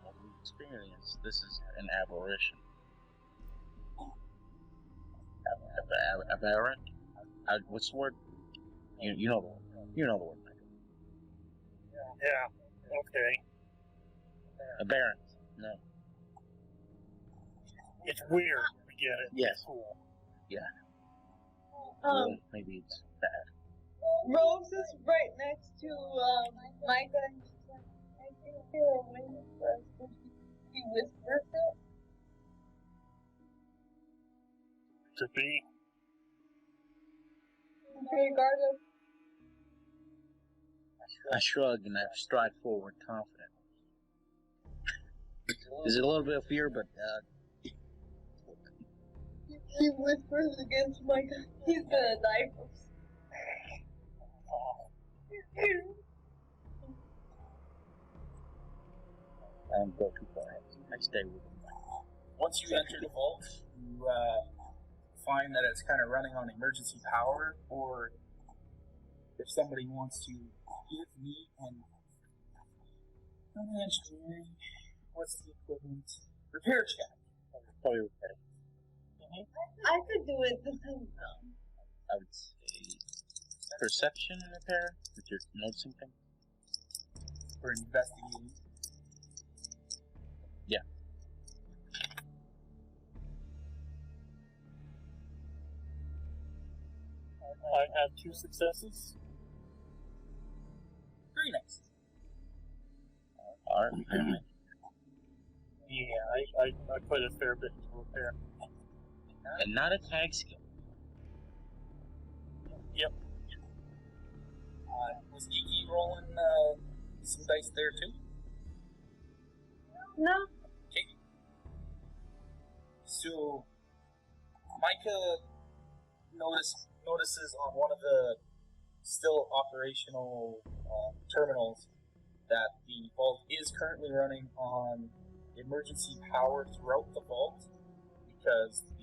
what we've experienced, this is an aberration. Aberrant? What's the word? You know the word. You know the word. Yeah, okay. Aberrant. No. It's weird. We get it. Yes. Cool. Yeah. Well, maybe it's bad. Rose is right next to Micah, and she's like, I think you're waiting for us. He whispers it. To be. Regardless. I shrug and I stride forward confident. There's a little bit of fear, but He whispers against Micah. He's gonna die from. I don't go too far. I stay with him. Once you enter the vault, you find that it's kind of running on emergency power, or if somebody wants to give me an engineering, what's the equivalent? Repair check. Probably repair. I could do it this time. I would say perception repair, if you're noticing things. For investigating. Yeah. I have 2 successes. Very nice. Alright. Yeah, I put a fair bit into repair. And not a tag skill. Yep. Was Geeky rolling some dice there too? No. Okay. So, Micah notices on one of the still operational terminals that the vault is currently running on emergency power throughout the vault because the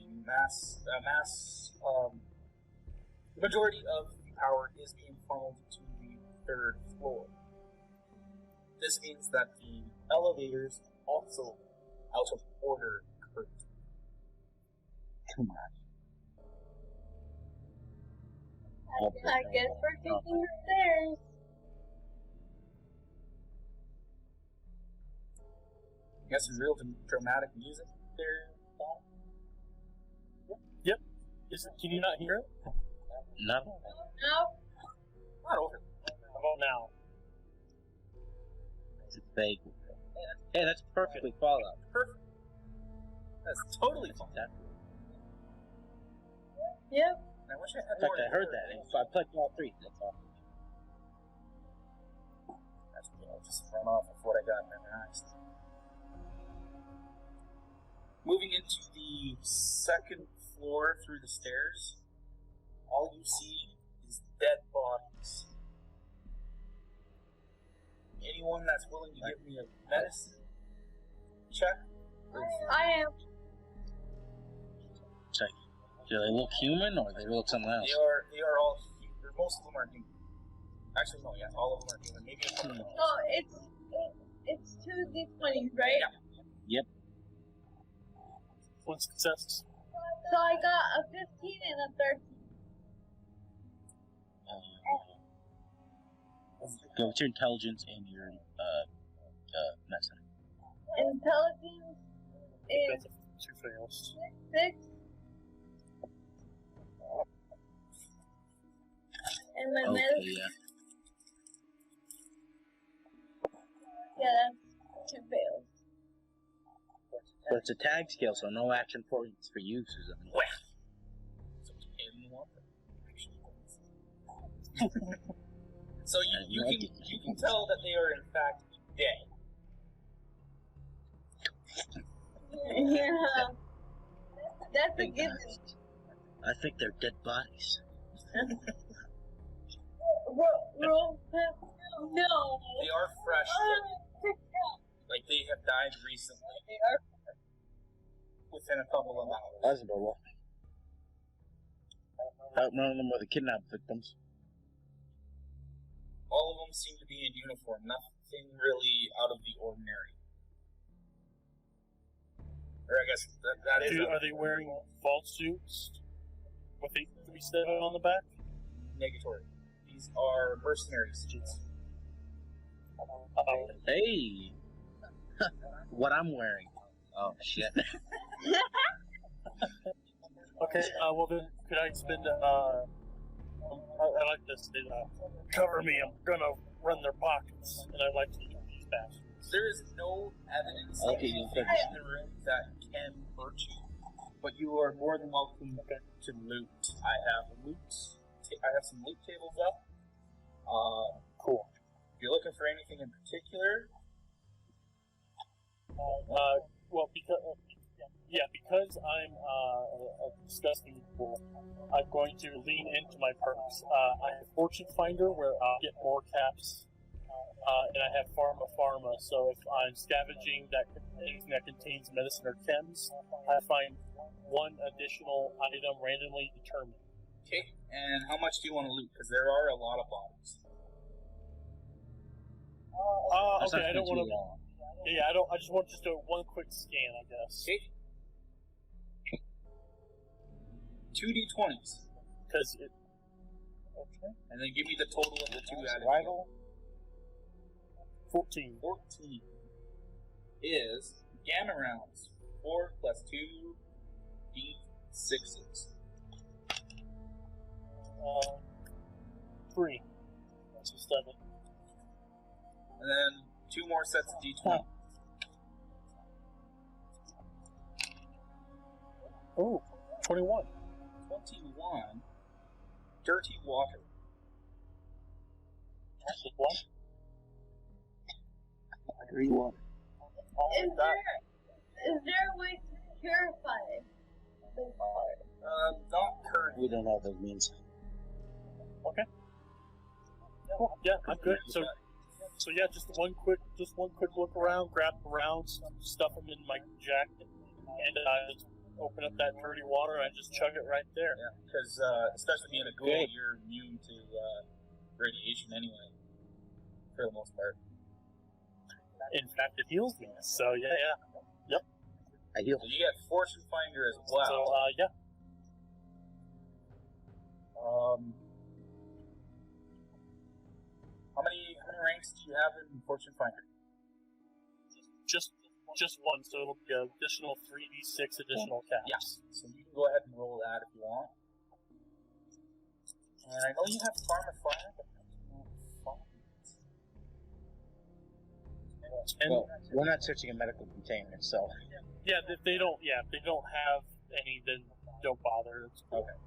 majority of the power is being funneled to the 3rd floor. This means that the elevators also out of order currently. Come on. I guess we're taking the stairs. You got some real dramatic music there, Paul? Yep. Can you not hear it? No. No. Not over. How about now? It's vague. Hey, that's perfectly Fallout. Perfect. That's totally fine. Yep. I wish I had In fact, more I heard that. So I played all 3. That's all. That's okay. I'll just run off of what I got memorized. Moving into the 2nd floor through the stairs, all you see is dead bodies. Anyone that's willing to give me a medicine check? I am. Check. Do they look human or they look something else? They are all human. Most of them are human. Actually, no, yeah, all of them are human. Maybe a couple. Oh, it's 2 D20s, right? Yeah. Yep. 1 success. So I got a 15 and a 13. Go with your intelligence and your medicine. Intelligence is That's 2 fails. 6. And my medicine, yeah. that's 2 fails. But it's a tag skill, so no action points for use or something. Well, so you want them. So you can tell that they are in fact dead. Yeah. That's a given. I think they're dead bodies. Roll No. They are fresh. Like they have died recently. They are. Within a couple of hours. That's adorable. None of them were the kidnapped victims. All of them seem to be in uniform. Nothing really out of the ordinary. Or I guess that is. Are they wearing vault suits with a 3-7 on the back? Negatory. These are mercenary suits. Hey! What I'm wearing. Oh, shit. Okay, well then, could I spend, I like this, cover me, I'm gonna run their pockets, and I'd like to eat these bastards. There is no evidence of Okay, anything in the room that can hurt you, but you are more than welcome to loot. I have some loot tables up. Cool. If you're looking for anything in particular, Well, because I'm a disgusting fool, I'm going to lean into my perks. I have Fortune Finder, where I'll get more caps, and I have Pharma. So if I'm scavenging anything that contains medicine or chems, I find one additional item randomly determined. okay. And how much do you want to loot? Because there are a lot of bodies. Okay, I don't want to. Yeah, I don't. I just want to do one quick scan, I guess. Okay. 2d20s. Because it. Okay. And then give me the total of the two added. Survival? 14. 14 is gamma rounds. 4 plus 2 d6s. 3. That's a 7. And then 2 more sets of d20. Oh, 21. 21. Dirty water. That's a what? Dirty water. Is there a way to purify the water? Not currently. We don't know what that means. Okay. Cool. Yeah, I'm good. So yeah, just one quick look around, grab the rounds, stuff them in my jacket, and just open up that dirty water and just chug it right there. Yeah, because especially being a ghoul, you're immune to radiation anyway, for the most part. In fact, it heals me. So yeah. Yep. I heal. So you get Fortune Finder as well. So yeah. How many ranks do you have in Fortune Finder? Just one, so it'll be an additional 3d6 additional caps. Yes. So you can go ahead and roll that if you want. And I know you have Pharma, but I don't find it. Well, we're not searching a medical container, so. Yeah, if they don't have any, then don't bother. It's cool. Okay.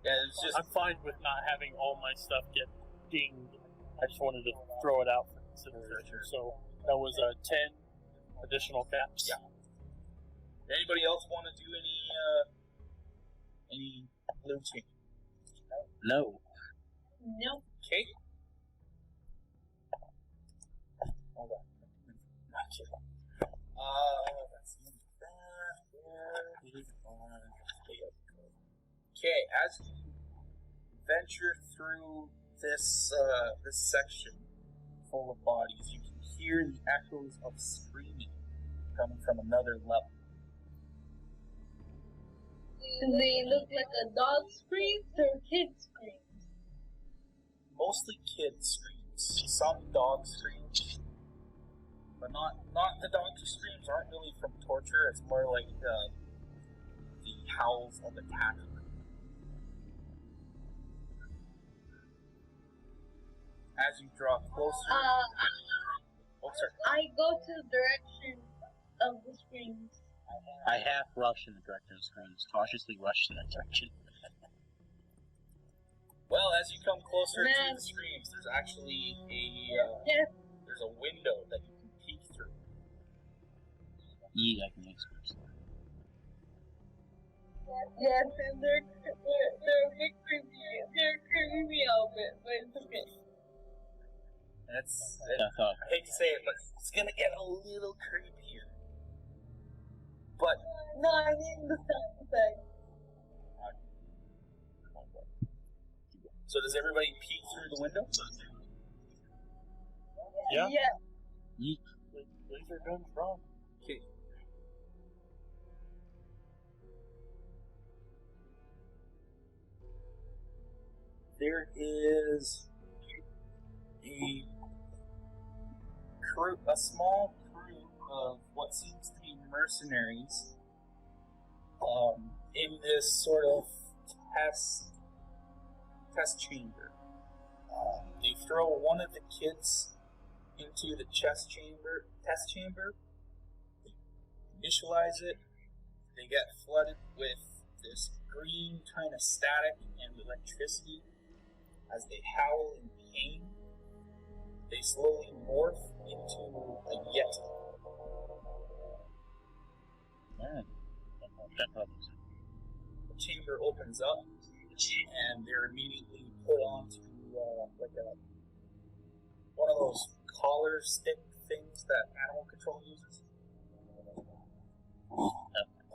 Yeah, it's just. I'm fine with not having all my stuff get dinged. I just wanted to throw it out for consideration. So that was 10 additional caps. Yeah. Anybody else want to do any looting? No. Nope. Okay. Hold on. Not kidding. That's okay, as you venture through this section full of bodies, you can hear the echoes of screaming coming from another level. Do they look like a dog screams or kid screams? Mostly kid screams, some dog screams, but not the dog screams aren't really from torture. It's more like the howls of attack. As you draw closer, I go to the direction of the screams. I half rush in the direction of screams, cautiously rush in that direction. well, as you come closer to the screams, there's actually there's a window that you can peek through. Yeah, I can make screams. Yes, and they're a bit creepy. They're creeping me out a bit, but it's okay. That's, That's all. I hate to say it, but it's gonna get a little creepier. But No, I mean the sound effect. so does everybody peek through the window? Yeah. Yeah. Laser guns wrong. Okay. There is a small crew of what seems to be mercenaries in this sort of test chamber. They throw one of the kids into the test chamber, initialize it. They get flooded with this green kind of static and electricity. As they howl in pain, they slowly morph into a yeti. Man. The chamber opens up, and they're immediately put onto like one of those collar stick things that animal control uses.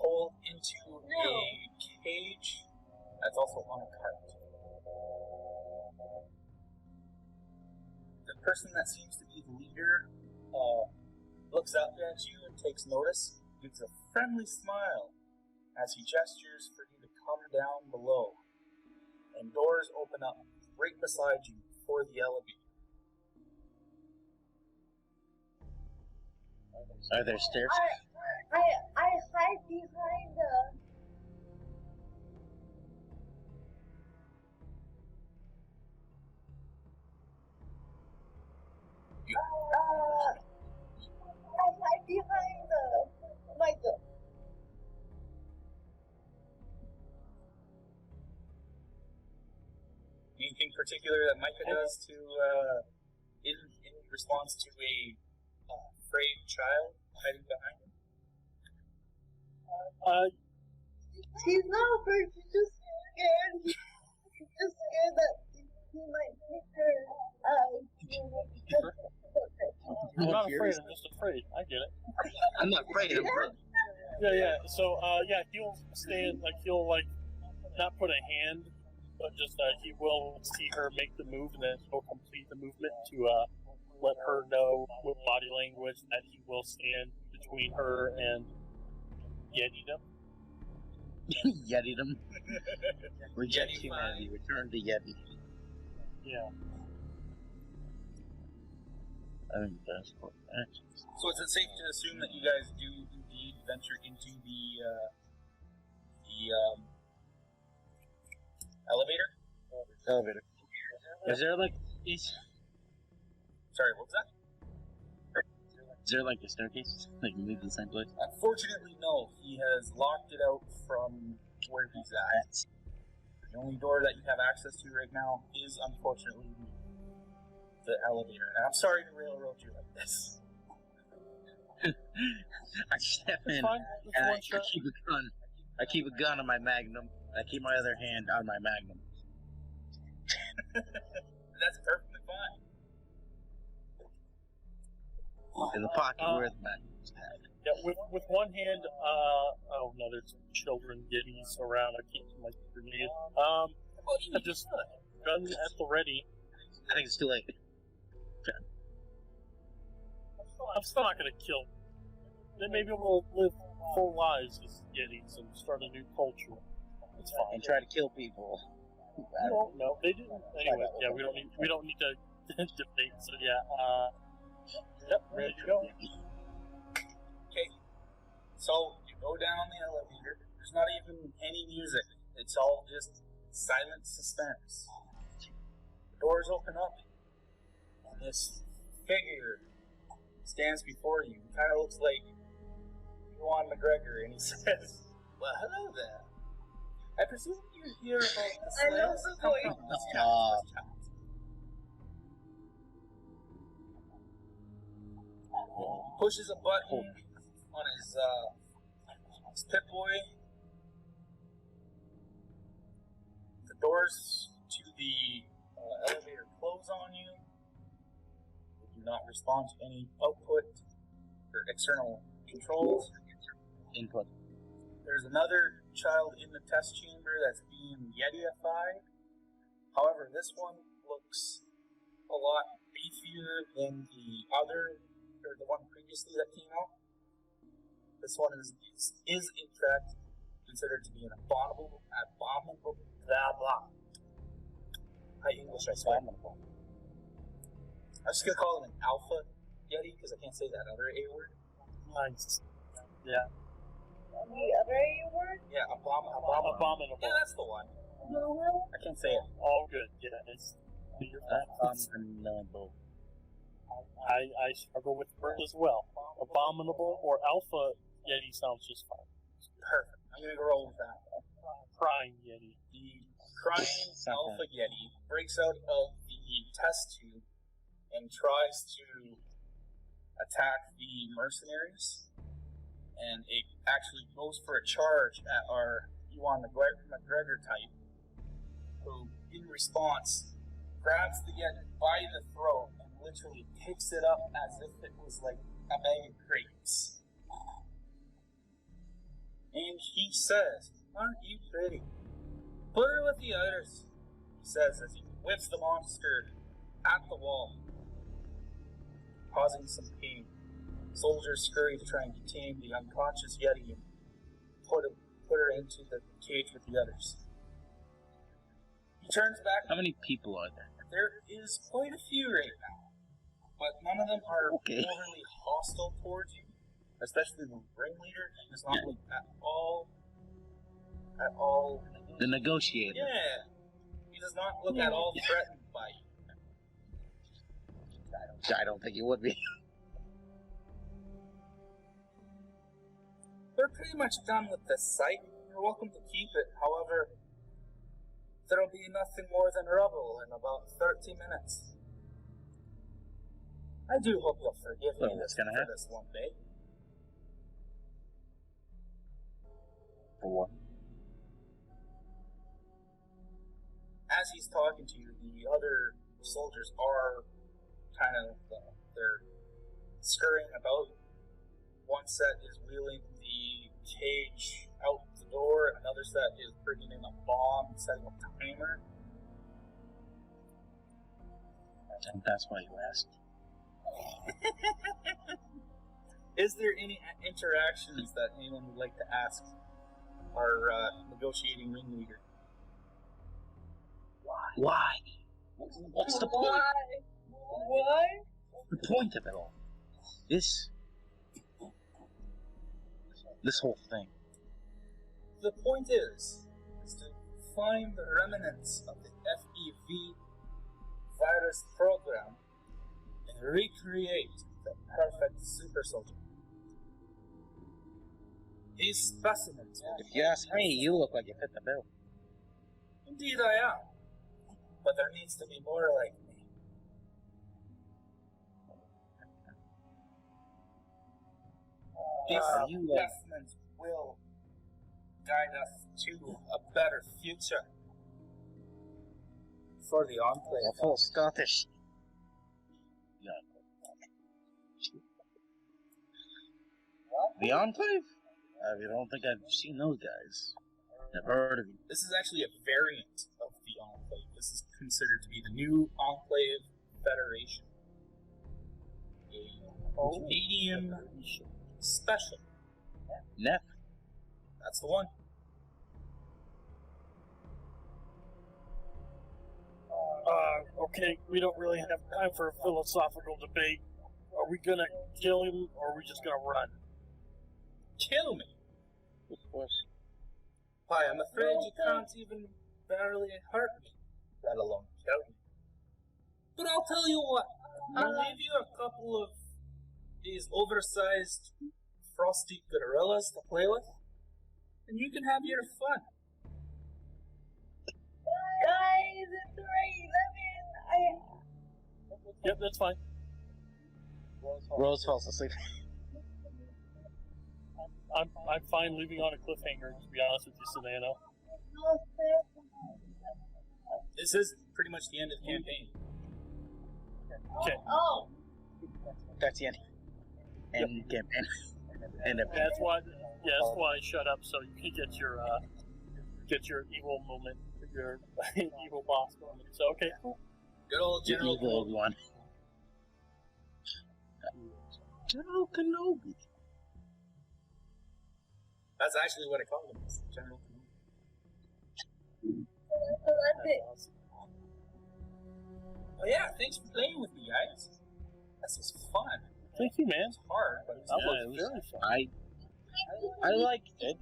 Pulled into a cage that's also on a cart. The person that seems to be the leader looks up at you and takes notice, gives a friendly smile as he gestures for you to come down below. And doors open up right beside you for the elevator. Are there stairs? I hide behind the. I hide behind the Michael. Anything particular that Micah does to in response to a afraid child hiding behind him? He's not afraid, he's just scared. He's just scared that he might take her. I'm not afraid, I'm just afraid. I get it. I'm not afraid. I'm afraid. Yeah. So, he'll stand, he'll, not put a hand, but just, he will see her make the move, and then he'll complete the movement to, let her know with body language that he will stand between her and Yetidom. Yetidom. Reject humanity. Return to Yeti. Yeah. I think that's what that is. So is it safe to assume that you guys do indeed venture into the elevator? Elevator. Is there is Sorry, what was that? there a staircase? Like you leave to the same place? Unfortunately, no. He has locked it out from where he's at. The only door that you have access to right now is, unfortunately, the elevator. And I'm sorry to railroad you like this. I step in Fine. and I keep a gun. I keep a gun on my magnum. I keep my other hand on my magnum. That's perfectly fine. In the pocket where the magnum's at. Yeah, with one hand, oh no, there's children Yetis around. I can't do my grenade. Just gun at the ready. I think it's too late. I'm still not gonna kill. Then maybe we'll live full lives as Yetis and start a new culture. It's fine. And try to kill people. No, they didn't. Anyway, yeah, we don't need to debate. So yeah, yep, ready to go. Okay. So you go down the elevator. There's not even any music. It's all just silent suspense. The doors open up, and this figure stands before you. Kind of looks like Ewan McGregor, and he says, "Well, hello there. I presume you're here about the I love slaves?" the voice. Let's chat. Pushes a button on his Pip-Boy. The doors to the elevator close on you. do not respond to any output or external controls. Input. There's another child in the test chamber that's being Yetiified. However, this one looks a lot beefier than the other, or the one previously that came out. This one is in fact considered to be an abominable, blah blah. High English, I swear. Abominable. I'm just gonna call it an alpha Yeti because I can't say that other A word. Nice. Yeah. The other A word? Yeah, abominable. Abominable. Yeah, that's the one. No. I can't say it. All good. Yeah. It's Abominable. I struggle with the word as well. Abominable or alpha Yeti sounds just fine. Perfect. I'm gonna go roll with that. Crying Yeti. The crying alpha Yeti breaks out of the test tube and tries to attack the mercenaries, and it actually goes for a charge at our Ewan McGregor type, who, in response, grabs the Yeti by the throat and literally picks it up as if it was like a bag of grapes. And he says, "Aren't you pretty? Put her with the others," he says as he whips the monster at the wall, causing some pain. Soldiers scurry to try and contain the unconscious Yeti and put her into the cage with the others. He turns back. How many people are there? There is quite a few right now, but none of them are overly hostile towards you, especially the ringleader. He does not look at all. The negotiator. Yeah, he does not look at all threatened by you. I don't think he would be. We're pretty much done with this site. You're welcome to keep it. However, there'll be nothing more than rubble in about 30 minutes. I do hope you'll forgive me for this one day. For what? As he's talking to you, the other soldiers are kind of, they're scurrying about. One set is wheeling the cage out the door, and another set is bringing in a bomb and setting up a timer. And that's why you asked. Is there any interactions that anyone would like to ask our negotiating ringleader? Why? What's the point? Why? The point of it all? This whole thing. The point is to find the remnants of the FEV virus program and recreate the perfect super soldier. These specimens. If you ask me, you look like you fit the bill. Indeed, I am. But there needs to be more like me. These investments will guide us to a better future for the Enclave. A full Scottish. The Enclave? I don't think I've seen those guys. Never heard of them. This is actually a variant of the Enclave. This is considered to be the new Enclave Federation. A Canadian special. Neff. That's the one. Okay, we don't really have time for a philosophical debate. Are we gonna kill him, or are we just gonna run? Kill me? Of course. Why, I'm afraid you can't even barely hurt me, let alone kill me. But I'll tell you what, I'll leave you a couple of these oversized frosty gorillas to play with, and you can have your fun. Guys, it's 3:11. Yep, that's fine. Rose falls asleep. I'm fine leaving on a cliffhanger, to be honest with you, Savannah. This is pretty much the end of the campaign. Okay. Oh. That's the end. And That's why. Yeah, that's why I shut up so you can get your evil moment, your evil boss moment. So okay, cool. Good old General evil one. General Kenobi. That's actually what I call him, General Kenobi. I love it. Awesome. Oh yeah, thanks for playing with me, guys. This was fun. Thank you, man. It's hard, but it's That fun. was very fun. I liked it.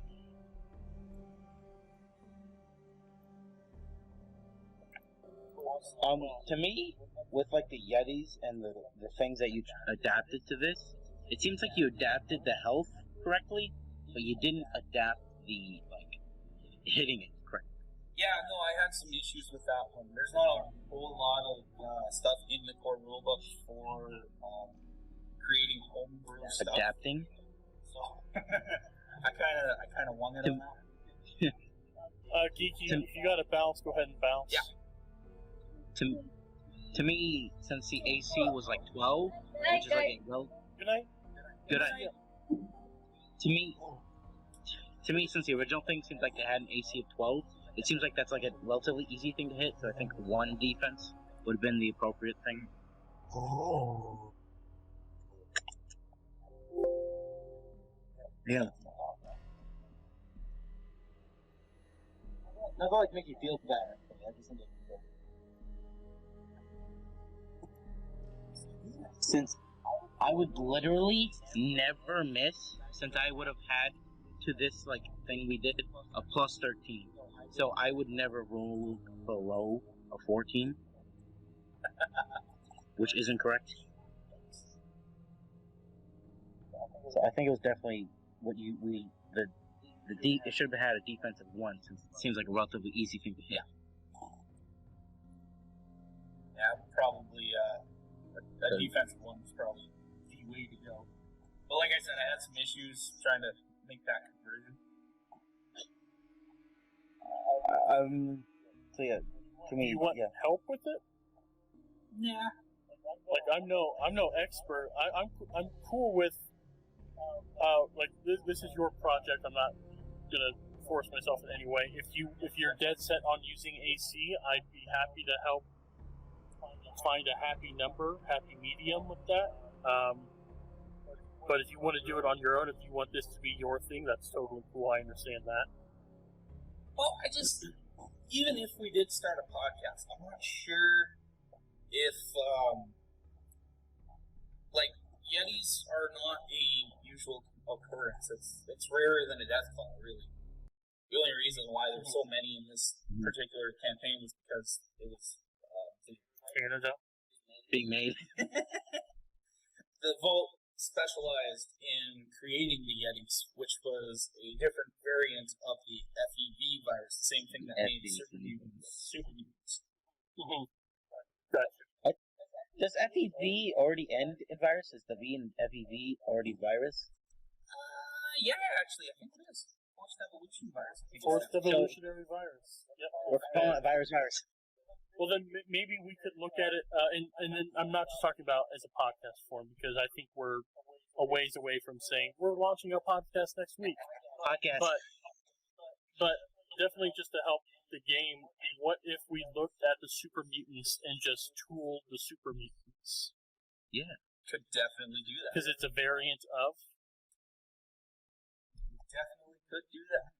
To me, with like the Yetis and the things that you adapted to this, it seems like you adapted the health correctly, but you didn't adapt the hitting it correctly. Yeah, no, I had some issues with that one. There's not a whole lot of stuff in the core rulebook for creating homebrew stuff. Adapting. So I kind of won it on that. Geeky, if you got to bounce, go ahead and bounce. Yeah. To me, since the AC was like 12, which is like a Good night. good idea. To me, since the original thing seems like it had an AC of 12, it seems like that's like a relatively easy thing to hit. So I think 1 defense would have been the appropriate thing. Oh. Yeah. Not to like make you feel bad. I just think since I would literally never miss, since I would have had to this like thing we did a plus 13, so I would never roll below a 14, which isn't correct. So I think it was definitely what it should have had a defensive 1, since it seems like a relatively easy thing to hit. Yeah, probably a defensive one was probably the way to go. But like I said, I had some issues trying to make that conversion. So yeah, to me, Do you want help with it? Yeah. Like I'm no expert. I'm cool with like this is your project. I'm not gonna force myself in any way. If you're dead set on using AC, I'd be happy to help find a happy medium with that. But if you want to do it on your own, if you want this to be your thing, that's totally cool. I understand that. Well, even if we did start a podcast, I'm not sure if, Yetis are not a usual occurrence. It's rarer than a death claw, really. The only reason why there's so many in this particular campaign was because it was Canada being made. The Vault specialized in creating the Yetis, which was a different variant of the FEV virus, the same thing that made supermutants. Mm-hmm. Gotcha. Does FEV already end in virus? Is the V in FEV already virus? Yeah, actually, I think it is. Forced evolution virus. Forced evolutionary virus. Yep. We're calling it virus. Well, then maybe we could look at it, and then I'm not just talking about as a podcast form, because I think we're a ways away from saying we're launching a podcast next week. Podcast. But definitely just to help the game, what if we looked at the super mutants and just tooled the super mutants? Yeah. Could definitely do that. Because it's a variant of? Definitely could do that.